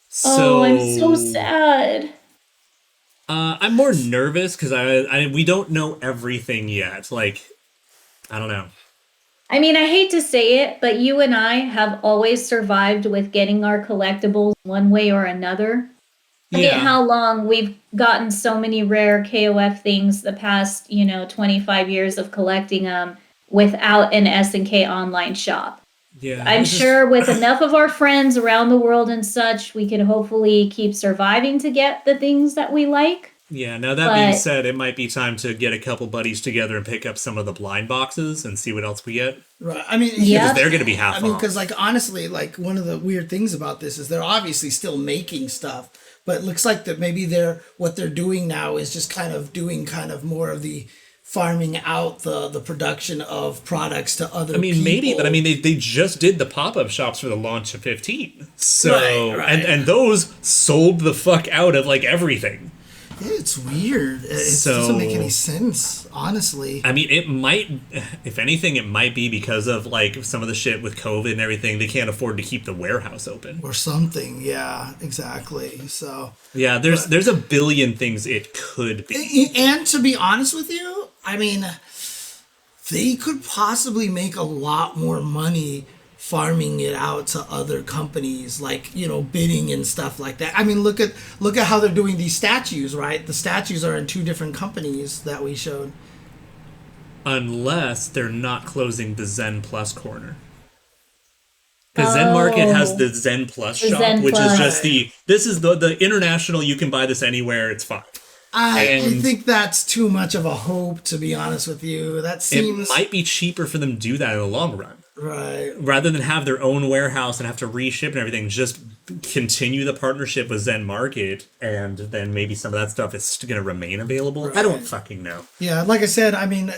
so sad. I'm more nervous because we don't know everything yet. Like, I don't know. I mean, I hate to say it, but you and I have always survived with getting our collectibles one way or another. Look at how long we've gotten so many rare KOF things the past, 25 years of collecting them without an SNK online shop. Yeah, I'm sure with enough of our friends around the world and such, we can hopefully keep surviving to get the things that we like. Yeah, now that being But- said, it might be time to get a couple buddies together and pick up some of the blind boxes and see what else we get. Right. I mean, Yeah. Because they're going to be half I mean, off. because like honestly, like one of the weird things about this is they're obviously still making stuff, but it looks like that maybe what they're doing now is just kind of doing kind of more of the farming out the production of products to other. I mean, maybe, but I people. mean, they just did the pop-up shops for the launch of 15. So, Right. and those sold the fuck out of like everything. Yeah, it's weird. It So- doesn't make any sense, honestly. I mean, it might, if anything, it might be because of like some of the shit with COVID and everything. They can't afford to keep the warehouse open. Or something. Yeah, exactly. So, Yeah, there's a billion things it could be. and to be honest with you, I mean, they could possibly make a lot more money farming it out to other companies, like bidding and stuff like that. I mean, look at how they're doing these statues, right? The statues are in two different companies that we showed. unless they're not closing the Zen Plus corner. Because Zen Market has the Zen Plus shop, Zen which Plus. is just this is the international, you can buy this anywhere, it's fine. I think that's too much of a hope, to be honest with you. That seems... It might be cheaper for them to do that in the long run. Right. Rather than have their own warehouse and have to reship and everything, just continue the partnership with Zen Market, and then maybe some of that stuff is going to remain available. Right. I don't fucking know. Yeah, like I said, I mean,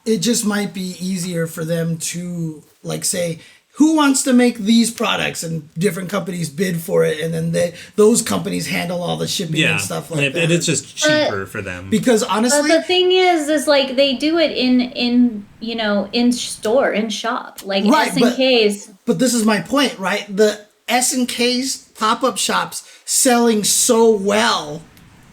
it just might be easier for them to, like, say, who wants to make these products, and different companies bid for it, and then those companies handle all the shipping and stuff like that. And it's just cheaper for them. Because honestly, the thing is like they do it in store, in shop, like right, SNKs. But this is my point, right? The SNKs pop-up shops selling so well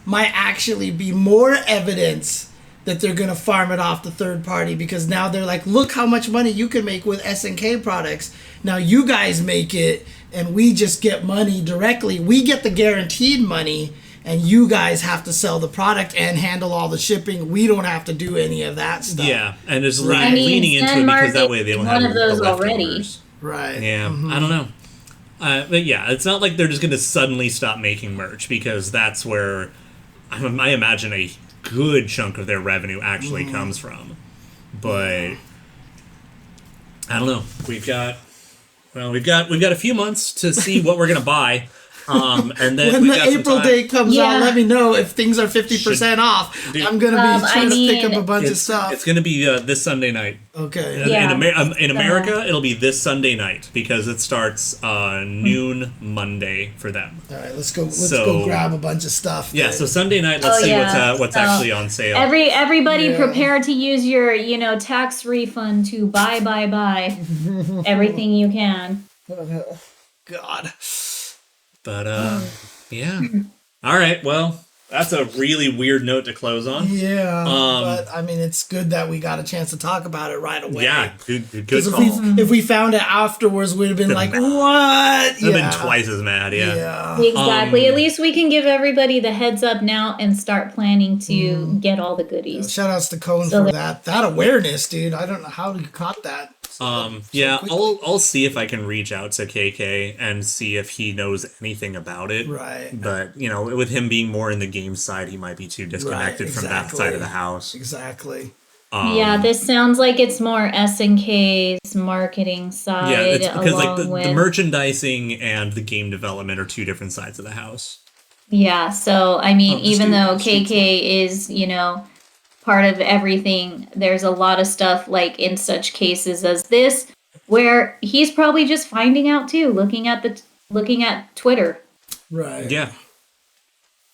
might actually be more evidence that they're going to farm it off the third party, because now they're like, look how much money you can make with SNK products. Now you guys make it and we just get money directly. We get the guaranteed money and you guys have to sell the product and handle all the shipping. We don't have to do any of that stuff. Yeah, and just Right. leaning into it because that way they don't have one of those the already. leftovers. Right. Yeah, I don't know. But yeah, it's not like they're just going to suddenly stop making merch, because that's where I imagine a good chunk of their revenue actually comes from. But I don't know. We've got a few months to see what we're gonna buy. And then When the April date comes out, let me know if things are 50% off. Dude, I'm gonna be trying to pick up a bunch of it's stuff. gonna be this Sunday night. Okay. Yeah. In America, it'll be this Sunday night because it starts noon Monday for them. All right, let's go grab a bunch of stuff. Yeah, so Sunday night, let's see what's actually on sale. Everybody prepare to use your tax refund to buy everything you can. God. But yeah. All right, well, that's a really weird note to close on. Yeah, but I mean, it's good that we got a chance to talk about it right away. Yeah, good Because call. if we found it afterwards, we'd have been like, what? I've been twice as mad, yeah. Exactly. At least we can give everybody the heads up now and start planning to get all the goodies. Shout outs to Cone for that awareness, dude. I don't know how you caught that. Yeah, I'll see if I can reach out to KK and see if he knows anything about it. Right. But, with him being more in the game side, he might be too disconnected from that side of the house. Exactly. Yeah, this sounds like it's more SNK's marketing side. Yeah, it's because the merchandising and the game development are two different sides of the house. Yeah, so I mean, even though KK is, part of everything, there's a lot of stuff like in such cases as this where he's probably just finding out too, looking at Twitter. Right. Yeah.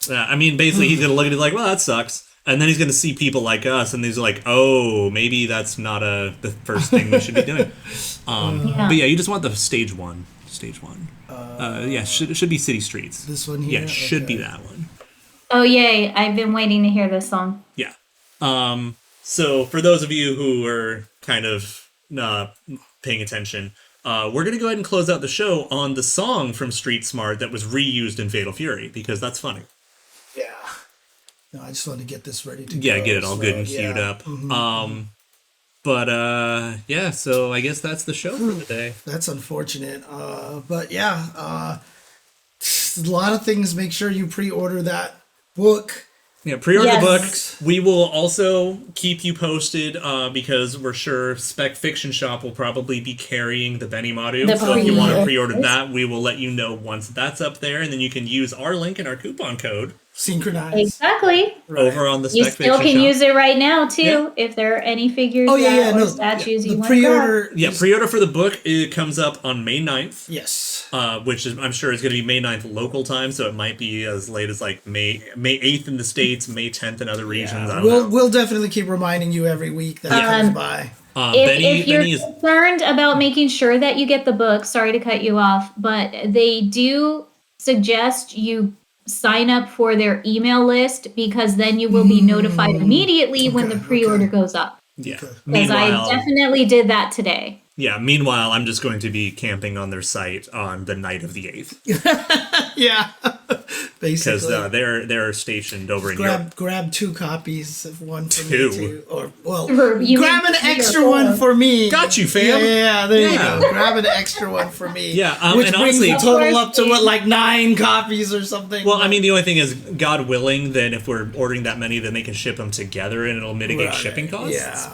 I mean, basically he's gonna look at it like, well, that sucks, and then he's gonna see people like us, and he's like, oh, maybe that's not the first thing we should be doing. But yeah, you just want the stage one. Should be City Streets. This one here. Yeah, should be that one. Oh yay! I've been waiting to hear this song. Yeah. So for those of you who are kind of paying attention, we're going to go ahead and close out the show on the song from Street Smart that was reused in Fatal Fury, because that's funny. Yeah. No, I just wanted to get this ready to go. Yeah, get it all good and queued up. Mm-hmm. So I guess that's the show for the day. That's unfortunate. But yeah, a lot of things. Make sure you pre-order that book. Yeah, pre-order the book. We will also keep you posted because we're sure Spec Fiction Shop will probably be carrying the Benimaru. So if you want to pre-order that, we will let you know once that's up there, and then you can use our link and our coupon code. SNKronize. Exactly. Over on the Spec Fiction Shop. You still can use it right now too if there are any figures or statues you want to pre-order. Yeah, pre-order for the book. It comes up on May 9th. Yes. Which is, I'm sure is going to be May 9th local time, so it might be as late as like May 8th in the States, May 10th in other regions. I don't know. We'll definitely keep reminding you every week that it comes by. If you're concerned about making sure that you get the book, sorry to cut you off, but they do suggest you sign up for their email list, because then you will be notified immediately when the pre-order goes up. Yeah. Because I definitely did that today. Yeah, meanwhile, I'm just going to be camping on their site on the night of the 8th. Yeah. Because Basically. they're stationed over in Europe. Grab 2 copies of one for Two. me too. Or, well, You grab mean an 3 or extra 4. one for me. Got you, fam. Yeah, there you Yeah. go. Grab an extra one for me. Yeah, which and brings honestly- the total Of up to course, what, like 9 copies or something. Well, I mean, the only thing is, God willing, then if we're ordering that many, then they can ship them together and it'll mitigate Right, shipping costs. yeah.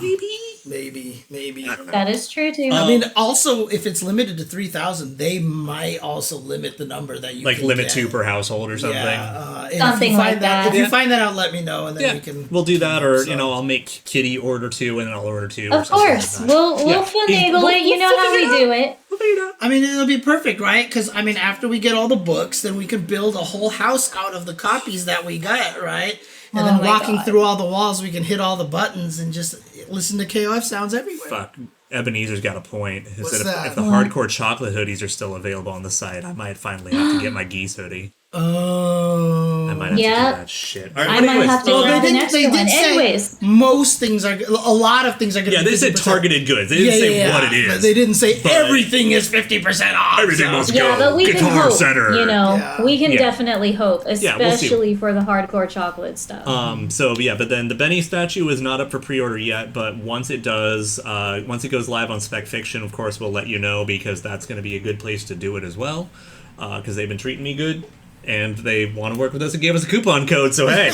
Maybe. Maybe. That is true too. I mean, also, if it's limited to 3,000, they might also limit the number that you Like can limit get. 2 per household or something. Yeah, and Something if you find like that. If you Yeah. find that out, let me know, and then Yeah, we can. we'll do that, or so. I'll make Kitty order 2, and then I'll order 2. or of something course, like that. we'll Yeah. finagle it. You know we'll how we figure it do it. We'll figure it out. I mean, it'll be perfect, right? Because I mean, after we get all the books, then we can build a whole house out of the copies that we got, right? And Oh then my walking God. through all the walls, we can hit all the buttons and just listen to KOF sounds everywhere. Fuck. Ebenezer's got a point. He What's said that? if the hardcore chocolate hoodies are still available on the site, I might finally have to get my geese hoodie. Oh. I might have to Yeah. do that shit. All right, I but might anyways, have to Well, grab an extra one. say Anyways, most things are, a lot of things are going to yeah, be they said 50%. targeted goods. They didn't say what it is. But they didn't say But everything is 50% off. everything so. must yeah, go. but we can Guitar hope. Center. You know, Yeah. we can Yeah. definitely hope, Yeah, we'll see. especially for the hardcore chocolate stuff. So yeah, but then the Benny statue is not up for pre-order yet, but once it does, once it goes live on Spec Fiction, of course we'll let you know, because that's going to be a good place to do it as well, because they've been treating me good and they want to work with us and gave us a coupon code. So hey,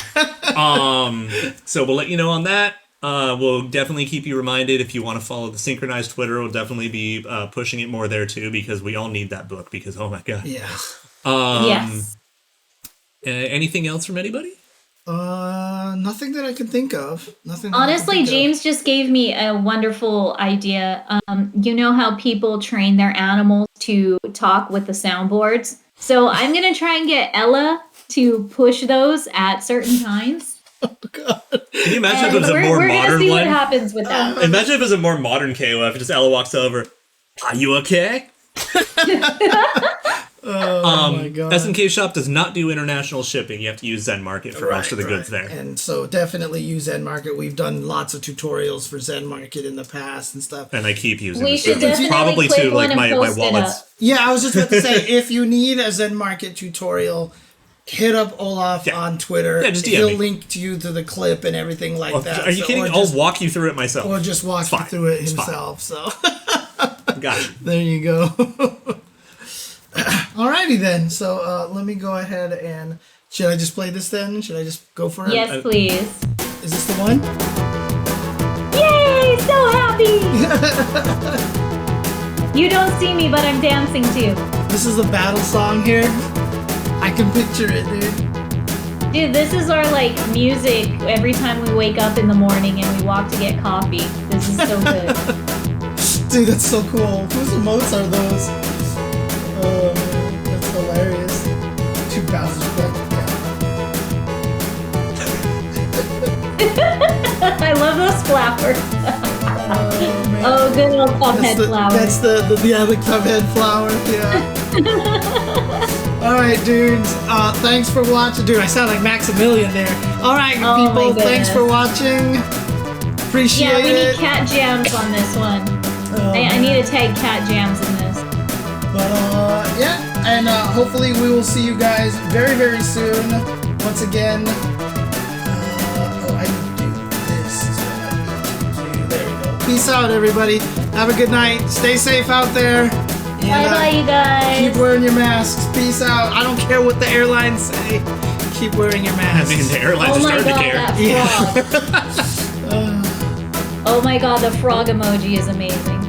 so we'll let you know on that. We'll definitely keep you reminded if you want to follow the Synchronized Twitter. We'll definitely be pushing it more there too, because we all need that book. Because oh my god. Yeah. Yes. Anything else from anybody? Nothing that I can think of. Nothing. that I can Honestly, think of. James just gave me a wonderful idea. You know how people train their animals to talk with the soundboards? So I'm going to try and get Ella to push those at certain times. Can you imagine if And it was a more we're going to modern see what one? happens with that. Imagine if it was a more modern KOF. Just Ella walks over. Are you okay? Oh my god. SNK Shop does not do international shipping. You have to use Zen Market for most of the goods there. And so definitely use Zen Market. We've done lots of tutorials for Zen Market in the past and stuff. And I keep using We the should service. definitely Probably click to one like and my post it wallets. up. Yeah, I was just about to say, if you need a Zen Market tutorial, hit up Olaf Yeah. on Twitter. Yeah, just DM He'll me. link to you to the clip and everything like Well, that. are you So- kidding? Or I'll just, walk you through it myself. or just walk It's you fine. through it It's fine. himself. So Gotcha. there you go. Alrighty then. So let me go ahead and should I just play this then? Should I just go for it? Yes, please. Is this the one? Yay! So happy! You don't see me, but I'm dancing too. This is the battle song here. I can picture it, dude. Dude, this is our like music every time we wake up in the morning and we walk to get coffee. This is so good. Dude, that's so cool. Whose emotes are those? Oh, man, that's hilarious. 2,000 I love those flowers. Oh, man. Oh, good old Cuphead flowers. That's the Cuphead flower. Yeah. All right, dudes. Thanks for watching. Dude, I sound like Maximilian there. All right, Oh, my people. Thanks goodness. for watching. Appreciate Yeah, we need it. cat jams on this one. Oh, I need to tag cat jams in this. But yeah, and hopefully we will see you guys very, very soon. Once again, I need to do this. Is what I need to do. There we go. Peace out, everybody. Have a good night. Stay safe out there. And, Bye bye, you guys. keep wearing your masks. Peace out. I don't care what the airlines say. Keep wearing your I masks. mean, the airlines Oh are my starting god, to care. that frog. Oh my god, the frog emoji is amazing.